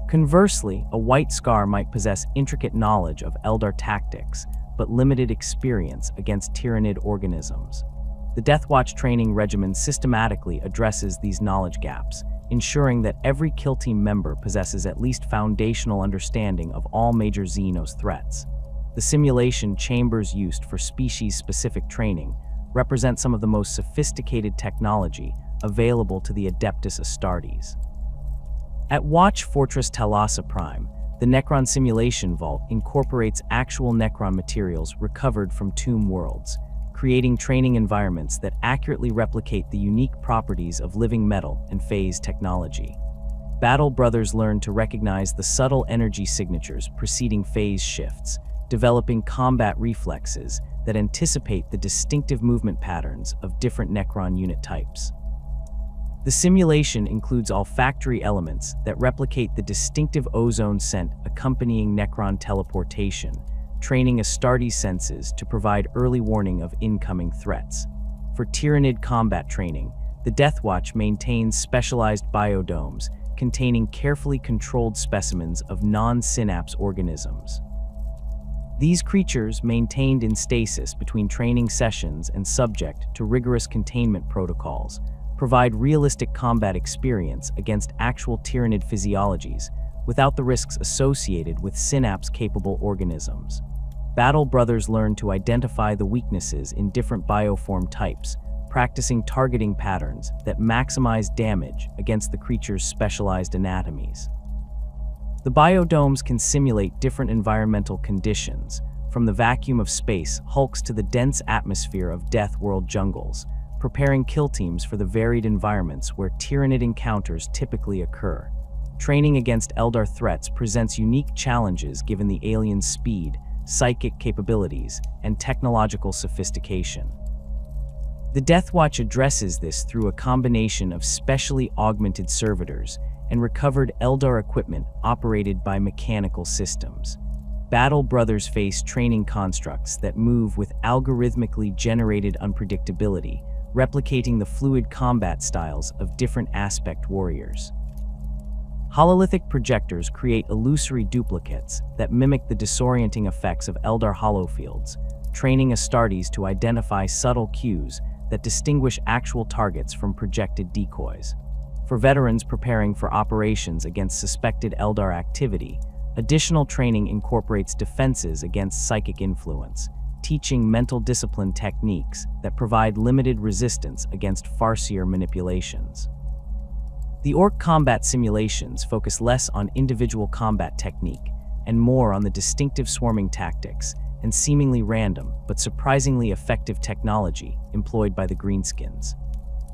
Conversely, a White Scar might possess intricate knowledge of Eldar tactics, but limited experience against Tyranid organisms. The Deathwatch training regimen systematically addresses these knowledge gaps, ensuring that every kill team member possesses at least foundational understanding of all major Xenos threats. The simulation chambers used for species-specific training represent some of the most sophisticated technology available to the Adeptus Astartes. At Watch Fortress Thalassa Prime, the Necron Simulation Vault incorporates actual Necron materials recovered from tomb worlds, creating training environments that accurately replicate the unique properties of living metal and phase technology. Battle brothers learn to recognize the subtle energy signatures preceding phase shifts, developing combat reflexes that anticipate the distinctive movement patterns of different Necron unit types. The simulation includes olfactory elements that replicate the distinctive ozone scent accompanying Necron teleportation, training Astartes' senses to provide early warning of incoming threats. For Tyranid combat training, the Deathwatch maintains specialized biodomes containing carefully controlled specimens of non-synapse organisms. These creatures, maintained in stasis between training sessions and subject to rigorous containment protocols, provide realistic combat experience against actual Tyranid physiologies without the risks associated with synapse-capable organisms. Battle Brothers learn to identify the weaknesses in different bioform types, practicing targeting patterns that maximize damage against the creature's specialized anatomies. The biodomes can simulate different environmental conditions, from the vacuum of space hulks to the dense atmosphere of Death World jungles, preparing kill teams for the varied environments where Tyranid encounters typically occur. Training against Eldar threats presents unique challenges given the aliens' speed, psychic capabilities, and technological sophistication. The Deathwatch addresses this through a combination of specially augmented servitors and recovered Eldar equipment operated by mechanical systems. Battle Brothers face training constructs that move with algorithmically generated unpredictability, replicating the fluid combat styles of different aspect warriors. Hololithic projectors create illusory duplicates that mimic the disorienting effects of Eldar holofields, training Astartes to identify subtle cues that distinguish actual targets from projected decoys. For veterans preparing for operations against suspected Eldar activity, additional training incorporates defenses against psychic influence, teaching mental discipline techniques that provide limited resistance against farseer manipulations. The Ork combat simulations focus less on individual combat technique and more on the distinctive swarming tactics and seemingly random but surprisingly effective technology employed by the Greenskins.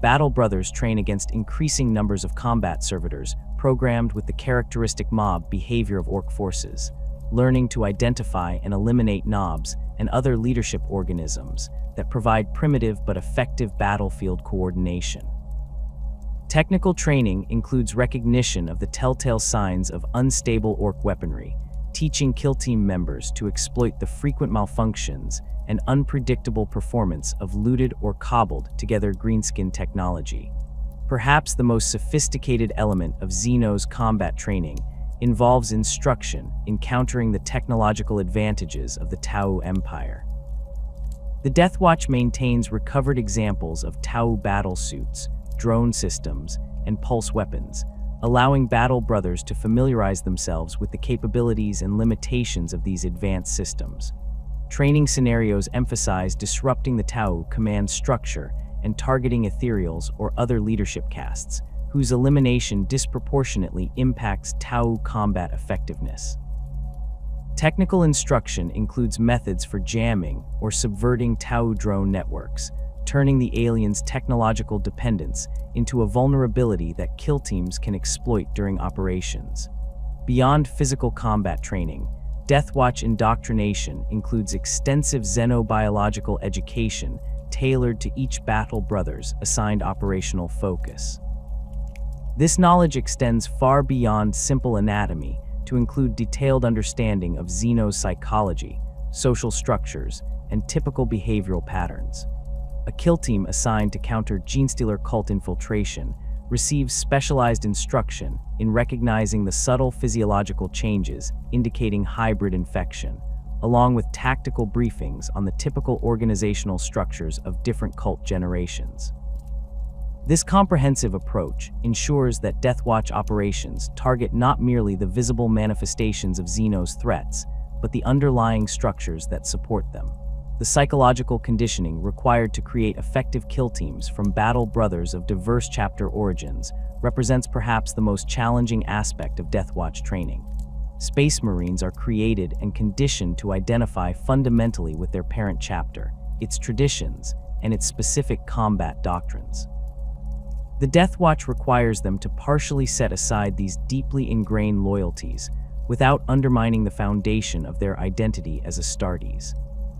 Battle Brothers train against increasing numbers of combat servitors programmed with the characteristic mob behavior of Ork forces, learning to identify and eliminate knobs and other leadership organisms that provide primitive but effective battlefield coordination. Technical training includes recognition of the telltale signs of unstable Ork weaponry, teaching kill team members to exploit the frequent malfunctions and unpredictable performance of looted or cobbled together greenskin technology. Perhaps the most sophisticated element of Xenos combat training involves instruction in countering the technological advantages of the Tau Empire. The Deathwatch maintains recovered examples of Tau battle suits, drone systems, and pulse weapons, allowing Battle Brothers to familiarize themselves with the capabilities and limitations of these advanced systems. Training scenarios emphasize disrupting the Tau command structure and targeting ethereals or other leadership castes, whose elimination disproportionately impacts Tau combat effectiveness. Technical instruction includes methods for jamming or subverting Tau drone networks, turning the aliens' technological dependence into a vulnerability that kill teams can exploit during operations. Beyond physical combat training, Deathwatch indoctrination includes extensive xenobiological education tailored to each Battle Brothers' assigned operational focus. This knowledge extends far beyond simple anatomy to include detailed understanding of Xenos psychology, social structures, and typical behavioral patterns. A kill team assigned to counter genestealer cult infiltration receives specialized instruction in recognizing the subtle physiological changes indicating hybrid infection, along with tactical briefings on the typical organizational structures of different cult generations. This comprehensive approach ensures that Deathwatch operations target not merely the visible manifestations of Xenos threats, but the underlying structures that support them. The psychological conditioning required to create effective kill teams from Battle Brothers of diverse chapter origins represents perhaps the most challenging aspect of Deathwatch training. Space Marines are created and conditioned to identify fundamentally with their parent chapter, its traditions, and its specific combat doctrines. The Deathwatch requires them to partially set aside these deeply ingrained loyalties, without undermining the foundation of their identity as Astartes.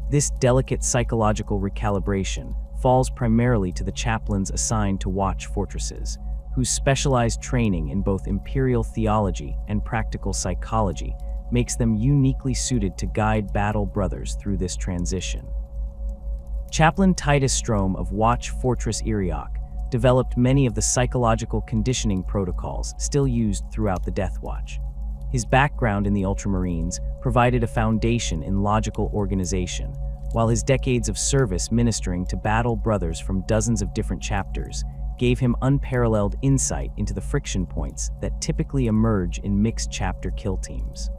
This delicate psychological recalibration falls primarily to the chaplains assigned to watch fortresses, whose specialized training in both imperial theology and practical psychology makes them uniquely suited to guide battle brothers through this transition. Chaplain Titus Strom of Watch Fortress Iriok developed many of the psychological conditioning protocols still used throughout the Deathwatch. His background in the Ultramarines provided a foundation in logical organization, while his decades of service ministering to battle brothers from dozens of different chapters gave him unparalleled insight into the friction points that typically emerge in mixed chapter kill teams.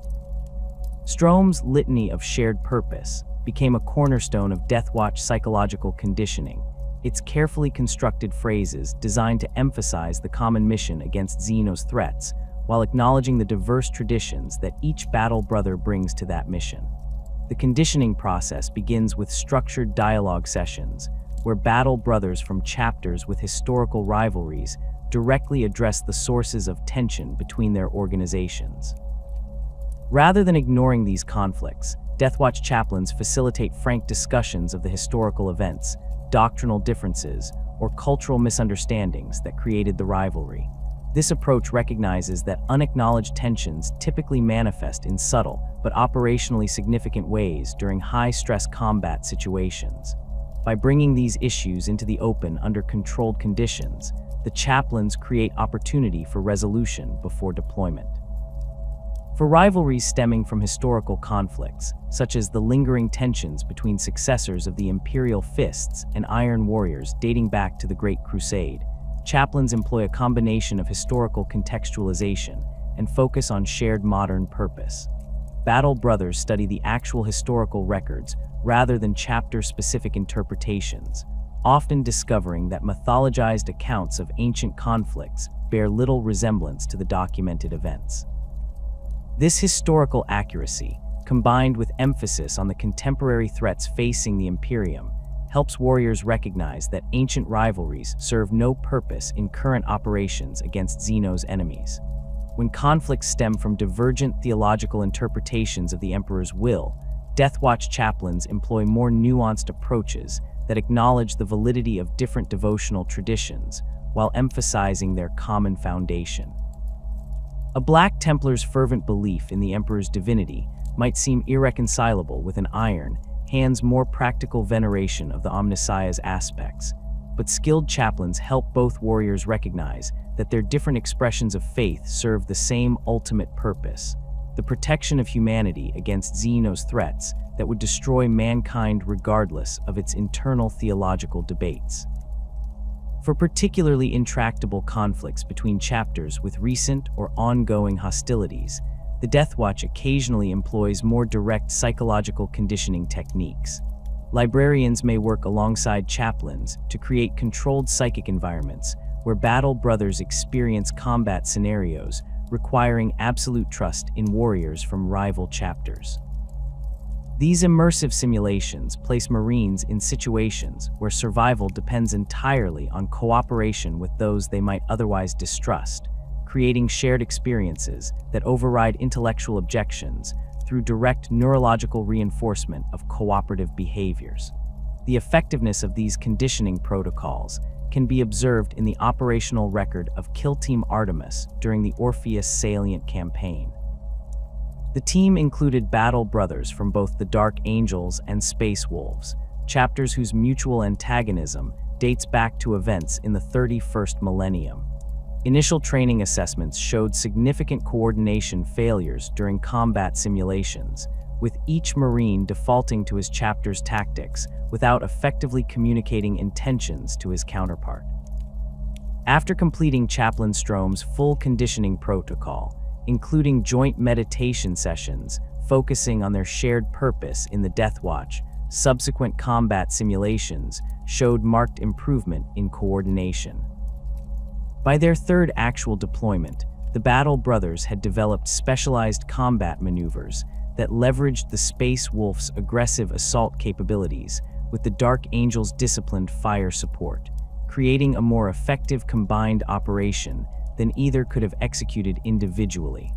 Strom's litany of shared purpose became a cornerstone of Deathwatch psychological conditioning, its carefully constructed phrases designed to emphasize the common mission against Xenos threats, while acknowledging the diverse traditions that each battle brother brings to that mission. The conditioning process begins with structured dialogue sessions, where battle brothers from chapters with historical rivalries directly address the sources of tension between their organizations. Rather than ignoring these conflicts, Deathwatch chaplains facilitate frank discussions of the historical events, doctrinal differences, or cultural misunderstandings that created the rivalry. This approach recognizes that unacknowledged tensions typically manifest in subtle but operationally significant ways during high-stress combat situations. By bringing these issues into the open under controlled conditions, the chaplains create opportunity for resolution before deployment. For rivalries stemming from historical conflicts, such as the lingering tensions between successors of the Imperial Fists and Iron Warriors dating back to the Great Crusade, chaplains employ a combination of historical contextualization and focus on shared modern purpose. Battle brothers study the actual historical records rather than chapter-specific interpretations, often discovering that mythologized accounts of ancient conflicts bear little resemblance to the documented events. This historical accuracy, combined with emphasis on the contemporary threats facing the Imperium, helps warriors recognize that ancient rivalries serve no purpose in current operations against Xenos enemies. When conflicts stem from divergent theological interpretations of the Emperor's will, Deathwatch chaplains employ more nuanced approaches that acknowledge the validity of different devotional traditions while emphasizing their common foundation. A Black Templar's fervent belief in the Emperor's divinity might seem irreconcilable with an Iron Hand's more practical veneration of the Omnissiah's aspects, but skilled chaplains help both warriors recognize that their different expressions of faith serve the same ultimate purpose: the protection of humanity against Xenos threats that would destroy mankind regardless of its internal theological debates. For particularly intractable conflicts between chapters with recent or ongoing hostilities, the Deathwatch occasionally employs more direct psychological conditioning techniques. Librarians may work alongside chaplains to create controlled psychic environments where battle brothers experience combat scenarios requiring absolute trust in warriors from rival chapters. These immersive simulations place Marines in situations where survival depends entirely on cooperation with those they might otherwise distrust, creating shared experiences that override intellectual objections through direct neurological reinforcement of cooperative behaviors. The effectiveness of these conditioning protocols can be observed in the operational record of Kill Team Artemis during the Orpheus Salient campaign. The team included battle brothers from both the Dark Angels and Space Wolves, chapters whose mutual antagonism dates back to events in the 31st millennium. Initial training assessments showed significant coordination failures during combat simulations, with each Marine defaulting to his chapter's tactics without effectively communicating intentions to his counterpart. After completing Chaplain Strom's full conditioning protocol, including joint meditation sessions focusing on their shared purpose in the Deathwatch, subsequent combat simulations showed marked improvement in coordination. By their third actual deployment, the Battle Brothers had developed specialized combat maneuvers that leveraged the Space Wolf's aggressive assault capabilities with the Dark Angel's disciplined fire support, creating a more effective combined operation than either could have executed individually.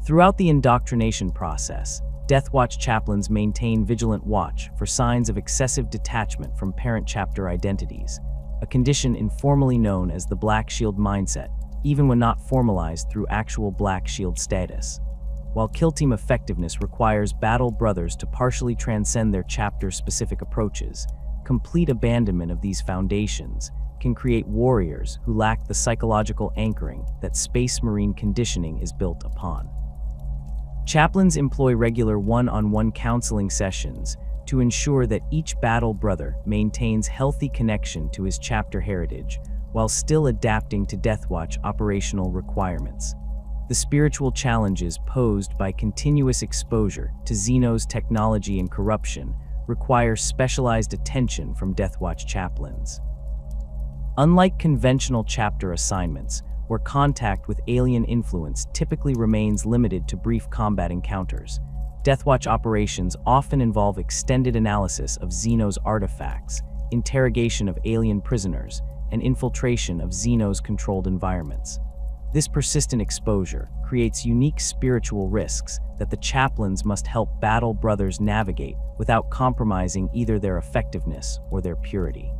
Throughout the indoctrination process, Deathwatch chaplains maintain vigilant watch for signs of excessive detachment from parent chapter identities, a condition informally known as the Black Shield mindset, even when not formalized through actual Black Shield status. While kill team effectiveness requires battle brothers to partially transcend their chapter-specific approaches, complete abandonment of these foundations can create warriors who lack the psychological anchoring that Space Marine conditioning is built upon. Chaplains employ regular one-on-one counseling sessions to ensure that each battle brother maintains healthy connection to his chapter heritage while still adapting to Deathwatch operational requirements. The spiritual challenges posed by continuous exposure to Xenos technology and corruption require specialized attention from Deathwatch chaplains. Unlike conventional chapter assignments, where contact with alien influence typically remains limited to brief combat encounters, Deathwatch operations often involve extended analysis of Xenos artifacts, interrogation of alien prisoners, and infiltration of Xenos-controlled environments. This persistent exposure creates unique spiritual risks that the chaplains must help battle brothers navigate without compromising either their effectiveness or their purity.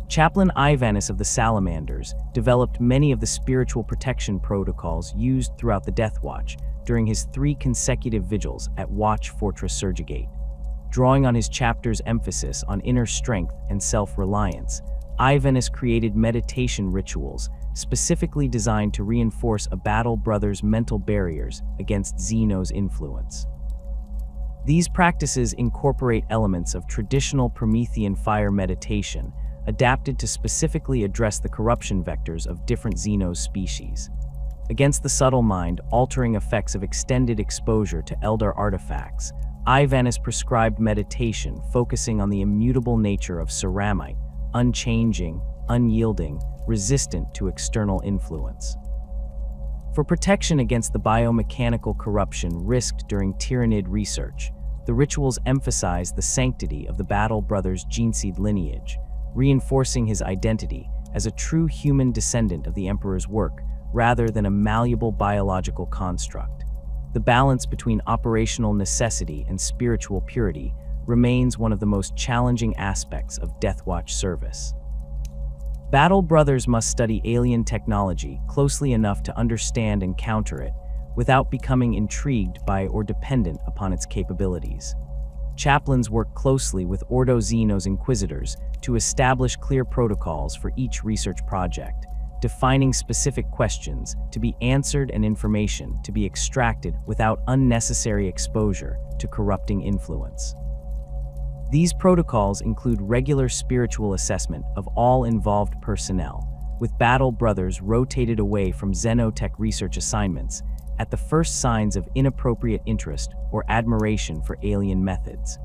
Chaplain Ivanus of the Salamanders developed many of the spiritual protection protocols used throughout the Deathwatch during his 3 consecutive vigils at Watch Fortress Surgigate. Drawing on his chapter's emphasis on inner strength and self-reliance, Ivanus created meditation rituals specifically designed to reinforce a battle brother's mental barriers against Xenos influence. These practices incorporate elements of traditional Promethean fire meditation, adapted to specifically address the corruption vectors of different Xenos species. Against the subtle mind-altering effects of extended exposure to Eldar artifacts, Ivanus prescribed meditation focusing on the immutable nature of ceramite, unchanging, unyielding, resistant to external influence. For protection against the biomechanical corruption risked during Tyranid research, the rituals emphasize the sanctity of the Battle Brothers' geneseed lineage, reinforcing his identity as a true human descendant of the Emperor's work rather than a malleable biological construct. The balance between operational necessity and spiritual purity remains one of the most challenging aspects of Deathwatch service. Battle Brothers must study alien technology closely enough to understand and counter it without becoming intrigued by or dependent upon its capabilities. Chaplains work closely with Ordo Xenos Inquisitors to establish clear protocols for each research project, defining specific questions to be answered and information to be extracted without unnecessary exposure to corrupting influence. These protocols include regular spiritual assessment of all involved personnel, with Battle Brothers rotated away from Xenotech research assignments at the first signs of inappropriate interest or admiration for alien methods.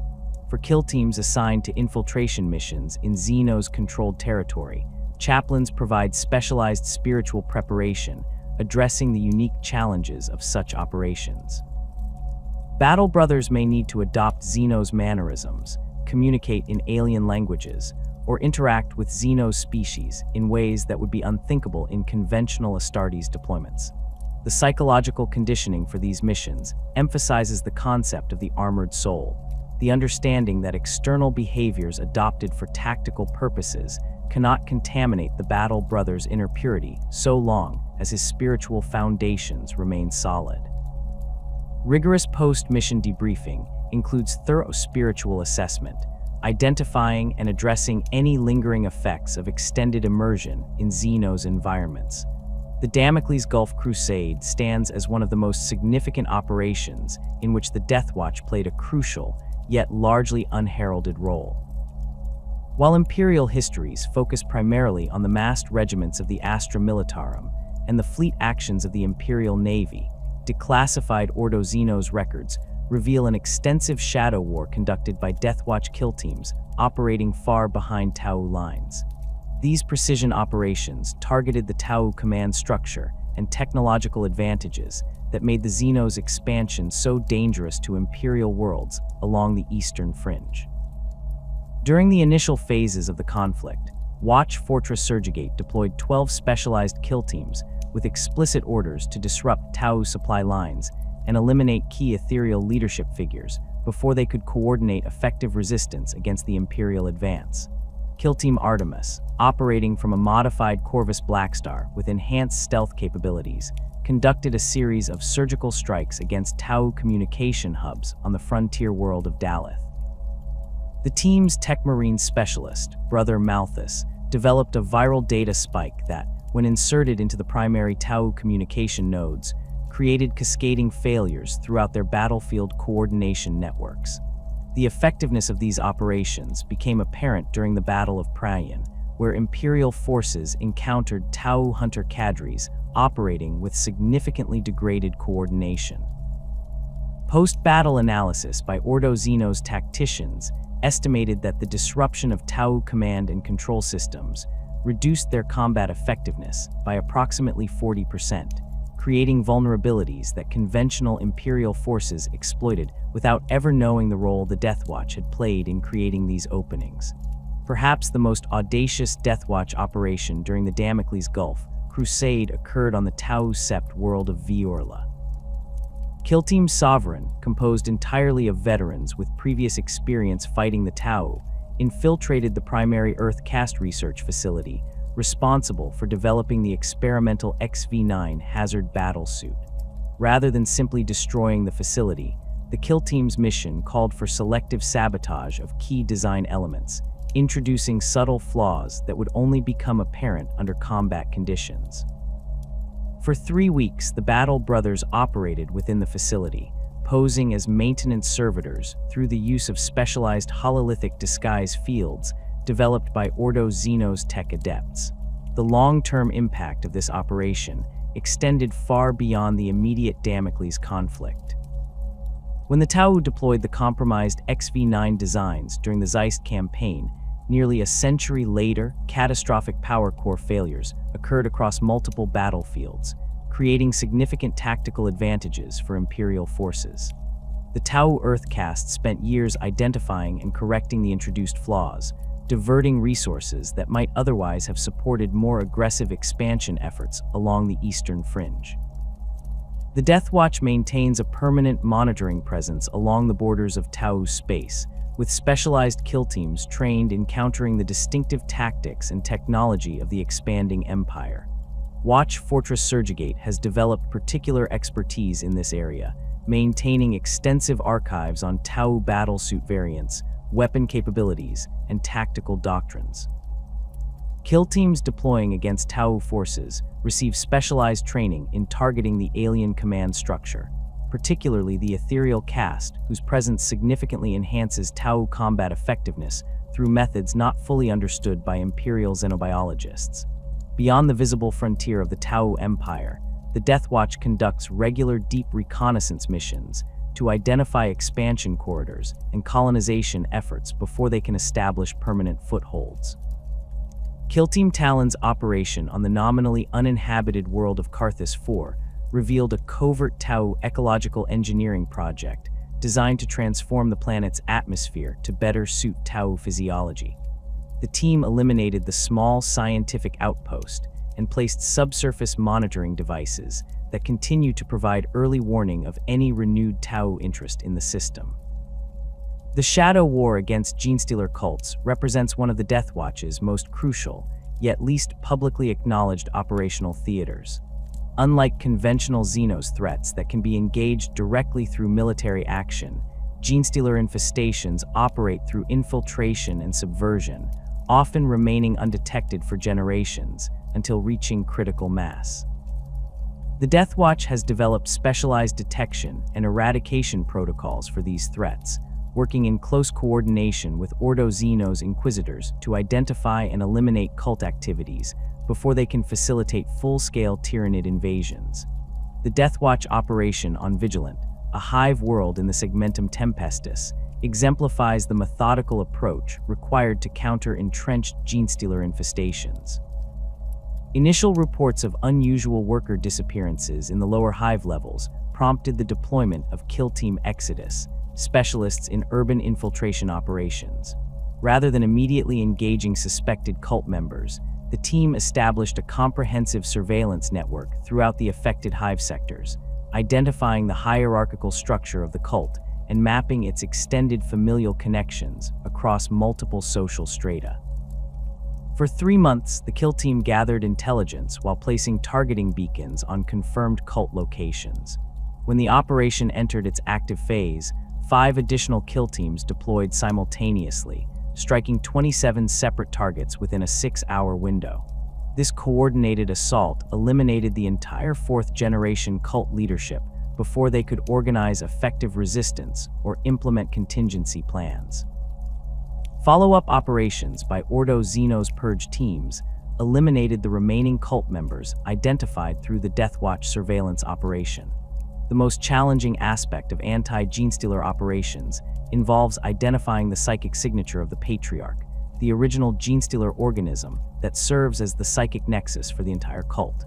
For kill teams assigned to infiltration missions in Xenos-controlled territory, chaplains provide specialized spiritual preparation, addressing the unique challenges of such operations. Battle Brothers may need to adopt Xenos mannerisms, communicate in alien languages, or interact with Xenos species in ways that would be unthinkable in conventional Astartes deployments. The psychological conditioning for these missions emphasizes the concept of the armored soul, the understanding that external behaviors adopted for tactical purposes cannot contaminate the Battle Brother's inner purity so long as his spiritual foundations remain solid. Rigorous post-mission debriefing includes thorough spiritual assessment, identifying and addressing any lingering effects of extended immersion in Xenos environments. The Damocles Gulf Crusade stands as one of the most significant operations in which the Deathwatch played a crucial, yet largely unheralded role. While Imperial histories focus primarily on the massed regiments of the Astra Militarum and the fleet actions of the Imperial Navy, declassified Ordo Xenos records reveal an extensive shadow war conducted by Deathwatch kill teams operating far behind Tau lines. These precision operations targeted the Tau command structure and technological advantages that made the Xenos expansion so dangerous to Imperial worlds along the eastern fringe. During the initial phases of the conflict, Watch Fortress Surgigate deployed 12 specialized kill teams with explicit orders to disrupt Tau supply lines and eliminate key ethereal leadership figures before they could coordinate effective resistance against the Imperial advance. Kill Team Artemis, operating from a modified Corvus Blackstar with enhanced stealth capabilities, conducted a series of surgical strikes against Tau communication hubs on the frontier world of Daleth. The team's Techmarine specialist, Brother Malthus, developed a viral data spike that, when inserted into the primary Tau communication nodes, created cascading failures throughout their battlefield coordination networks. The effectiveness of these operations became apparent during the Battle of Prayan, where Imperial forces encountered Tau hunter cadres operating with significantly degraded coordination. Post-battle analysis by Ordo Xenos tacticians estimated that the disruption of Tau command and control systems reduced their combat effectiveness by approximately 40%, creating vulnerabilities that conventional Imperial forces exploited without ever knowing the role the Deathwatch had played in creating these openings. Perhaps the most audacious Deathwatch operation during the Damocles Gulf Crusade occurred on the Tau-sept world of Viorla. Kill Team Sovereign, composed entirely of veterans with previous experience fighting the Tau, infiltrated the primary Earth Caste research facility, responsible for developing the experimental XV9 hazard battlesuit. Rather than simply destroying the facility, the Kill Team's mission called for selective sabotage of key design elements, introducing subtle flaws that would only become apparent under combat conditions. For 3 weeks, the Battle Brothers operated within the facility, posing as maintenance servitors through the use of specialized hololithic disguise fields developed by Ordo Xenos tech adepts. The long-term impact of this operation extended far beyond the immediate Damocles conflict. When the Tau deployed the compromised XV9 designs during the Zeist campaign, nearly a century later, catastrophic power core failures occurred across multiple battlefields, creating significant tactical advantages for Imperial forces. The Tau Earth Caste spent years identifying and correcting the introduced flaws, diverting resources that might otherwise have supported more aggressive expansion efforts along the eastern fringe. The Deathwatch maintains a permanent monitoring presence along the borders of Tau space, with specialized kill teams trained in countering the distinctive tactics and technology of the expanding empire. Watch Fortress Surgigate has developed particular expertise in this area, maintaining extensive archives on Tau battlesuit variants, weapon capabilities, and tactical doctrines. Kill teams deploying against Tau forces receive specialized training in targeting the alien command structure, particularly the ethereal caste, whose presence significantly enhances Tau combat effectiveness through methods not fully understood by Imperial xenobiologists. Beyond the visible frontier of the Tau Empire, the Deathwatch conducts regular deep reconnaissance missions to identify expansion corridors and colonization efforts before they can establish permanent footholds. Kill Team Talon's operation on the nominally uninhabited world of Karthus IV revealed a covert Tau ecological engineering project designed to transform the planet's atmosphere to better suit Tau physiology. The team eliminated the small scientific outpost and placed subsurface monitoring devices that continue to provide early warning of any renewed Tau interest in the system. The Shadow War against Genestealer cults represents one of the Deathwatch's most crucial, yet least publicly acknowledged operational theaters. Unlike conventional Xenos threats that can be engaged directly through military action, Genestealer infestations operate through infiltration and subversion, often remaining undetected for generations until reaching critical mass. The Deathwatch has developed specialized detection and eradication protocols for these threats, working in close coordination with Ordo Xenos Inquisitors to identify and eliminate cult activities before they can facilitate full-scale Tyranid invasions. The Deathwatch operation on Vigilant, a hive world in the Segmentum Tempestus, exemplifies the methodical approach required to counter entrenched Genestealer infestations. Initial reports of unusual worker disappearances in the lower hive levels prompted the deployment of Kill Team Exodus, specialists in urban infiltration operations. Rather than immediately engaging suspected cult members, the team established a comprehensive surveillance network throughout the affected hive sectors, identifying the hierarchical structure of the cult and mapping its extended familial connections across multiple social strata. For 3 months, the kill team gathered intelligence while placing targeting beacons on confirmed cult locations. When the operation entered its active phase, 5 additional kill teams deployed simultaneously, striking 27 separate targets within a 6-hour window. This coordinated assault eliminated the entire 4th-generation cult leadership before they could organize effective resistance or implement contingency plans. Follow-up operations by Ordo Xenos Purge teams eliminated the remaining cult members identified through the Deathwatch surveillance operation. The most challenging aspect of anti-genestealer operations involves identifying the psychic signature of the Patriarch, the original genestealer organism that serves as the psychic nexus for the entire cult.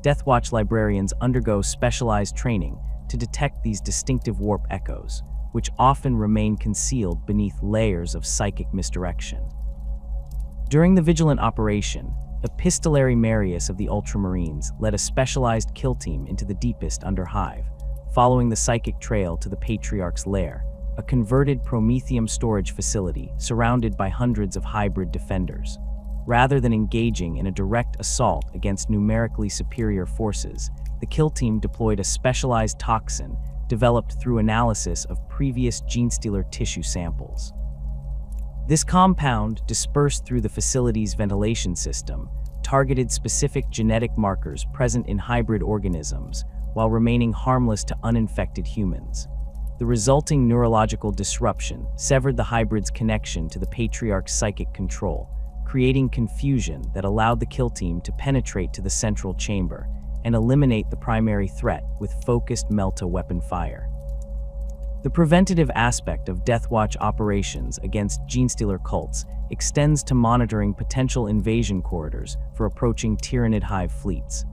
Deathwatch librarians undergo specialized training to detect these distinctive warp echoes, which often remain concealed beneath layers of psychic misdirection. During the vigilant operation, Epistolary Marius of the Ultramarines led a specialized kill team into the deepest underhive, following the psychic trail to the Patriarch's lair, a converted Prometheum storage facility surrounded by hundreds of hybrid defenders. Rather than engaging in a direct assault against numerically superior forces, the kill team deployed a specialized toxin developed through analysis of previous genestealer tissue samples. This compound, dispersed through the facility's ventilation system, targeted specific genetic markers present in hybrid organisms while remaining harmless to uninfected humans. The resulting neurological disruption severed the hybrid's connection to the Patriarch's psychic control, creating confusion that allowed the kill team to penetrate to the central chamber and eliminate the primary threat with focused melta weapon fire. The preventative aspect of Deathwatch operations against genestealer cults extends to monitoring potential invasion corridors for approaching Tyranid hive fleets.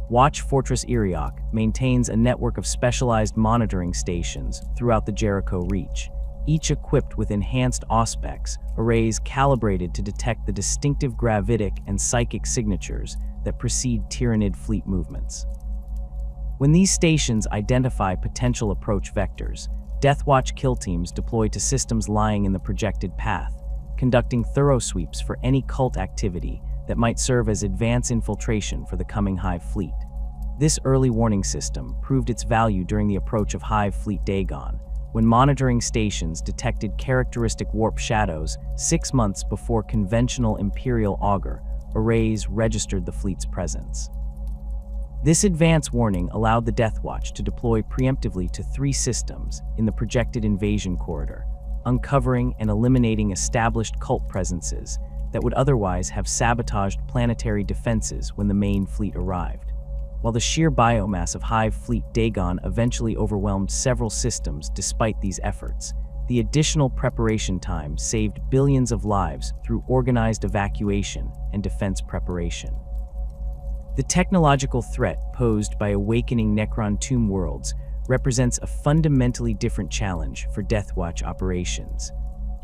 Watch Fortress Iriok maintains a network of specialized monitoring stations throughout the Jericho Reach, each equipped with enhanced auspex arrays calibrated to detect the distinctive gravitic and psychic signatures that precede Tyranid fleet movements. When these stations identify potential approach vectors, Deathwatch kill teams deploy to systems lying in the projected path, conducting thorough sweeps for any cult activity that might serve as advance infiltration for the coming Hive fleet. This early warning system proved its value during the approach of Hive Fleet Dagon, when monitoring stations detected characteristic warp shadows 6 months before conventional Imperial auger arrays registered the fleet's presence. This advance warning allowed the Deathwatch to deploy preemptively to 3 systems in the projected invasion corridor, uncovering and eliminating established cult presences that would otherwise have sabotaged planetary defenses when the main fleet arrived. While the sheer biomass of Hive Fleet Dagon eventually overwhelmed several systems despite these efforts, the additional preparation time saved billions of lives through organized evacuation and defense preparation. The technological threat posed by awakening Necron tomb worlds represents a fundamentally different challenge for Deathwatch operations.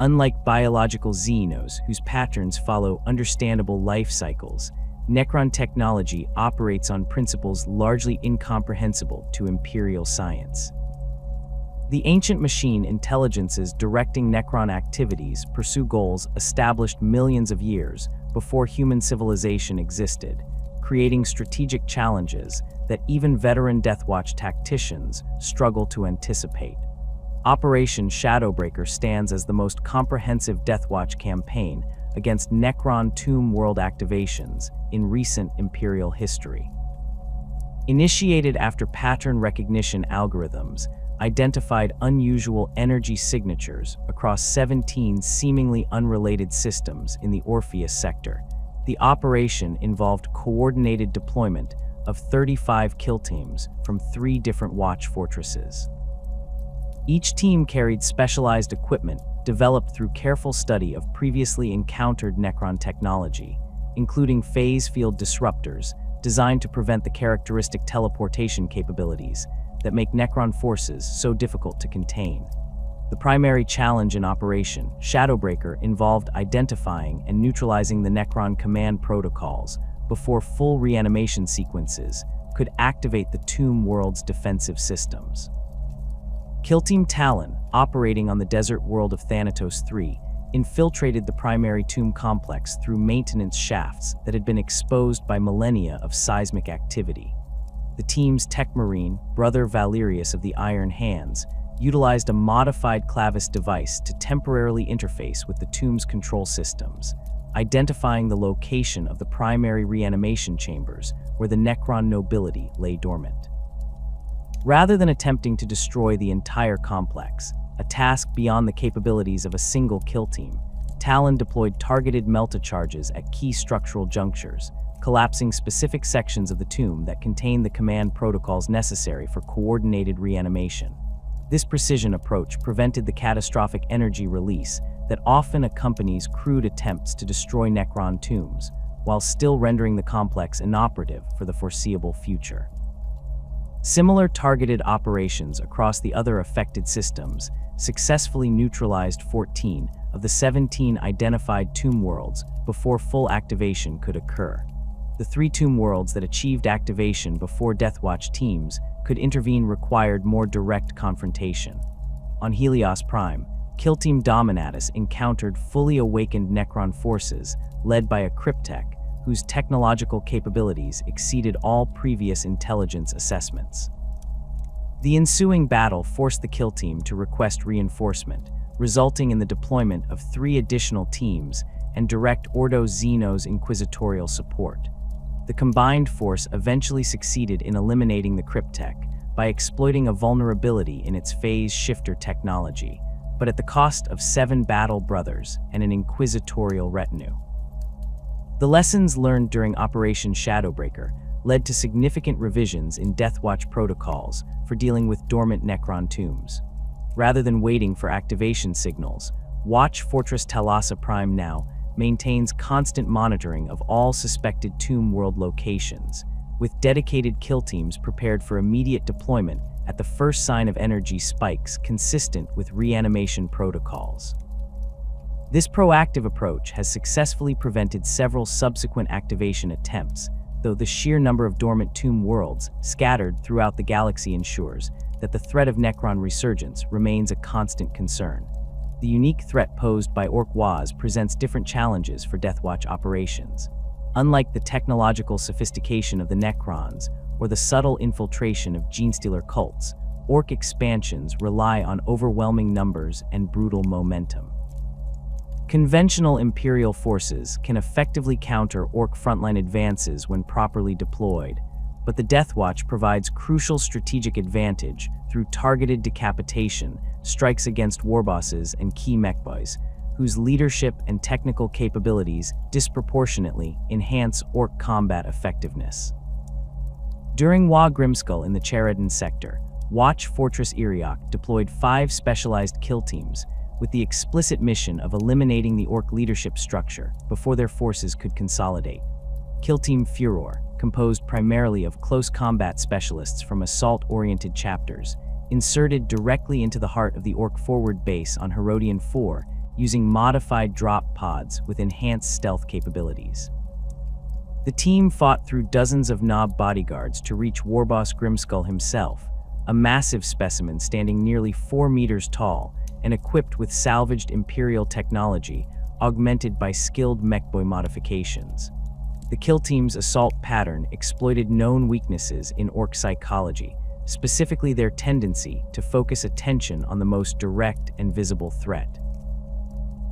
Unlike biological xenos, whose patterns follow understandable life cycles, Necron technology operates on principles largely incomprehensible to Imperial science. The ancient machine intelligences directing Necron activities pursue goals established millions of years before human civilization existed, creating strategic challenges that even veteran Deathwatch tacticians struggle to anticipate. Operation Shadowbreaker stands as the most comprehensive Deathwatch campaign against Necron tomb world activations in recent Imperial history. Initiated after pattern recognition algorithms identified unusual energy signatures across 17 seemingly unrelated systems in the Orpheus sector, the operation involved coordinated deployment of 35 kill teams from 3 different watch fortresses. Each team carried specialized equipment developed through careful study of previously encountered Necron technology, including phase field disruptors designed to prevent the characteristic teleportation capabilities that make Necron forces so difficult to contain. The primary challenge in Operation Shadowbreaker involved identifying and neutralizing the Necron command protocols before full reanimation sequences could activate the Tomb World's defensive systems. Kill Team Talon, operating on the desert world of Thanatos 3, infiltrated the primary tomb complex through maintenance shafts that had been exposed by millennia of seismic activity. The team's tech marine, brother Valerius of the Iron Hands, utilized a modified Clavis device to temporarily interface with the tomb's control systems, identifying the location of the primary reanimation chambers where the Necron nobility lay dormant. Rather than attempting to destroy the entire complex, a task beyond the capabilities of a single kill team, Talon deployed targeted melta-charges at key structural junctures, collapsing specific sections of the tomb that contained the command protocols necessary for coordinated reanimation. This precision approach prevented the catastrophic energy release that often accompanies crude attempts to destroy Necron tombs, while still rendering the complex inoperative for the foreseeable future. Similar targeted operations across the other affected systems successfully neutralized 14 of the 17 identified tomb worlds before full activation could occur. The 3 tomb worlds that achieved activation before Deathwatch teams could intervene required more direct confrontation. On Helios Prime, Kill Team Dominatus encountered fully awakened Necron forces led by a cryptech whose technological capabilities exceeded all previous intelligence assessments. The ensuing battle forced the kill team to request reinforcement, resulting in the deployment of 3 additional teams and direct Ordo Xenos inquisitorial support. The combined force eventually succeeded in eliminating the cryptech by exploiting a vulnerability in its phase shifter technology, but at the cost of 7 battle brothers and an inquisitorial retinue. The lessons learned during Operation Shadowbreaker led to significant revisions in Deathwatch protocols for dealing with dormant Necron tombs. Rather than waiting for activation signals, Watch Fortress Thalassa Prime now maintains constant monitoring of all suspected tomb world locations, with dedicated kill teams prepared for immediate deployment at the first sign of energy spikes consistent with reanimation protocols. This proactive approach has successfully prevented several subsequent activation attempts, though the sheer number of dormant tomb worlds scattered throughout the galaxy ensures that the threat of Necron resurgence remains a constant concern. The unique threat posed by Ork Waz presents different challenges for Deathwatch operations. Unlike the technological sophistication of the Necrons or the subtle infiltration of genestealer cults, Ork expansions rely on overwhelming numbers and brutal momentum. Conventional Imperial forces can effectively counter Ork frontline advances when properly deployed, but the Deathwatch provides crucial strategic advantage through targeted decapitation, strikes against warbosses and key mechboys, whose leadership and technical capabilities disproportionately enhance Ork combat effectiveness. During Wa Grimskull in the Cheredin sector, Watch Fortress Iriok deployed 5 specialized kill teams with the explicit mission of eliminating the Ork leadership structure before their forces could consolidate. Kill Team Furor, composed primarily of close combat specialists from assault-oriented chapters, inserted directly into the heart of the Ork forward base on Herodian 4 using modified drop pods with enhanced stealth capabilities. The team fought through dozens of Nob bodyguards to reach Warboss Grimskull himself, a massive specimen standing nearly 4 meters tall and equipped with salvaged Imperial technology augmented by skilled mechboy modifications. The kill team's assault pattern exploited known weaknesses in Ork psychology, specifically their tendency to focus attention on the most direct and visible threat.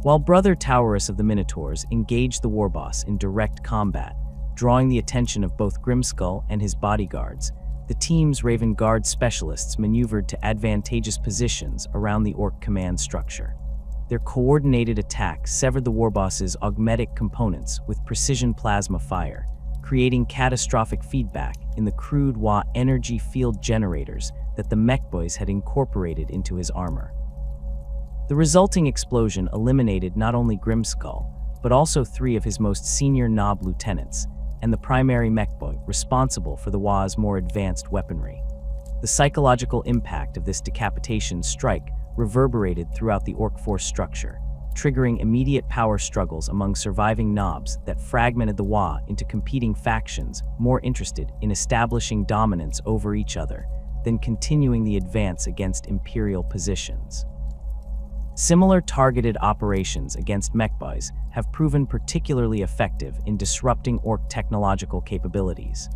While Brother Taurus of the Minotaurs engaged the warboss in direct combat, drawing the attention of both Grimskull and his bodyguards, the team's Raven Guard specialists maneuvered to advantageous positions around the Ork command structure. Their coordinated attack severed the warboss's augmetic components with precision plasma fire, creating catastrophic feedback in the crude Wa energy field generators that the mechboys had incorporated into his armor. The resulting explosion eliminated not only Grimskull, but also 3 of his most senior Nob lieutenants, and the primary mechboy responsible for the Wa's more advanced weaponry. The psychological impact of this decapitation strike reverberated throughout the Ork force structure, triggering immediate power struggles among surviving knobs that fragmented the Wa into competing factions more interested in establishing dominance over each other than continuing the advance against Imperial positions. Similar targeted operations against mechboys have proven particularly effective in disrupting Ork technological capabilities.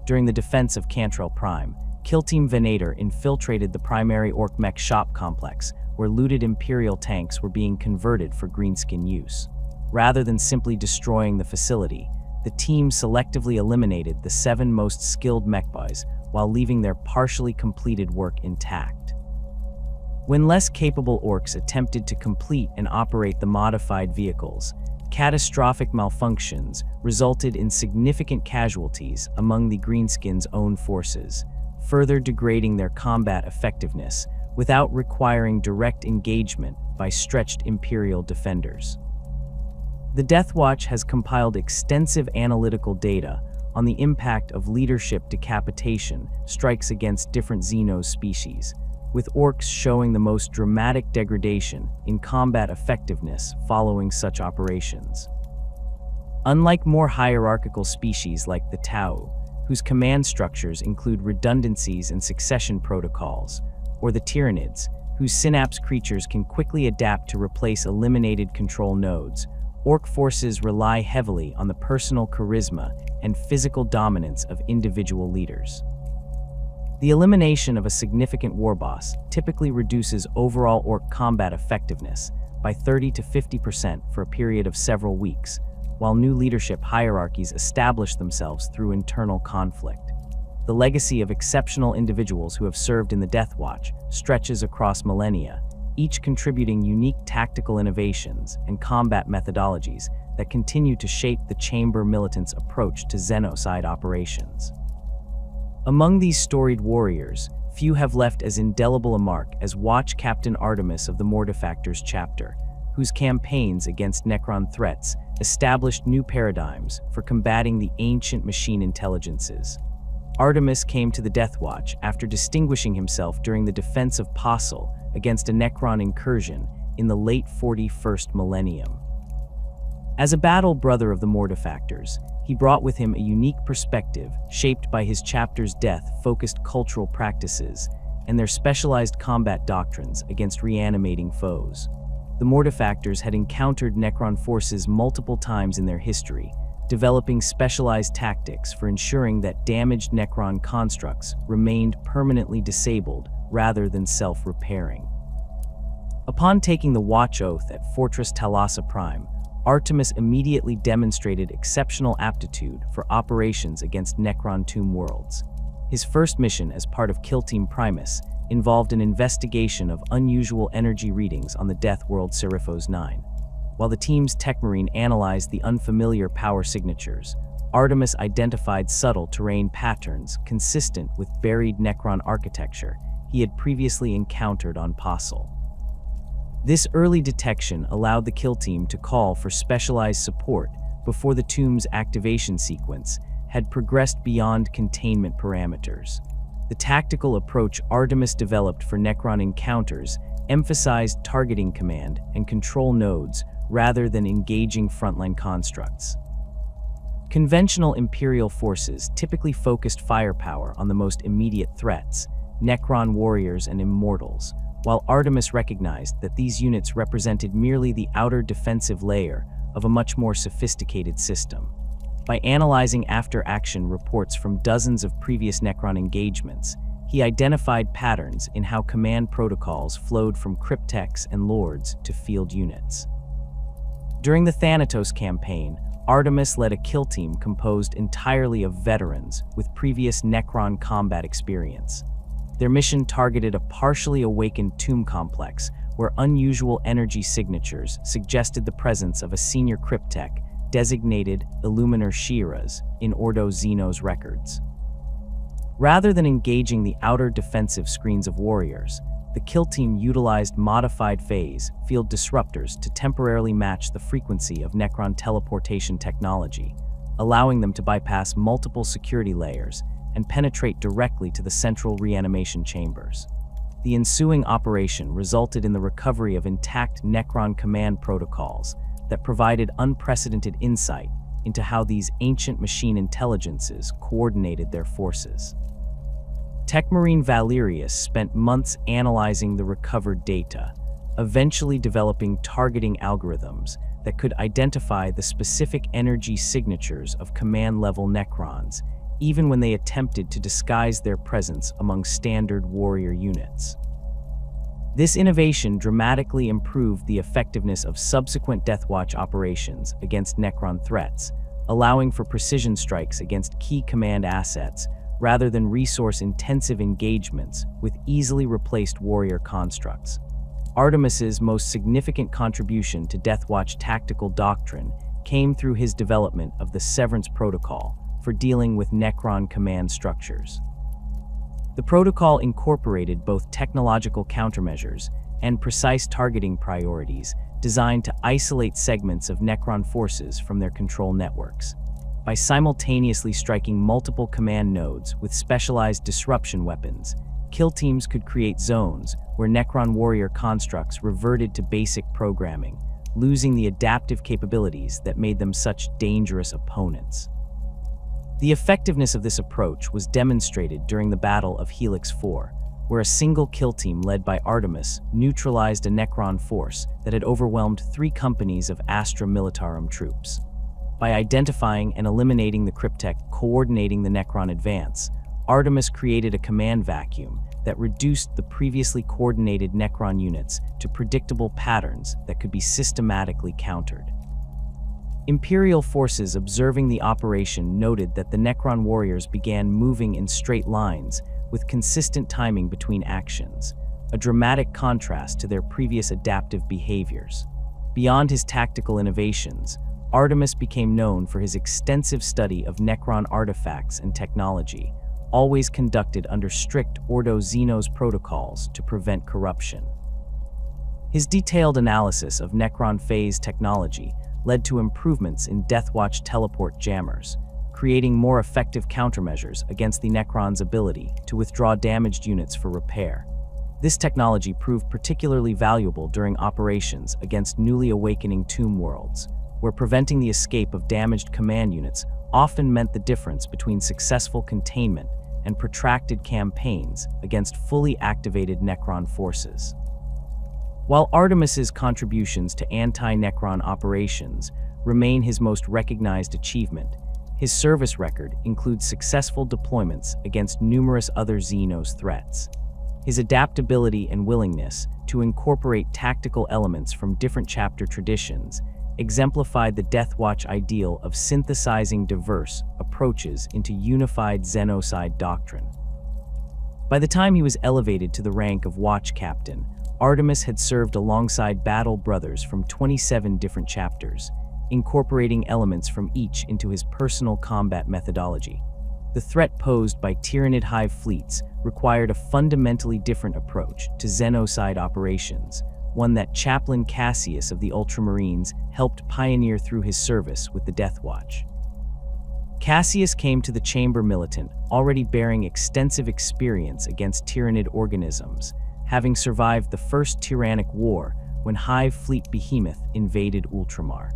During the defense of Cantrell Prime, Kill Team Venator infiltrated the primary Ork mech shop complex, where looted Imperial tanks were being converted for greenskin use. Rather than simply destroying the facility, the team selectively eliminated the 7 most skilled mechboys while leaving their partially completed work intact. When less capable Orks attempted to complete and operate the modified vehicles, catastrophic malfunctions resulted in significant casualties among the Greenskins' own forces, further degrading their combat effectiveness without requiring direct engagement by stretched Imperial defenders. The Deathwatch has compiled extensive analytical data on the impact of leadership decapitation strikes against different xenos species, with Orks showing the most dramatic degradation in combat effectiveness following such operations. Unlike more hierarchical species like the Tau, whose command structures include redundancies and succession protocols, or the Tyranids, whose synapse creatures can quickly adapt to replace eliminated control nodes, Ork forces rely heavily on the personal charisma and physical dominance of individual leaders. The elimination of a significant war boss typically reduces overall Ork combat effectiveness by 30 to 50% for a period of several weeks, while new leadership hierarchies establish themselves through internal conflict. The legacy of exceptional individuals who have served in the Deathwatch stretches across millennia, each contributing unique tactical innovations and combat methodologies that continue to shape the Chamber militants' approach to xenocide operations. Among these storied warriors, few have left as indelible a mark as Watch Captain Artemis of the Mortifactors chapter, whose campaigns against Necron threats established new paradigms for combating the ancient machine intelligences. Artemis came to the Deathwatch after distinguishing himself during the defense of Possil against a Necron incursion in the late 41st millennium. As a battle brother of the Mortifactors, he brought with him a unique perspective shaped by his chapter's death-focused cultural practices and their specialized combat doctrines against reanimating foes. The Mortifactors had encountered Necron forces multiple times in their history, developing specialized tactics for ensuring that damaged Necron constructs remained permanently disabled rather than self-repairing. Upon taking the Watch Oath at Fortress Thalassa Prime, Artemis immediately demonstrated exceptional aptitude for operations against Necron tomb worlds. His first mission as part of Kill Team Primus involved an investigation of unusual energy readings on the Death World Seraphos 9. While the team's tech marine analyzed the unfamiliar power signatures, Artemis identified subtle terrain patterns consistent with buried Necron architecture he had previously encountered on Possil. This early detection allowed the kill team to call for specialized support before the tomb's activation sequence had progressed beyond containment parameters. The tactical approach Artemis developed for Necron encounters emphasized targeting command and control nodes rather than engaging frontline constructs. Conventional Imperial forces typically focused firepower on the most immediate threats, Necron warriors and immortals, while Artemis recognized that these units represented merely the outer defensive layer of a much more sophisticated system. By analyzing after-action reports from dozens of previous Necron engagements, he identified patterns in how command protocols flowed from cryptechs and lords to field units. During the Thanatos campaign, Artemis led a kill team composed entirely of veterans with previous Necron combat experience. Their mission targeted a partially awakened tomb complex where unusual energy signatures suggested the presence of a senior cryptech designated Illuminar Shiras in Ordo Xenos records. Rather than engaging the outer defensive screens of warriors, the kill team utilized modified phase field disruptors to temporarily match the frequency of Necron teleportation technology, allowing them to bypass multiple security layers and penetrate directly to the central reanimation chambers. The ensuing operation resulted in the recovery of intact Necron command protocols that provided unprecedented insight into how these ancient machine intelligences coordinated their forces. Techmarine Valerius spent months analyzing the recovered data, eventually developing targeting algorithms that could identify the specific energy signatures of command-level Necrons, even when they attempted to disguise their presence among standard warrior units. This innovation dramatically improved the effectiveness of subsequent Deathwatch operations against Necron threats, allowing for precision strikes against key command assets rather than resource-intensive engagements with easily replaced warrior constructs. Artemis's most significant contribution to Deathwatch tactical doctrine came through his development of the Severance Protocol for dealing with Necron command structures. The protocol incorporated both technological countermeasures and precise targeting priorities designed to isolate segments of Necron forces from their control networks. By simultaneously striking multiple command nodes with specialized disruption weapons, kill teams could create zones where Necron warrior constructs reverted to basic programming, losing the adaptive capabilities that made them such dangerous opponents. The effectiveness of this approach was demonstrated during the Battle of Helix 4, where a single kill team led by Artemis neutralized a Necron force that had overwhelmed 3 companies of Astra Militarum troops. By identifying and eliminating the cryptech coordinating the Necron advance, Artemis created a command vacuum that reduced the previously coordinated Necron units to predictable patterns that could be systematically countered. Imperial forces observing the operation noted that the Necron warriors began moving in straight lines with consistent timing between actions, a dramatic contrast to their previous adaptive behaviors. Beyond his tactical innovations, Artemis became known for his extensive study of Necron artifacts and technology, always conducted under strict Ordo Xenos protocols to prevent corruption. His detailed analysis of Necron phase technology led to improvements in Deathwatch teleport jammers, creating more effective countermeasures against the Necron's ability to withdraw damaged units for repair. This technology proved particularly valuable during operations against newly awakening tomb worlds, where preventing the escape of damaged command units often meant the difference between successful containment and protracted campaigns against fully activated Necron forces. While Artemis's contributions to anti-Necron operations remain his most recognized achievement, his service record includes successful deployments against numerous other Xenos threats. His adaptability and willingness to incorporate tactical elements from different chapter traditions exemplified the Deathwatch ideal of synthesizing diverse approaches into unified Xenocide doctrine. By the time he was elevated to the rank of Watch Captain, Artemis had served alongside battle brothers from 27 different chapters, incorporating elements from each into his personal combat methodology. The threat posed by Tyranid hive fleets required a fundamentally different approach to Xenocide operations, one that Chaplain Cassius of the Ultramarines helped pioneer through his service with the Deathwatch. Cassius came to the Chamber militant already bearing extensive experience against Tyranid organisms, having survived the first Tyrannic War when Hive Fleet Behemoth invaded Ultramar.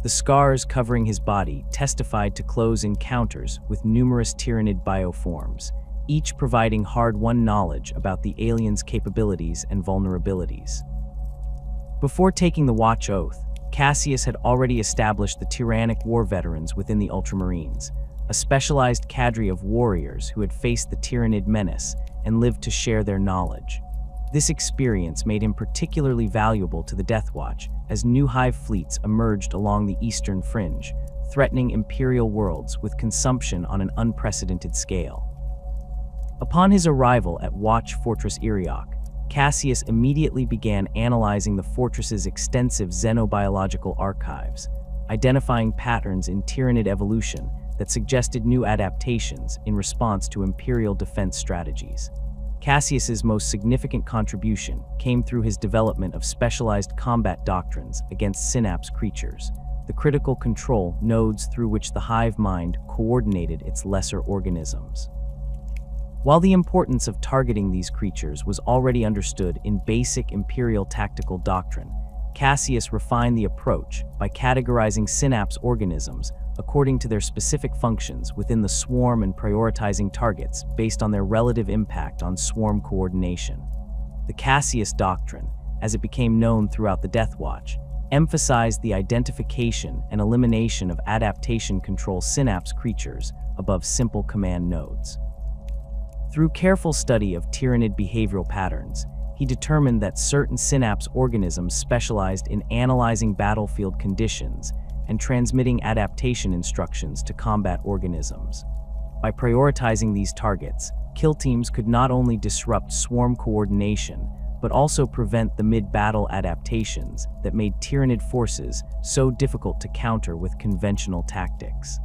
The scars covering his body testified to close encounters with numerous Tyranid bioforms, each providing hard-won knowledge about the aliens' capabilities and vulnerabilities. Before taking the Watch Oath, Cassius had already established the Tyrannic War veterans within the Ultramarines, a specialized cadre of warriors who had faced the Tyranid menace and lived to share their knowledge. This experience made him particularly valuable to the Deathwatch as new hive fleets emerged along the eastern fringe, threatening Imperial worlds with consumption on an unprecedented scale. Upon his arrival at Watch Fortress Iriok, Cassius immediately began analyzing the fortress's extensive xenobiological archives, identifying patterns in Tyranid evolution that suggested new adaptations in response to Imperial defense strategies. Cassius's most significant contribution came through his development of specialized combat doctrines against synapse creatures, the critical control nodes through which the hive mind coordinated its lesser organisms. While the importance of targeting these creatures was already understood in basic Imperial tactical doctrine, Cassius refined the approach by categorizing synapse organisms according to their specific functions within the swarm and prioritizing targets based on their relative impact on swarm coordination. The Cassius doctrine, as it became known throughout the Deathwatch, emphasized the identification and elimination of adaptation control synapse creatures above simple command nodes. Through careful study of Tyranid behavioral patterns, he determined that certain synapse organisms specialized in analyzing battlefield conditions and transmitting adaptation instructions to combat organisms. By prioritizing these targets, kill teams could not only disrupt swarm coordination, but also prevent the mid-battle adaptations that made Tyranid forces so difficult to counter with conventional tactics.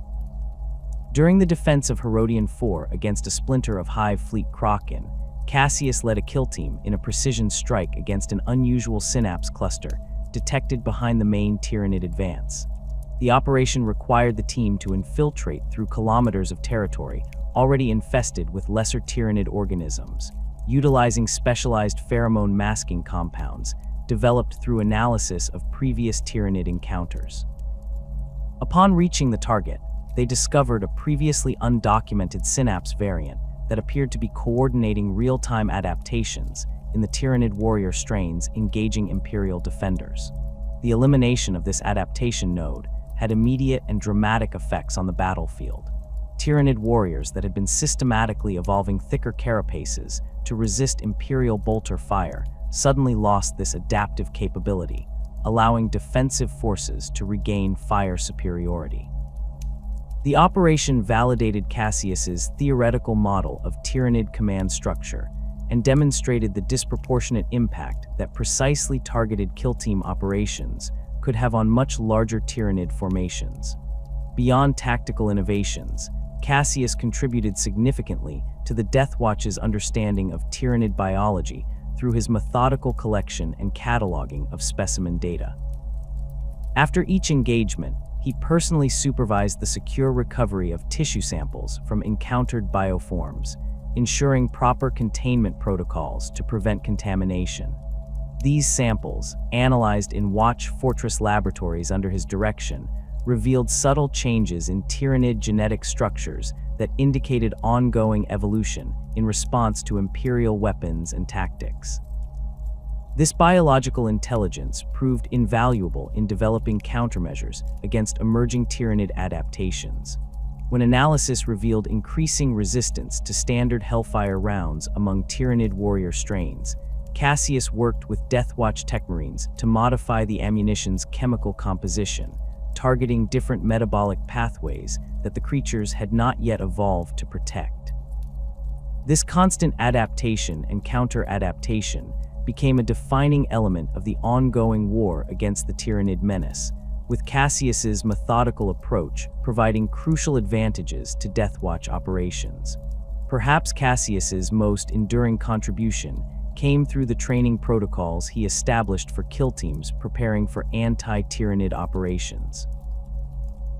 During the defense of Herodian IV against a splinter of Hive Fleet Kraken, Cassius led a kill team in a precision strike against an unusual synapse cluster detected behind the main Tyranid advance. The operation required the team to infiltrate through kilometers of territory already infested with lesser Tyranid organisms, utilizing specialized pheromone masking compounds developed through analysis of previous Tyranid encounters. Upon reaching the target, they discovered a previously undocumented synapse variant that appeared to be coordinating real-time adaptations in the Tyranid warrior strains engaging Imperial defenders. The elimination of this adaptation node had immediate and dramatic effects on the battlefield. Tyranid warriors that had been systematically evolving thicker carapaces to resist Imperial bolter fire suddenly lost this adaptive capability, allowing defensive forces to regain fire superiority. The operation validated Cassius's theoretical model of Tyranid command structure and demonstrated the disproportionate impact that precisely targeted kill team operations could have on much larger Tyranid formations. Beyond tactical innovations, Cassius contributed significantly to the Deathwatch's understanding of Tyranid biology through his methodical collection and cataloging of specimen data. After each engagement, he personally supervised the secure recovery of tissue samples from encountered bioforms, ensuring proper containment protocols to prevent contamination. These samples, analyzed in Watch Fortress laboratories under his direction, revealed subtle changes in Tyranid genetic structures that indicated ongoing evolution in response to Imperial weapons and tactics. This biological intelligence proved invaluable in developing countermeasures against emerging Tyranid adaptations. When analysis revealed increasing resistance to standard Hellfire rounds among Tyranid warrior strains, Cassius worked with Deathwatch Techmarines to modify the ammunition's chemical composition, targeting different metabolic pathways that the creatures had not yet evolved to protect. This constant adaptation and counter-adaptation became a defining element of the ongoing war against the Tyranid menace, with Cassius's methodical approach providing crucial advantages to Deathwatch operations. Perhaps Cassius's most enduring contribution came through the training protocols he established for kill teams preparing for anti-Tyranid operations.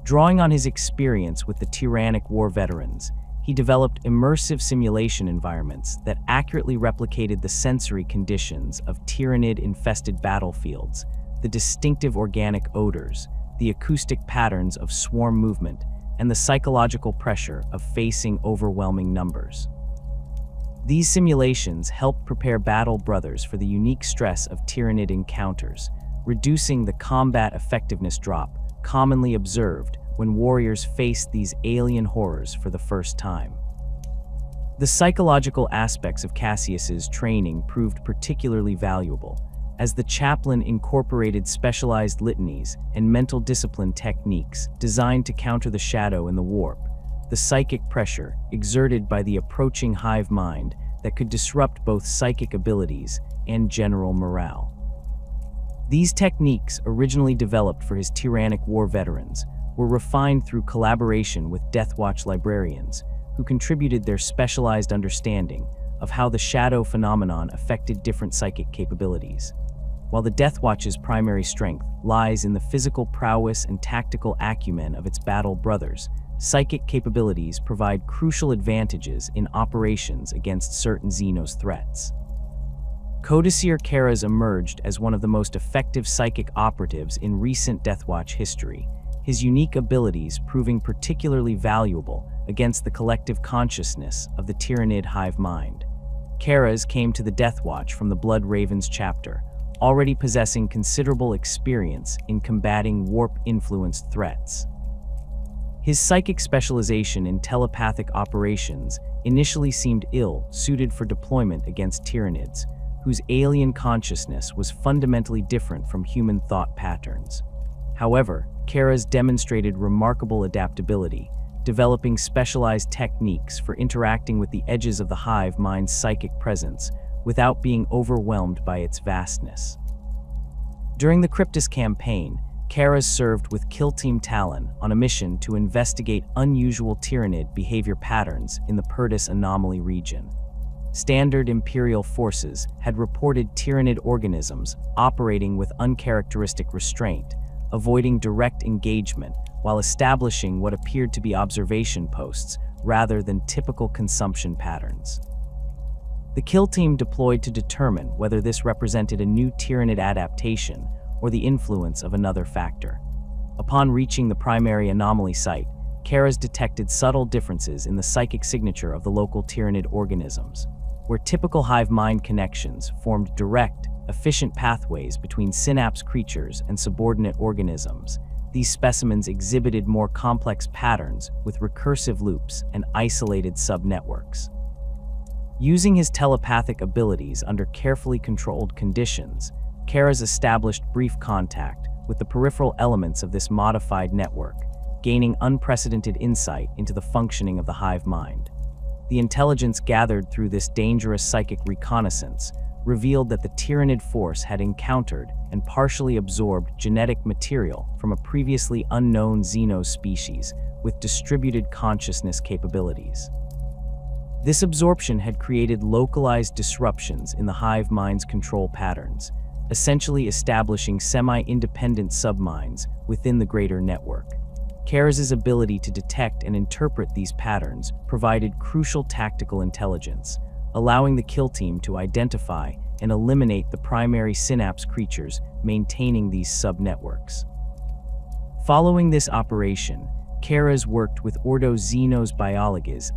Drawing on his experience with the tyrannic war veterans, he developed immersive simulation environments that accurately replicated the sensory conditions of Tyranid-infested battlefields, the distinctive organic odors, the acoustic patterns of swarm movement, and the psychological pressure of facing overwhelming numbers. These simulations helped prepare battle brothers for the unique stress of Tyranid encounters, reducing the combat effectiveness drop commonly observed when warriors faced these alien horrors for the first time. The psychological aspects of Cassius's training proved particularly valuable, as the chaplain incorporated specialized litanies and mental discipline techniques designed to counter the shadow and the warp, the psychic pressure exerted by the approaching hive mind that could disrupt both psychic abilities and general morale. These techniques, originally developed for his tyrannic war veterans, were refined through collaboration with Deathwatch librarians, who contributed their specialized understanding of how the shadow phenomenon affected different psychic capabilities. While the Deathwatch's primary strength lies in the physical prowess and tactical acumen of its battle brothers, psychic capabilities provide crucial advantages in operations against certain xenos threats. Codicil Karas emerged as one of the most effective psychic operatives in recent Deathwatch history, his unique abilities proving particularly valuable against the collective consciousness of the Tyranid hive mind. Karas came to the Deathwatch from the Blood Ravens chapter, already possessing considerable experience in combating warp-influenced threats. His psychic specialization in telepathic operations initially seemed ill-suited for deployment against Tyranids, whose alien consciousness was fundamentally different from human thought patterns. However, Karas demonstrated remarkable adaptability, developing specialized techniques for interacting with the edges of the hive mind's psychic presence without being overwhelmed by its vastness. During the Cryptus campaign, Karas served with Kill Team Talon on a mission to investigate unusual Tyranid behavior patterns in the Perdis anomaly region. Standard Imperial forces had reported Tyranid organisms operating with uncharacteristic restraint, avoiding direct engagement while establishing what appeared to be observation posts rather than typical consumption patterns. The kill team deployed to determine whether this represented a new Tyranid adaptation or the influence of another factor. Upon reaching the primary anomaly site, Karas detected subtle differences in the psychic signature of the local Tyranid organisms. Where typical hive mind connections formed direct, efficient pathways between synapse creatures and subordinate organisms, these specimens exhibited more complex patterns with recursive loops and isolated subnetworks. Using his telepathic abilities under carefully controlled conditions, Karas established brief contact with the peripheral elements of this modified network, gaining unprecedented insight into the functioning of the hive mind. The intelligence gathered through this dangerous psychic reconnaissance revealed that the Tyranid force had encountered and partially absorbed genetic material from a previously unknown xenos species with distributed consciousness capabilities. This absorption had created localized disruptions in the hive mind's control patterns, essentially establishing semi-independent subminds within the greater network. Karas' ability to detect and interpret these patterns provided crucial tactical intelligence, allowing the kill team to identify and eliminate the primary synapse creatures maintaining these subnetworks. Following this operation, Karas worked with Ordo xenos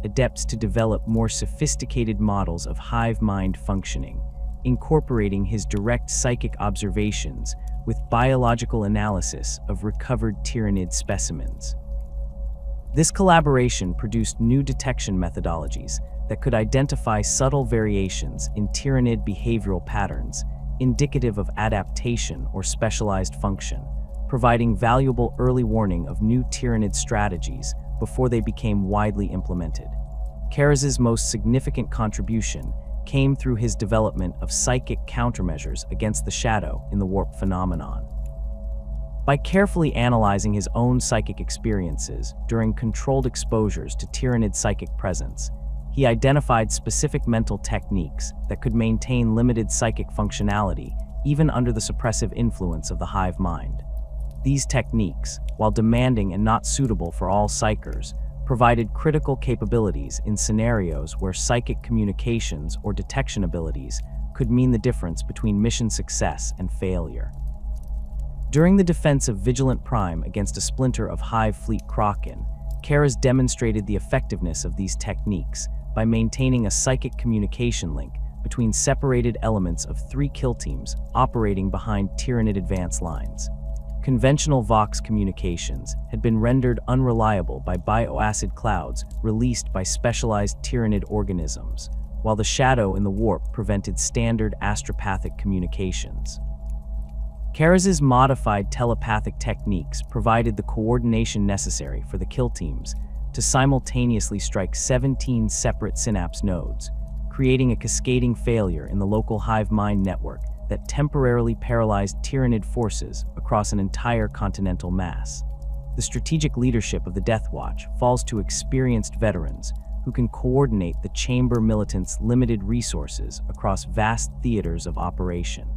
adepts to develop more sophisticated models of hive mind functioning, incorporating his direct psychic observations with biological analysis of recovered Tyranid specimens. This collaboration produced new detection methodologies that could identify subtle variations in Tyranid behavioral patterns, indicative of adaptation or specialized function, providing valuable early warning of new Tyranid strategies before they became widely implemented. Karas' most significant contribution came through his development of psychic countermeasures against the shadow in the warp phenomenon. By carefully analyzing his own psychic experiences during controlled exposures to Tyranid psychic presence, he identified specific mental techniques that could maintain limited psychic functionality even under the suppressive influence of the hive mind. These techniques, while demanding and not suitable for all psychers, provided critical capabilities in scenarios where psychic communications or detection abilities could mean the difference between mission success and failure. During the defense of Vigilant Prime against a splinter of Hive Fleet Kraken, Karas demonstrated the effectiveness of these techniques by maintaining a psychic communication link between separated elements of 3 kill teams operating behind Tyranid advance lines. Conventional Vox communications had been rendered unreliable by bioacid clouds released by specialized Tyranid organisms, while the shadow in the warp prevented standard astropathic communications. Karas' modified telepathic techniques provided the coordination necessary for the kill teams to simultaneously strike 17 separate synapse nodes, creating a cascading failure in the local hive mind network that temporarily paralyzed Tyranid forces across an entire continental mass. The strategic leadership of the Deathwatch falls to experienced veterans who can coordinate the Chamber militants' limited resources across vast theaters of operation.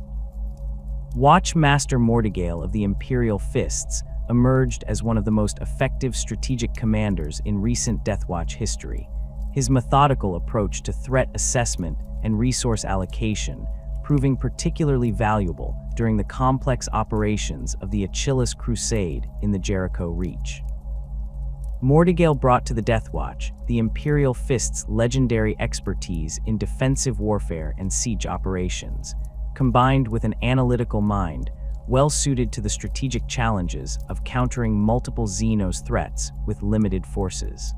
Watch Master Mordigale of the Imperial Fists emerged as one of the most effective strategic commanders in recent Deathwatch history. His methodical approach to threat assessment and resource allocation proving particularly valuable during the complex operations of the Achilles Crusade in the Jericho Reach. Mordigale brought to the Deathwatch the Imperial Fist's legendary expertise in defensive warfare and siege operations, combined with an analytical mind well-suited to the strategic challenges of countering multiple Xenos threats with limited forces.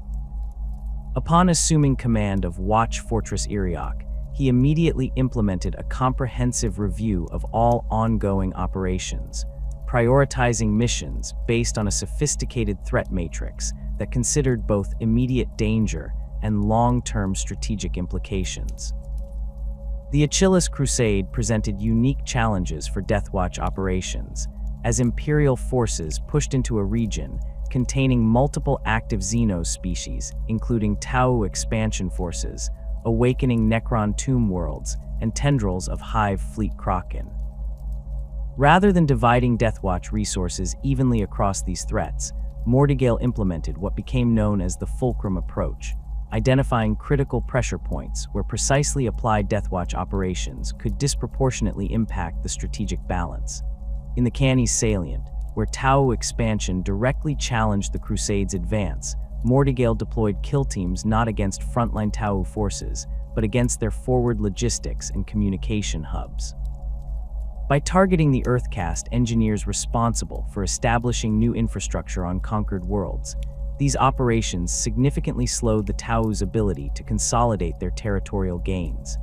Upon assuming command of Watch Fortress Iriok, he immediately implemented a comprehensive review of all ongoing operations, prioritizing missions based on a sophisticated threat matrix that considered both immediate danger and long-term strategic implications. The Achilles Crusade presented unique challenges for Deathwatch operations, as Imperial forces pushed into a region containing multiple active Xenos species, including Tau expansion forces, awakening Necron tomb worlds, and tendrils of Hive Fleet Kraken. Rather than dividing Deathwatch resources evenly across these threats, Mordigale implemented what became known as the Fulcrum approach, identifying critical pressure points where precisely applied Deathwatch operations could disproportionately impact the strategic balance. In the Canny's salient, where Tau expansion directly challenged the Crusade's advance, Mordigale deployed kill teams not against frontline Tau forces, but against their forward logistics and communication hubs. By targeting the Earthcast engineers responsible for establishing new infrastructure on conquered worlds, these operations significantly slowed the Tau's ability to consolidate their territorial gains.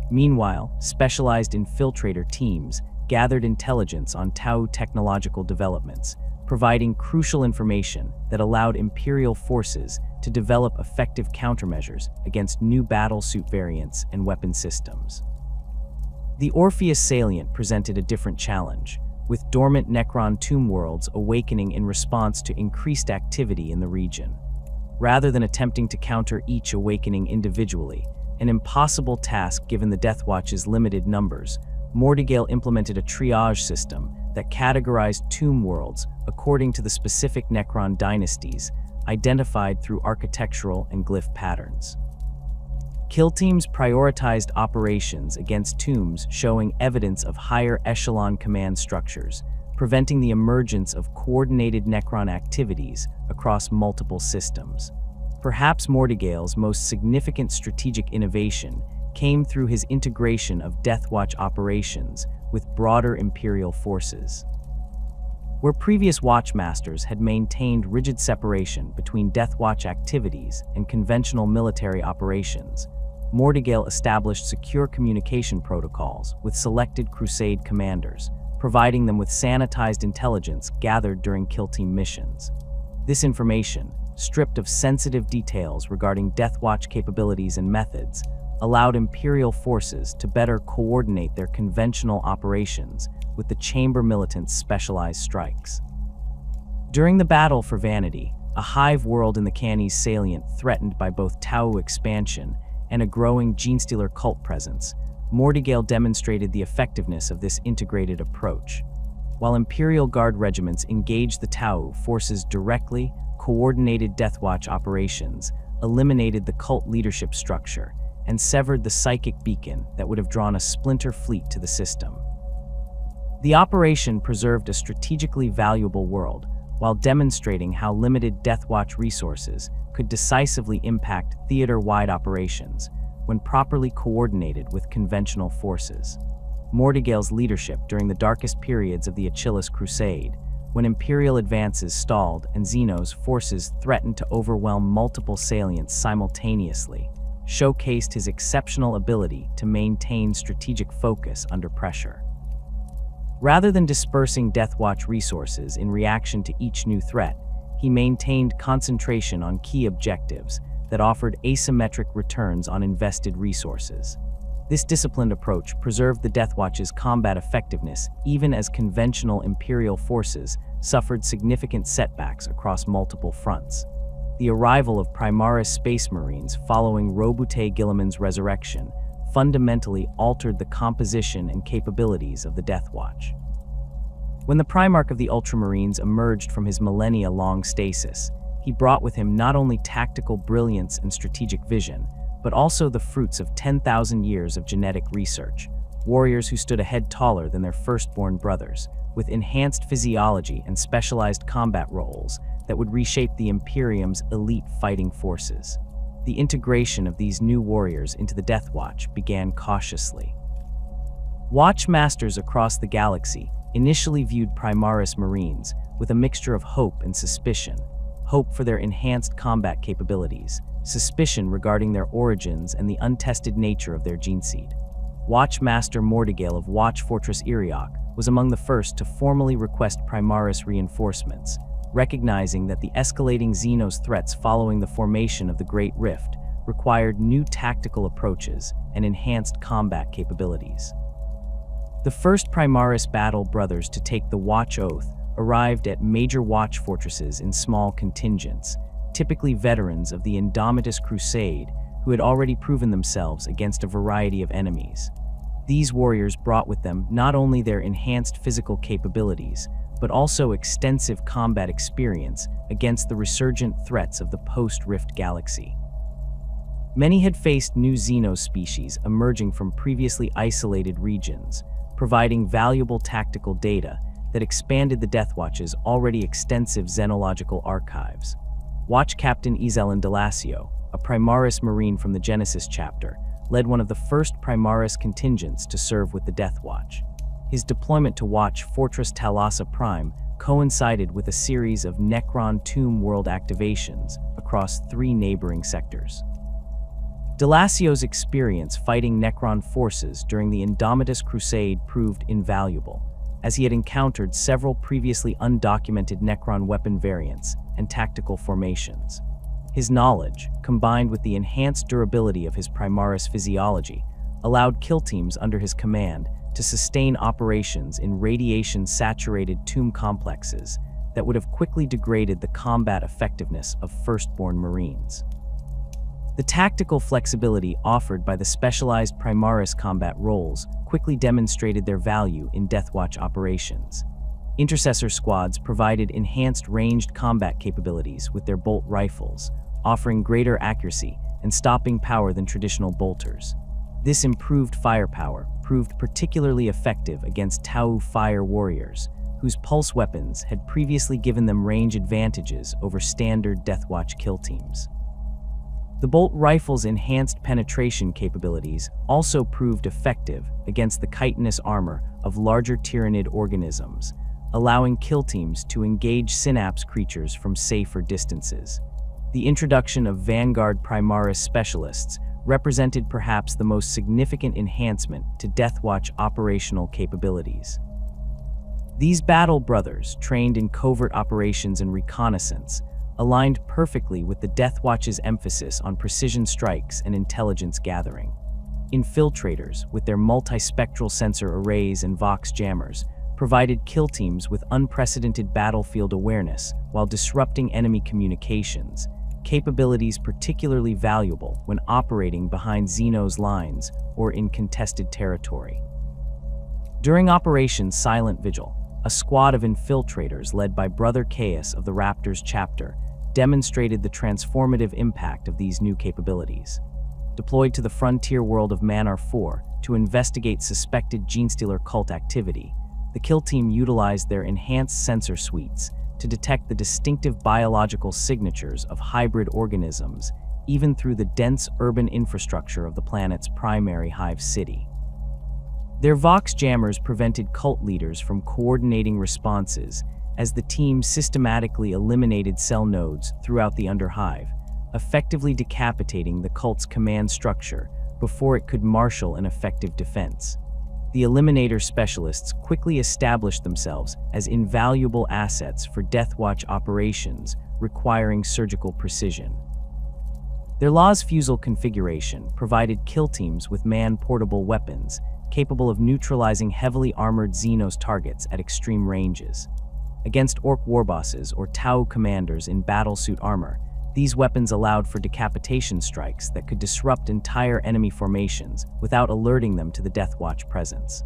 Meanwhile, specialized infiltrator teams gathered intelligence on Tau technological developments, providing crucial information that allowed Imperial forces to develop effective countermeasures against new battlesuit variants and weapon systems. The Orpheus salient presented a different challenge, with dormant Necron tomb worlds awakening in response to increased activity in the region. Rather than attempting to counter each awakening individually, an impossible task given the Deathwatch's limited numbers, Mordigale implemented a triage system that categorized tomb worlds according to the specific Necron dynasties identified through architectural and glyph patterns. Kill teams prioritized operations against tombs showing evidence of higher echelon command structures, preventing the emergence of coordinated Necron activities across multiple systems. Perhaps Mordigale's most significant strategic innovation came through his integration of Deathwatch operations with broader Imperial forces. Where previous Watchmasters had maintained rigid separation between Deathwatch activities and conventional military operations, Mordigale established secure communication protocols with selected Crusade commanders, providing them with sanitized intelligence gathered during kill team missions. This information, stripped of sensitive details regarding Deathwatch capabilities and methods, allowed Imperial forces to better coordinate their conventional operations with the Chamber Militant's specialized strikes. During the battle for Vanity, a hive world in the Canny's salient threatened by both Tau expansion and a growing Genestealer cult presence, Mordigale demonstrated the effectiveness of this integrated approach. While Imperial Guard regiments engaged the Tau forces directly, coordinated Deathwatch operations eliminated the cult leadership structure and severed the psychic beacon that would have drawn a splinter fleet to the system. The operation preserved a strategically valuable world while demonstrating how limited Deathwatch resources could decisively impact theater-wide operations when properly coordinated with conventional forces. Mordigale's leadership during the darkest periods of the Achilles Crusade, when Imperial advances stalled and Xenos forces threatened to overwhelm multiple salients simultaneously, showcased his exceptional ability to maintain strategic focus under pressure. Rather than dispersing Deathwatch resources in reaction to each new threat, he maintained concentration on key objectives that offered asymmetric returns on invested resources. This disciplined approach preserved the Deathwatch's combat effectiveness even as conventional Imperial forces suffered significant setbacks across multiple fronts. The arrival of Primaris Space Marines following Robute Guilliman's resurrection fundamentally altered the composition and capabilities of the Deathwatch. When the Primarch of the Ultramarines emerged from his millennia-long stasis, he brought with him not only tactical brilliance and strategic vision, but also the fruits of 10,000 years of genetic research, warriors who stood a head taller than their firstborn brothers, with enhanced physiology and specialized combat roles that would reshape the Imperium's elite fighting forces. The integration of these new warriors into the Deathwatch began cautiously. Watchmasters across the galaxy initially viewed Primaris Marines with a mixture of hope and suspicion: hope for their enhanced combat capabilities, suspicion regarding their origins and the untested nature of their gene seed. Watchmaster Mordigale of Watch Fortress Iriok was among the first to formally request Primaris reinforcements, recognizing that the escalating Xenos threats following the formation of the Great Rift required new tactical approaches and enhanced combat capabilities. The first Primaris Battle Brothers to take the Watch Oath arrived at major watch fortresses in small contingents, typically veterans of the Indomitus Crusade who had already proven themselves against a variety of enemies. These warriors brought with them not only their enhanced physical capabilities, but also extensive combat experience against the resurgent threats of the post-Rift galaxy. Many had faced new Xenos species emerging from previously isolated regions, providing valuable tactical data that expanded the Deathwatch's already extensive xenological archives. Watch Captain Izelin Delasio, a Primaris Marine from the Genesis chapter, led one of the first Primaris contingents to serve with the Deathwatch. His deployment to Watch Fortress Talassa Prime coincided with a series of Necron Tomb World activations across 3 neighboring sectors. Delasio's experience fighting Necron forces during the Indomitus Crusade proved invaluable, as he had encountered several previously undocumented Necron weapon variants and tactical formations. His knowledge, combined with the enhanced durability of his Primaris physiology, allowed kill teams under his command to sustain operations in radiation-saturated tomb complexes that would have quickly degraded the combat effectiveness of firstborn Marines. The tactical flexibility offered by the specialized Primaris combat roles quickly demonstrated their value in Deathwatch operations. Intercessor squads provided enhanced ranged combat capabilities with their bolt rifles, offering greater accuracy and stopping power than traditional bolters. This improved firepower proved particularly effective against Tau fire warriors, whose pulse weapons had previously given them range advantages over standard Deathwatch kill teams. The bolt rifle's enhanced penetration capabilities also proved effective against the chitinous armor of larger Tyranid organisms, allowing kill teams to engage synapse creatures from safer distances. The introduction of Vanguard Primaris specialists represented perhaps the most significant enhancement to Deathwatch operational capabilities. These battle brothers, trained in covert operations and reconnaissance, aligned perfectly with the Deathwatch's emphasis on precision strikes and intelligence gathering. Infiltrators, with their multispectral sensor arrays and Vox jammers, provided kill teams with unprecedented battlefield awareness while disrupting enemy communications, capabilities particularly valuable when operating behind Xenos lines or in contested territory. During Operation Silent Vigil, a squad of infiltrators led by Brother Caius of the Raptors chapter demonstrated the transformative impact of these new capabilities. Deployed to the frontier world of Manor 4 to investigate suspected Genestealer cult activity, the kill team utilized their enhanced sensor suites to detect the distinctive biological signatures of hybrid organisms, even through the dense urban infrastructure of the planet's primary hive city. Their Vox jammers prevented cult leaders from coordinating responses as the team systematically eliminated cell nodes throughout the Underhive, effectively decapitating the cult's command structure before it could marshal an effective defense. The Eliminator specialists quickly established themselves as invaluable assets for Deathwatch operations requiring surgical precision. Their Law's Fusel configuration provided kill teams with man-portable weapons capable of neutralizing heavily armored Xenos targets at extreme ranges. Against Ork warbosses or Tau commanders in battlesuit armor, these weapons allowed for decapitation strikes that could disrupt entire enemy formations without alerting them to the Deathwatch presence.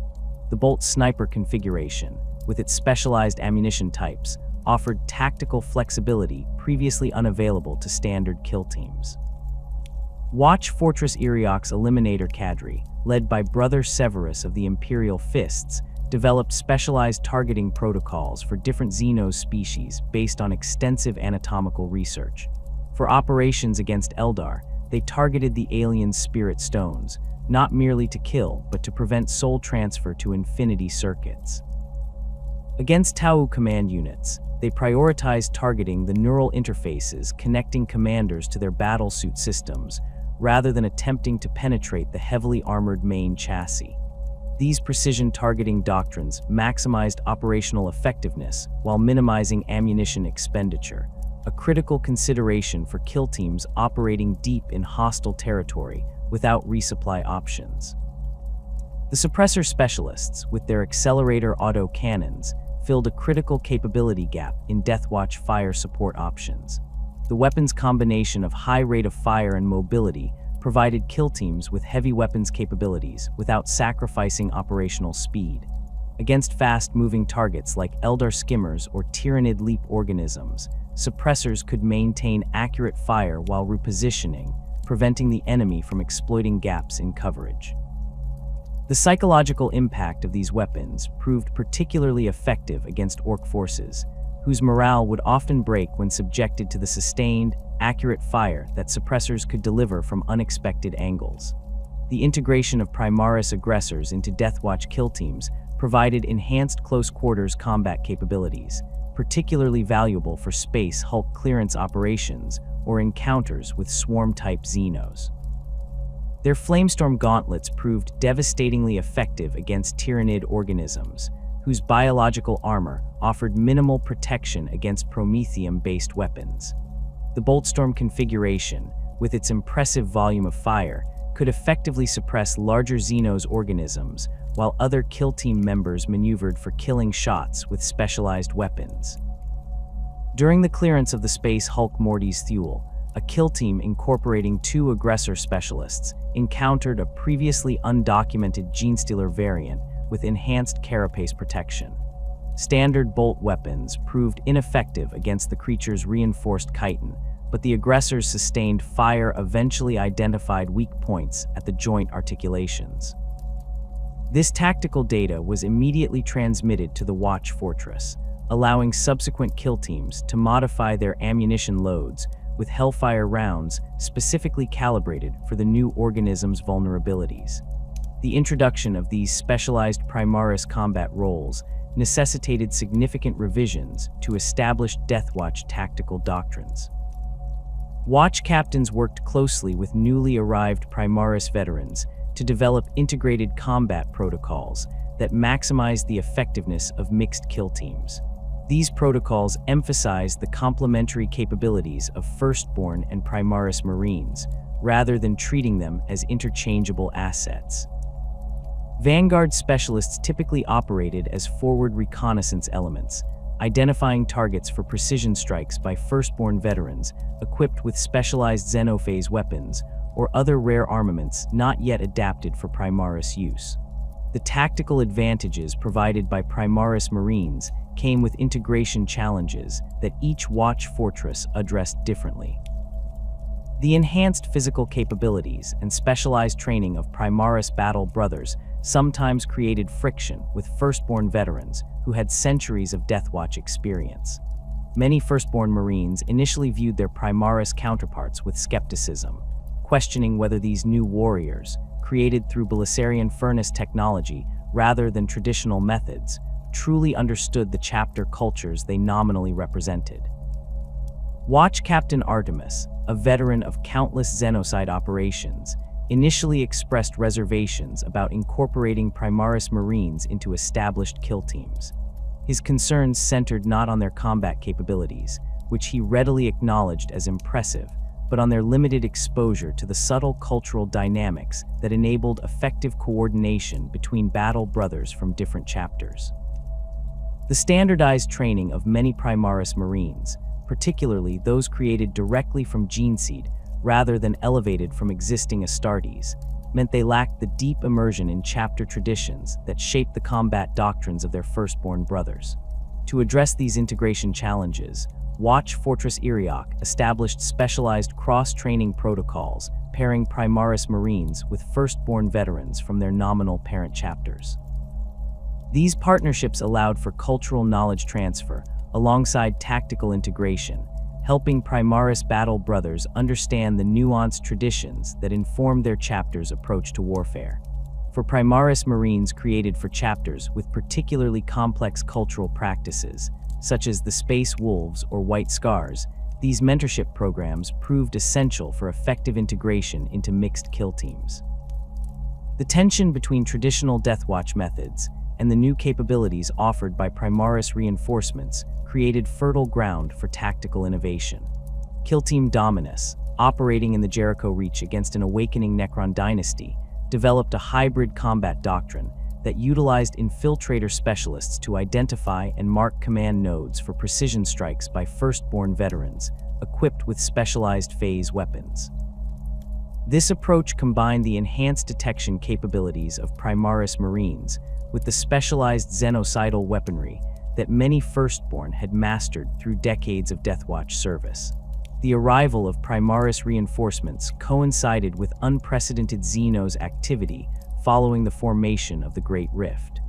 The Bolt sniper configuration, with its specialized ammunition types, offered tactical flexibility previously unavailable to standard kill teams. Watch Fortress Iriok's Eliminator Cadre, led by Brother Severus of the Imperial Fists, developed specialized targeting protocols for different xenos species based on extensive anatomical research. For operations against Aeldari, they targeted the alien spirit stones, not merely to kill, but to prevent soul transfer to infinity circuits. Against Tau command units, they prioritized targeting the neural interfaces connecting commanders to their battlesuit systems, rather than attempting to penetrate the heavily armored main chassis. These precision targeting doctrines maximized operational effectiveness while minimizing ammunition expenditure, a critical consideration for kill teams operating deep in hostile territory without resupply options. The suppressor specialists, with their accelerator auto cannons, filled a critical capability gap in Deathwatch fire support options. The weapon's combination of high rate of fire and mobility provided kill teams with heavy weapons capabilities without sacrificing operational speed. Against fast-moving targets like Aeldari skimmers or Tyranid leap organisms, suppressors could maintain accurate fire while repositioning, preventing the enemy from exploiting gaps in coverage. The psychological impact of these weapons proved particularly effective against Ork forces, whose morale would often break when subjected to the sustained, accurate fire that suppressors could deliver from unexpected angles. The integration of Primaris aggressors into Deathwatch kill teams provided enhanced close-quarters combat capabilities, particularly valuable for space Hulk clearance operations or encounters with swarm-type xenos. Their Flamestorm gauntlets proved devastatingly effective against Tyranid organisms, whose biological armor offered minimal protection against Prometheum-based weapons. The Boltstorm configuration, with its impressive volume of fire, could effectively suppress larger xenos organisms, while other kill team members maneuvered for killing shots with specialized weapons. During the clearance of the space Hulk Morty's Thule, a kill team incorporating 2 aggressor specialists encountered a previously undocumented Genestealer variant with enhanced carapace protection. Standard bolt weapons proved ineffective against the creature's reinforced chitin, but the aggressors' sustained fire eventually identified weak points at the joint articulations. This tactical data was immediately transmitted to the Watch Fortress, allowing subsequent kill teams to modify their ammunition loads with Hellfire rounds specifically calibrated for the new organism's vulnerabilities. The introduction of these specialized Primaris combat roles necessitated significant revisions to established Deathwatch tactical doctrines. Watch captains worked closely with newly arrived Primaris veterans to develop integrated combat protocols that maximize the effectiveness of mixed kill teams. These protocols emphasize the complementary capabilities of Firstborn and Primaris Marines, rather than treating them as interchangeable assets. Vanguard specialists typically operated as forward reconnaissance elements, identifying targets for precision strikes by Firstborn veterans equipped with specialized Xenophase weapons or other rare armaments not yet adapted for Primaris use. The tactical advantages provided by Primaris Marines came with integration challenges that each Watch Fortress addressed differently. The enhanced physical capabilities and specialized training of Primaris Battle Brothers sometimes created friction with Firstborn veterans who had centuries of Deathwatch experience. Many Firstborn Marines initially viewed their Primaris counterparts with skepticism, questioning whether these new warriors, created through Belisarian furnace technology rather than traditional methods, truly understood the chapter cultures they nominally represented. Watch Captain Artemis, a veteran of countless Xenocide operations, initially expressed reservations about incorporating Primaris Marines into established kill teams. His concerns centered not on their combat capabilities, which he readily acknowledged as impressive, but on their limited exposure to the subtle cultural dynamics that enabled effective coordination between battle brothers from different chapters. The standardized training of many Primaris Marines, particularly those created directly from Geneseed rather than elevated from existing Astartes, meant they lacked the deep immersion in chapter traditions that shaped the combat doctrines of their firstborn brothers. To address these integration challenges, Watch Fortress Iriok established specialized cross-training protocols pairing Primaris Marines with firstborn veterans from their nominal parent chapters. These partnerships allowed for cultural knowledge transfer alongside tactical integration, helping Primaris battle brothers understand the nuanced traditions that informed their chapters' approach to warfare. For Primaris Marines created for chapters with particularly complex cultural practices, such as the Space Wolves or White Scars, these mentorship programs proved essential for effective integration into mixed kill teams. The tension between traditional Deathwatch methods and the new capabilities offered by Primaris reinforcements created fertile ground for tactical innovation. Kill Team Dominus, operating in the Jericho Reach against an awakening Necron dynasty, developed a hybrid combat doctrine that utilized infiltrator specialists to identify and mark command nodes for precision strikes by firstborn veterans, equipped with specialized phase weapons. This approach combined the enhanced detection capabilities of Primaris Marines with the specialized xenocidal weaponry that many firstborn had mastered through decades of Deathwatch service. The arrival of Primaris reinforcements coincided with unprecedented Xenos activity following the formation of the Great Rift.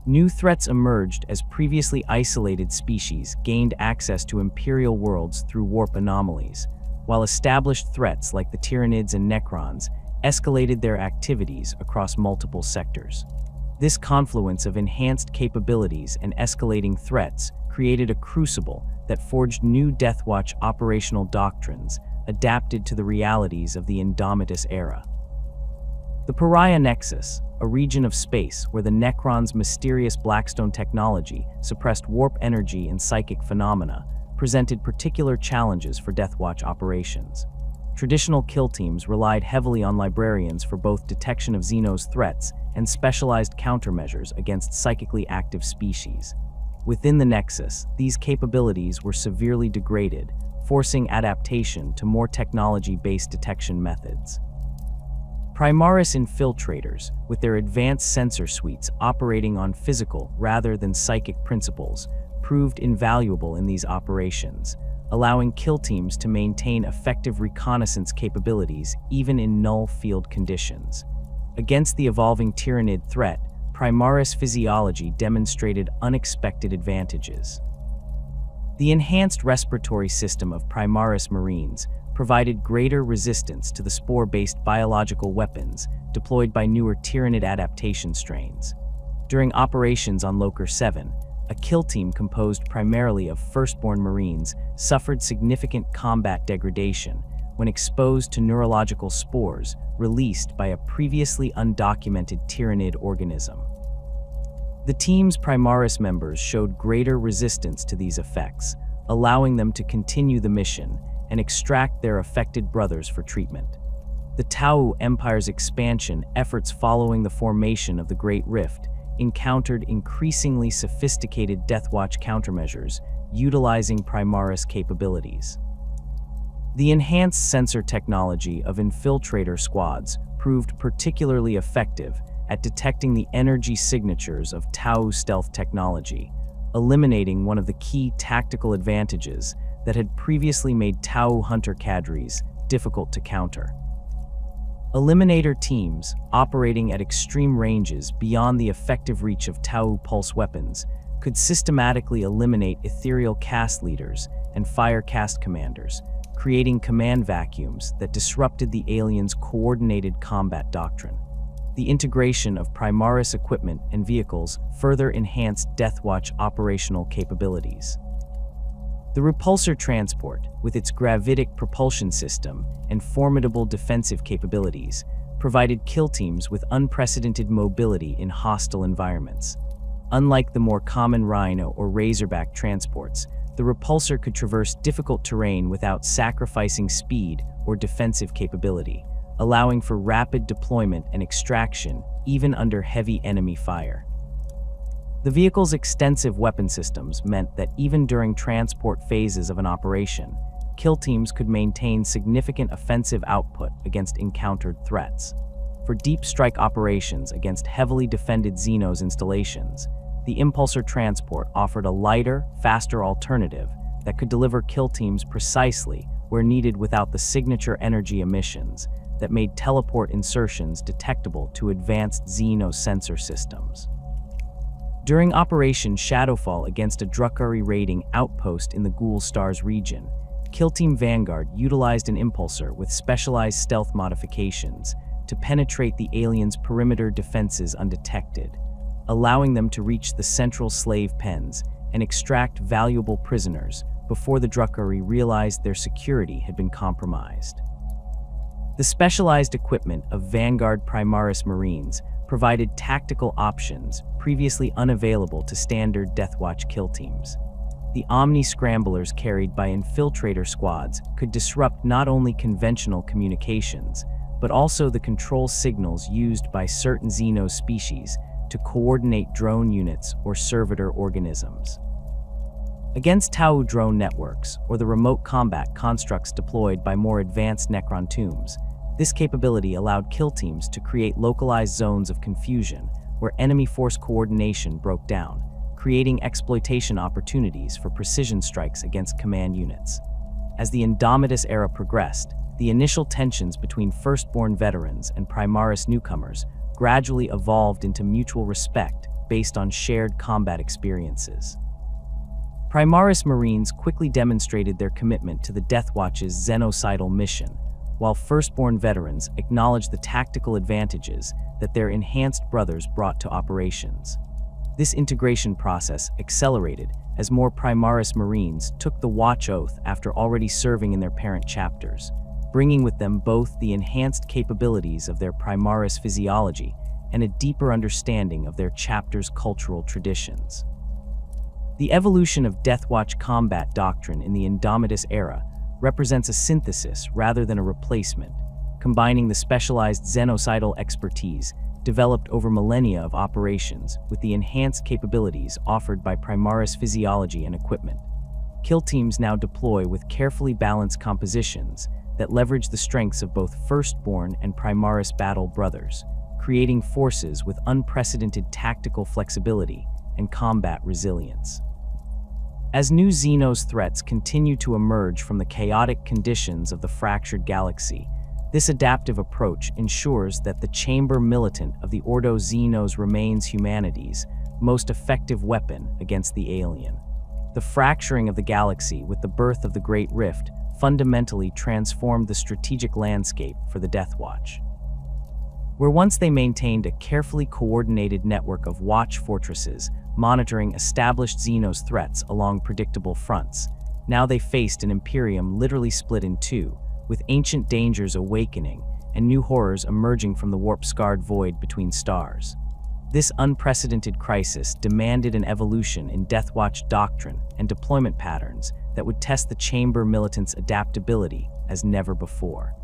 New threats emerged as previously isolated species gained access to Imperial worlds through warp anomalies, while established threats like the Tyranids and Necrons escalated their activities across multiple sectors. This confluence of enhanced capabilities and escalating threats created a crucible that forged new Deathwatch operational doctrines adapted to the realities of the Indomitus era. The Pariah Nexus, a region of space where the Necrons' mysterious Blackstone technology suppressed warp energy and psychic phenomena, presented particular challenges for Deathwatch operations. Traditional kill teams relied heavily on librarians for both detection of Xenos threats and specialized countermeasures against psychically active species. Within the Nexus, these capabilities were severely degraded, forcing adaptation to more technology-based detection methods. Primaris infiltrators, with their advanced sensor suites operating on physical rather than psychic principles, proved invaluable in these operations, allowing kill teams to maintain effective reconnaissance capabilities even in null field conditions. Against the evolving Tyranid threat, Primaris physiology demonstrated unexpected advantages. The enhanced respiratory system of Primaris Marines provided greater resistance to the spore-based biological weapons deployed by newer Tyranid adaptation strains. During operations on Loker 7, a kill team composed primarily of firstborn Marines suffered significant combat degradation when exposed to neurological spores released by a previously undocumented Tyranid organism. The team's Primaris members showed greater resistance to these effects, allowing them to continue the mission and extract their affected brothers for treatment. The Tau Empire's expansion efforts following the formation of the Great Rift encountered increasingly sophisticated Deathwatch countermeasures utilizing Primaris capabilities. The enhanced sensor technology of infiltrator squads proved particularly effective at detecting the energy signatures of Tau stealth technology, eliminating one of the key tactical advantages that had previously made Tau hunter cadres difficult to counter. Eliminator teams, operating at extreme ranges beyond the effective reach of Tau pulse weapons, could systematically eliminate ethereal caste leaders and fire caste commanders, creating command vacuums that disrupted the aliens' coordinated combat doctrine. The integration of Primaris equipment and vehicles further enhanced Deathwatch operational capabilities. The repulsor transport, with its gravitic propulsion system and formidable defensive capabilities, provided kill teams with unprecedented mobility in hostile environments. Unlike the more common Rhino or Razorback transports, the repulsor could traverse difficult terrain without sacrificing speed or defensive capability, allowing for rapid deployment and extraction even under heavy enemy fire. The vehicle's extensive weapon systems meant that even during transport phases of an operation, kill teams could maintain significant offensive output against encountered threats. for deep strike operations against heavily defended Xenos installations. The Impulsor transport offered a lighter, faster alternative that could deliver kill teams precisely where needed without the signature energy emissions that made teleport insertions detectable to advanced Xeno sensor systems. During Operation Shadowfall against a Drukhari raiding outpost in the Ghoul Stars region, Kill Team Vanguard utilized an Impulsor with specialized stealth modifications to penetrate the aliens' perimeter defenses undetected, allowing them to reach the central slave pens and extract valuable prisoners before the Drukhari realized their security had been compromised. The specialized equipment of Vanguard Primaris Marines provided tactical options previously unavailable to standard Deathwatch kill teams. The Omni-Scramblers carried by infiltrator squads could disrupt not only conventional communications, but also the control signals used by certain Xeno species to coordinate drone units or servitor organisms. Against Tau drone networks, or the remote combat constructs deployed by more advanced Necron tombs, this capability allowed kill teams to create localized zones of confusion where enemy force coordination broke down, creating exploitation opportunities for precision strikes against command units. As the Indomitus era progressed, the initial tensions between Firstborn veterans and Primaris newcomers gradually evolved into mutual respect based on shared combat experiences. Primaris Marines quickly demonstrated their commitment to the Deathwatch's xenocidal mission, while Firstborn veterans acknowledged the tactical advantages that their enhanced brothers brought to operations. This integration process accelerated as more Primaris Marines took the Watch Oath after already serving in their parent chapters, bringing with them both the enhanced capabilities of their Primaris physiology and a deeper understanding of their chapter's cultural traditions. The evolution of Deathwatch combat doctrine in the Indomitus era represents a synthesis rather than a replacement, combining the specialized xenocidal expertise developed over millennia of operations with the enhanced capabilities offered by Primaris physiology and equipment. Kill teams now deploy with carefully balanced compositions that leverage the strengths of both Firstborn and Primaris battle brothers, creating forces with unprecedented tactical flexibility and combat resilience. As new Xenos threats continue to emerge from the chaotic conditions of the fractured galaxy, this adaptive approach ensures that the chamber militant of the Ordo Xenos remains humanity's most effective weapon against the alien. The fracturing of the galaxy with the birth of the Great Rift fundamentally transformed the strategic landscape for the Deathwatch. Where once they maintained a carefully coordinated network of watch fortresses monitoring established Xenos threats along predictable fronts, now they faced an Imperium literally split in two, with ancient dangers awakening and new horrors emerging from the warp-scarred void between stars. This unprecedented crisis demanded an evolution in Deathwatch doctrine and deployment patterns that would test the chamber militant's adaptability as never before.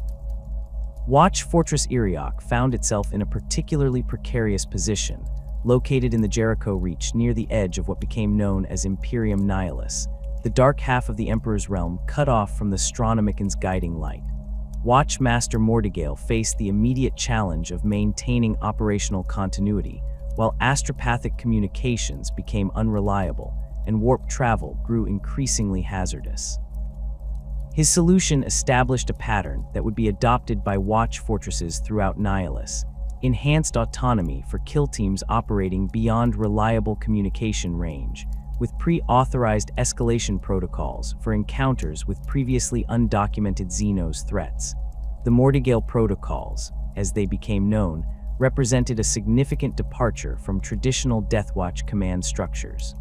Watch Fortress Iriok found itself in a particularly precarious position, located in the Jericho Reach near the edge of what became known as Imperium Nihilus, the dark half of the Emperor's realm cut off from the Astronomican's guiding light. Watch Master Mordigale faced the immediate challenge of maintaining operational continuity, while astropathic communications became unreliable and warp travel grew increasingly hazardous. His solution established a pattern that would be adopted by watch fortresses throughout Nihilus: enhanced autonomy for kill teams operating beyond reliable communication range, with pre-authorized escalation protocols for encounters with previously undocumented Xenos threats. The Mordigale protocols, as they became known, represented a significant departure from traditional Deathwatch command structures.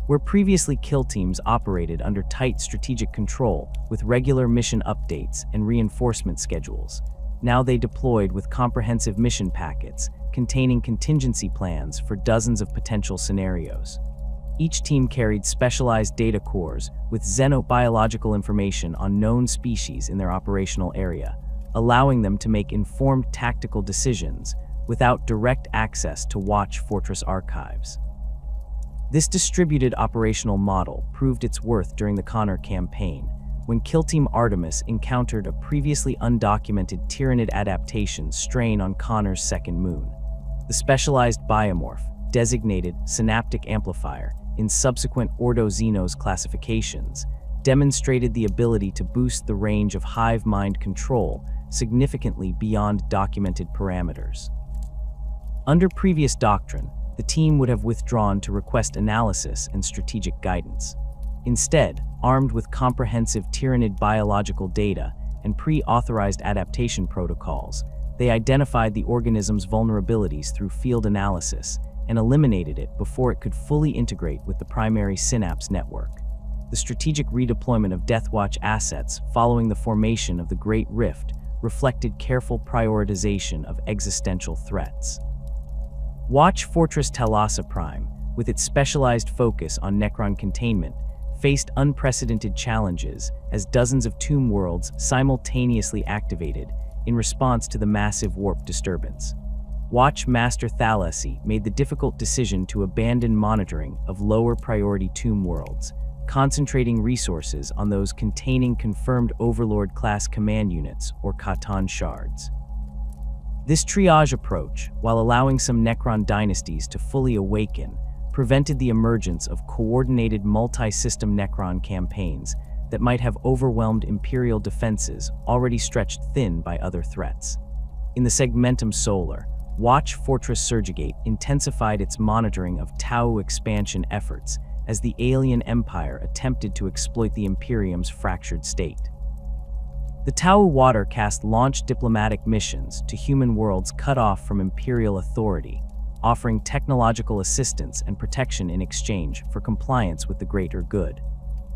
Where previously kill teams operated under tight strategic control with regular mission updates and reinforcement schedules, now they deployed with comprehensive mission packets containing contingency plans for dozens of potential scenarios. Each team carried specialized data cores with xenobiological information on known species in their operational area, allowing them to make informed tactical decisions without direct access to Watch Fortress archives. This distributed operational model proved its worth during the Connor campaign, when Kill Team Artemis encountered a previously undocumented Tyranid adaptation strain on Connor's second moon. The specialized biomorph, designated Synaptic Amplifier in subsequent Ordo Xenos classifications, demonstrated the ability to boost the range of hive mind control significantly beyond documented parameters. Under previous doctrine, the team would have withdrawn to request analysis and strategic guidance. Instead, armed with comprehensive Tyranid biological data and pre-authorized adaptation protocols, they identified the organism's vulnerabilities through field analysis and eliminated it before it could fully integrate with the primary synapse network. The strategic redeployment of Deathwatch assets following the formation of the Great Rift reflected careful prioritization of existential threats. Watch Fortress Talassa Prime, with its specialized focus on Necron containment, faced unprecedented challenges as dozens of tomb worlds simultaneously activated in response to the massive warp disturbance. Watch Master Thalasi made the difficult decision to abandon monitoring of lower priority tomb worlds, concentrating resources on those containing confirmed Overlord-class command units or Khatan shards. This triage approach, while allowing some Necron dynasties to fully awaken, prevented the emergence of coordinated multi-system Necron campaigns that might have overwhelmed Imperial defenses already stretched thin by other threats. In the Segmentum Solar, Watch Fortress Surgigate intensified its monitoring of Tau expansion efforts as the alien empire attempted to exploit the Imperium's fractured state. The Tau Water Caste launched diplomatic missions to human worlds cut off from Imperial authority, offering technological assistance and protection in exchange for compliance with the greater good.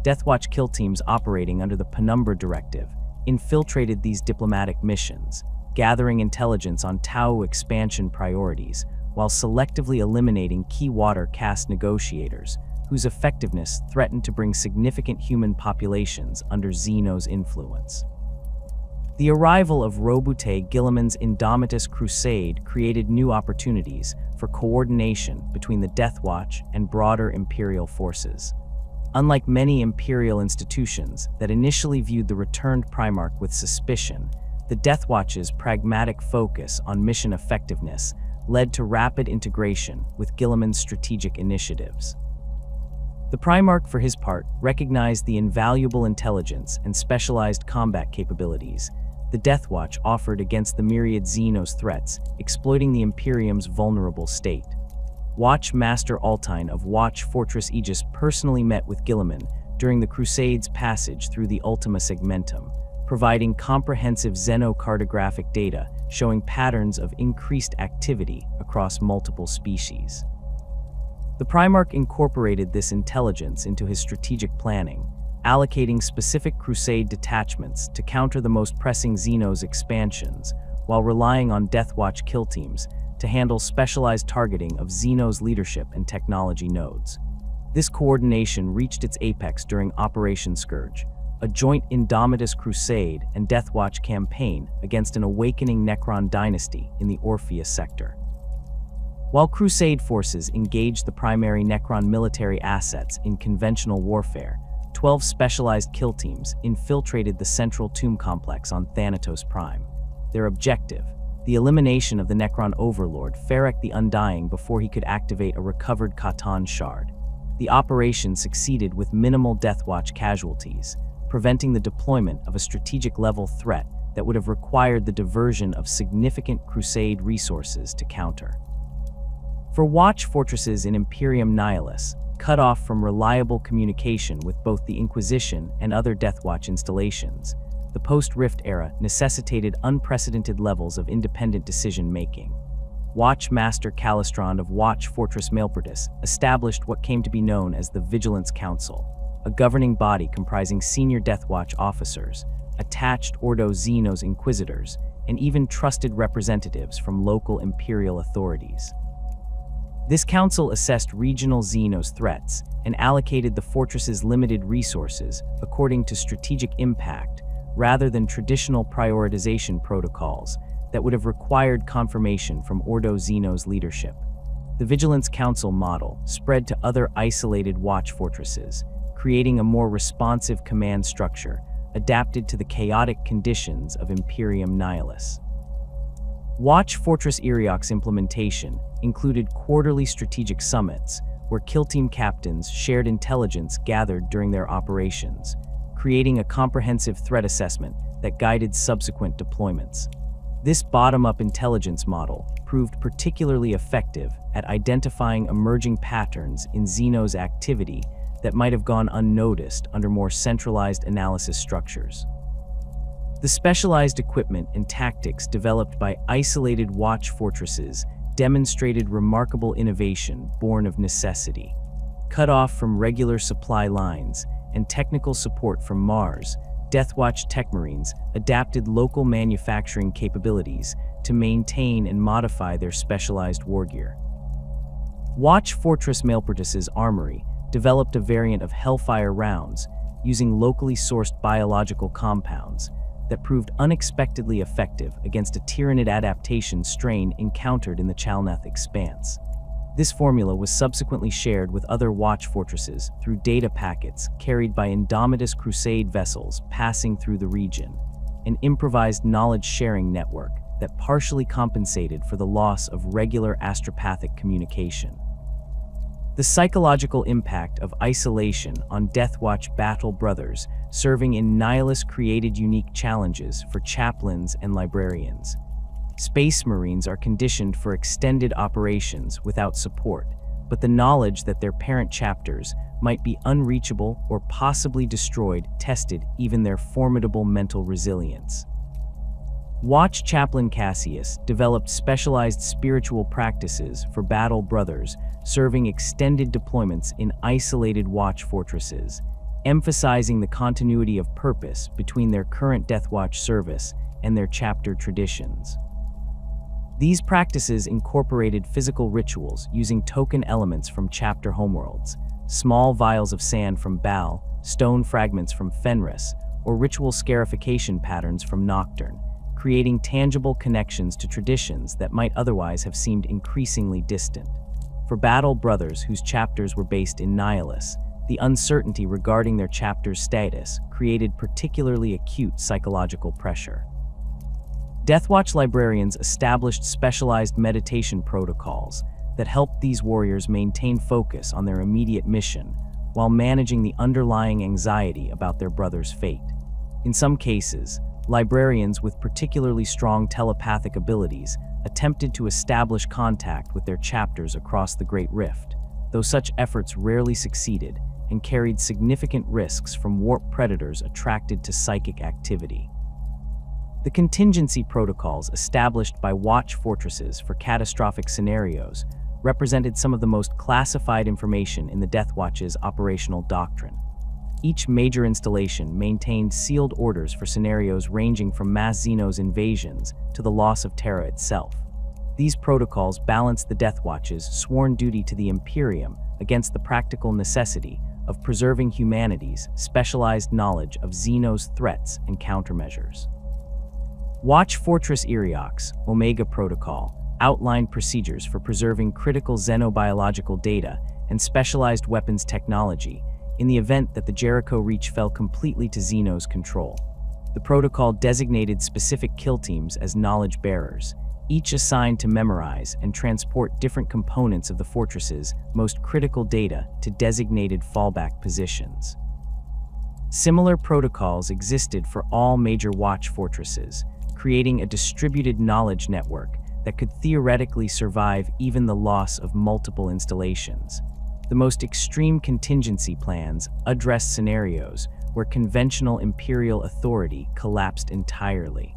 Deathwatch kill teams operating under the Penumbra Directive infiltrated these diplomatic missions, gathering intelligence on Tau expansion priorities while selectively eliminating key water caste negotiators whose effectiveness threatened to bring significant human populations under Xenos influence. The arrival of Robute Guilliman's Indomitus Crusade created new opportunities for coordination between the Deathwatch and broader Imperial forces. Unlike many Imperial institutions that initially viewed the returned Primarch with suspicion, the Deathwatch's pragmatic focus on mission effectiveness led to rapid integration with Guilliman's strategic initiatives. The Primarch, for his part, recognized the invaluable intelligence and specialized combat capabilities the Deathwatch offered against the myriad Xenos threats, exploiting the Imperium's vulnerable state. Watch Master Altine of Watch Fortress Aegis personally met with Guilliman during the Crusade's passage through the Ultima Segmentum, providing comprehensive xenocartographic data showing patterns of increased activity across multiple species. The Primarch incorporated this intelligence into his strategic planning, allocating specific Crusade detachments to counter the most pressing Xenos expansions, while relying on Deathwatch kill teams to handle specialized targeting of Xenos leadership and technology nodes. This coordination reached its apex during Operation Scourge, a joint Indomitus Crusade and Deathwatch campaign against an awakening Necron dynasty in the Orpheus sector. While Crusade forces engaged the primary Necron military assets in conventional warfare, 12 specialized kill teams infiltrated the central tomb complex on Thanatos Prime. Their objective: the elimination of the Necron overlord Ferrek the Undying before he could activate a recovered Khatan shard. The operation succeeded with minimal Deathwatch casualties, preventing the deployment of a strategic-level threat that would have required the diversion of significant Crusade resources to counter. For Watch fortresses in Imperium Nihilus, cut off from reliable communication with both the Inquisition and other Deathwatch installations, the post-Rift era necessitated unprecedented levels of independent decision-making. Watch Master Calistrand of Watch Fortress Maelpertus established what came to be known as the Vigilance Council, a governing body comprising senior Deathwatch officers, attached Ordo Xenos Inquisitors, and even trusted representatives from local Imperial authorities. This council assessed regional Xenos threats and allocated the fortress's limited resources according to strategic impact rather than traditional prioritization protocols that would have required confirmation from Ordo Xenos leadership. The Vigilance Council model spread to other isolated Watch fortresses, creating a more responsive command structure adapted to the chaotic conditions of Imperium Nihilus. Watch Fortress Iriok's implementation included quarterly strategic summits, where kill team captains shared intelligence gathered during their operations, creating a comprehensive threat assessment that guided subsequent deployments. This bottom-up intelligence model proved particularly effective at identifying emerging patterns in Xenos activity that might have gone unnoticed under more centralized analysis structures. The specialized equipment and tactics developed by isolated watch fortresses demonstrated remarkable innovation born of necessity. Cut off from regular supply lines and technical support from Mars, Deathwatch Techmarines adapted local manufacturing capabilities to maintain and modify their specialized wargear. Watch Fortress Mailportus's armory developed a variant of Hellfire rounds using locally sourced biological compounds that proved unexpectedly effective against a Tyranid adaptation strain encountered in the Chalnath Expanse. This formula was subsequently shared with other watch fortresses through data packets carried by Indomitus Crusade vessels passing through the region, an improvised knowledge-sharing network that partially compensated for the loss of regular astropathic communication. The psychological impact of isolation on Deathwatch battle brothers serving in Nihilus created unique challenges for chaplains and librarians. Space Marines are conditioned for extended operations without support, but the knowledge that their parent chapters might be unreachable or possibly destroyed tested even their formidable mental resilience. Watch Chaplain Cassius developed specialized spiritual practices for battle brothers serving extended deployments in isolated watch fortresses, emphasizing the continuity of purpose between their current Deathwatch service and their chapter traditions. These practices incorporated physical rituals using token elements from chapter homeworlds, small vials of sand from Baal, stone fragments from Fenris, or ritual scarification patterns from Nocturne, creating tangible connections to traditions that might otherwise have seemed increasingly distant. For battle brothers whose chapters were based in Nihilus, the uncertainty regarding their chapter's status created particularly acute psychological pressure. Deathwatch librarians established specialized meditation protocols that helped these warriors maintain focus on their immediate mission while managing the underlying anxiety about their brother's fate. In some cases, librarians with particularly strong telepathic abilities attempted to establish contact with their chapters across the Great Rift, though such efforts rarely succeeded and carried significant risks from warp predators attracted to psychic activity. The contingency protocols established by watch fortresses for catastrophic scenarios represented some of the most classified information in the Deathwatch's operational doctrine. Each major installation maintained sealed orders for scenarios ranging from mass Xenos invasions to the loss of Terra itself. These protocols balanced the Deathwatch's sworn duty to the Imperium against the practical necessity of preserving humanity's specialized knowledge of Xenos threats and countermeasures. Watch Fortress Iriok's Omega Protocol outlined procedures for preserving critical xenobiological data and specialized weapons technology in the event that the Jericho Reach fell completely to Xenos control. The protocol designated specific kill teams as knowledge bearers, each assigned to memorize and transport different components of the fortress's most critical data to designated fallback positions. Similar protocols existed for all major watch fortresses, creating a distributed knowledge network that could theoretically survive even the loss of multiple installations. The most extreme contingency plans addressed scenarios where conventional imperial authority collapsed entirely.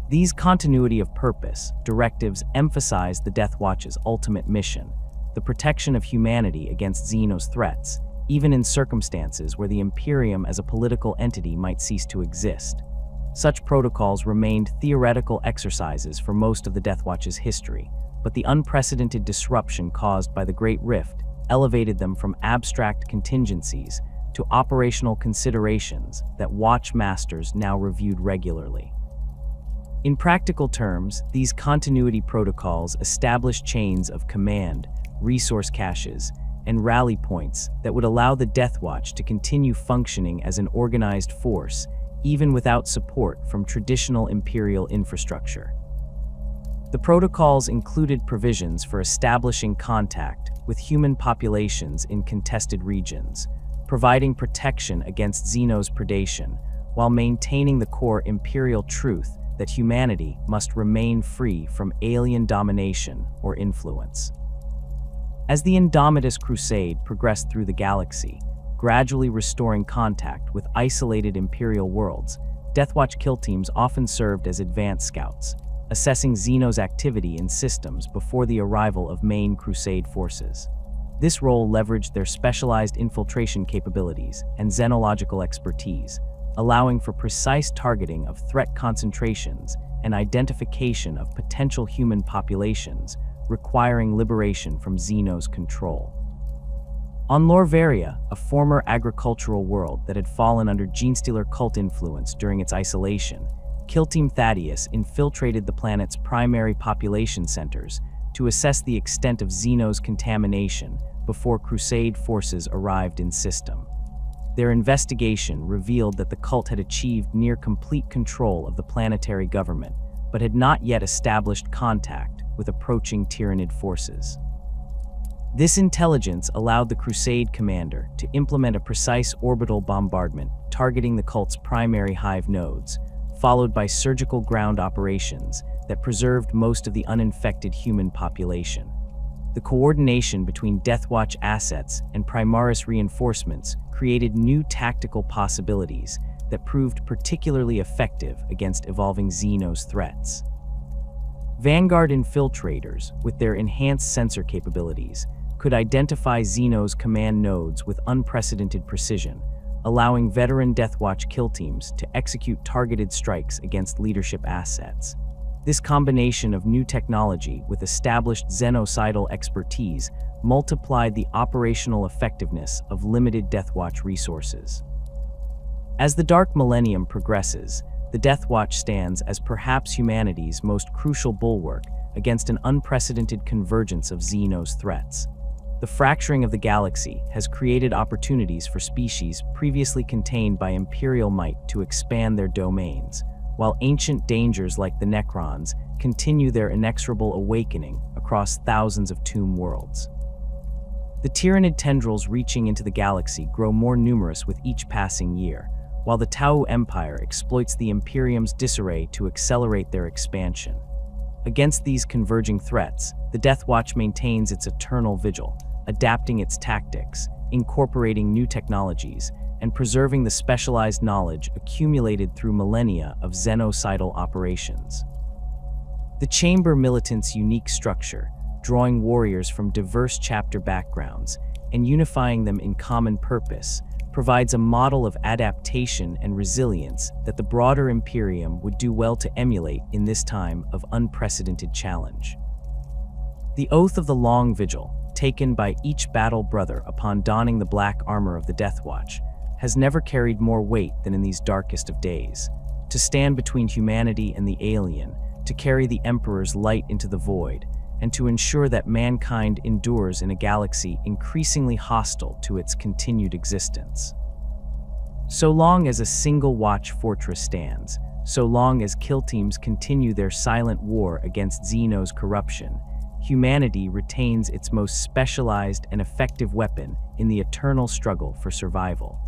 These continuity of purpose directives emphasized the Deathwatch's ultimate mission, the protection of humanity against Xenos threats, even in circumstances where the Imperium as a political entity might cease to exist. Such protocols remained theoretical exercises for most of the Deathwatch's history, but the unprecedented disruption caused by the Great Rift elevated them from abstract contingencies to operational considerations that Watch Masters now reviewed regularly. In practical terms, these continuity protocols established chains of command, resource caches, and rally points that would allow the Deathwatch to continue functioning as an organized force, even without support from traditional Imperial infrastructure. The protocols included provisions for establishing contact with human populations in contested regions, providing protection against xenos predation, while maintaining the core Imperial truth that humanity must remain free from alien domination or influence. As the Indomitus Crusade progressed through the galaxy, gradually restoring contact with isolated Imperial worlds, Deathwatch kill teams often served as advanced scouts, assessing Xenos activity in systems before the arrival of main Crusade forces. This role leveraged their specialized infiltration capabilities and xenological expertise, allowing for precise targeting of threat concentrations and identification of potential human populations, requiring liberation from Xenos control. On Lorvaria, a former agricultural world that had fallen under Genestealer cult influence during its isolation, Kill Team Thaddeus infiltrated the planet's primary population centers to assess the extent of Xenos contamination before Crusade forces arrived in system. Their investigation revealed that the cult had achieved near complete control of the planetary government, but had not yet established contact with approaching Tyranid forces. This intelligence allowed the Crusade commander to implement a precise orbital bombardment targeting the cult's primary hive nodes, followed by surgical ground operations that preserved most of the uninfected human population. The coordination between Deathwatch assets and Primaris reinforcements created new tactical possibilities that proved particularly effective against evolving Xenos threats. Vanguard infiltrators, with their enhanced sensor capabilities, could identify Xenos command nodes with unprecedented precision, allowing veteran Deathwatch kill teams to execute targeted strikes against leadership assets. This combination of new technology with established xenocidal expertise multiplied the operational effectiveness of limited Deathwatch resources. As the Dark Millennium progresses, the Deathwatch stands as perhaps humanity's most crucial bulwark against an unprecedented convergence of Xenos threats. The fracturing of the galaxy has created opportunities for species previously contained by Imperial might to expand their domains, while ancient dangers like the Necrons continue their inexorable awakening across thousands of tomb worlds. The Tyranid tendrils reaching into the galaxy grow more numerous with each passing year, while the Tau Empire exploits the Imperium's disarray to accelerate their expansion. Against these converging threats, the Deathwatch maintains its eternal vigil, adapting its tactics, incorporating new technologies, and preserving the specialized knowledge accumulated through millennia of xenocidal operations. The Chamber Militant's unique structure, drawing warriors from diverse chapter backgrounds and unifying them in common purpose, provides a model of adaptation and resilience that the broader Imperium would do well to emulate in this time of unprecedented challenge. The Oath of the Long Vigil, taken by each battle brother upon donning the black armor of the Deathwatch, has never carried more weight than in these darkest of days. To stand between humanity and the alien, to carry the Emperor's light into the void, and to ensure that mankind endures in a galaxy increasingly hostile to its continued existence. So long as a single watch fortress stands, so long as kill teams continue their silent war against Xenos corruption, humanity retains its most specialized and effective weapon in the eternal struggle for survival.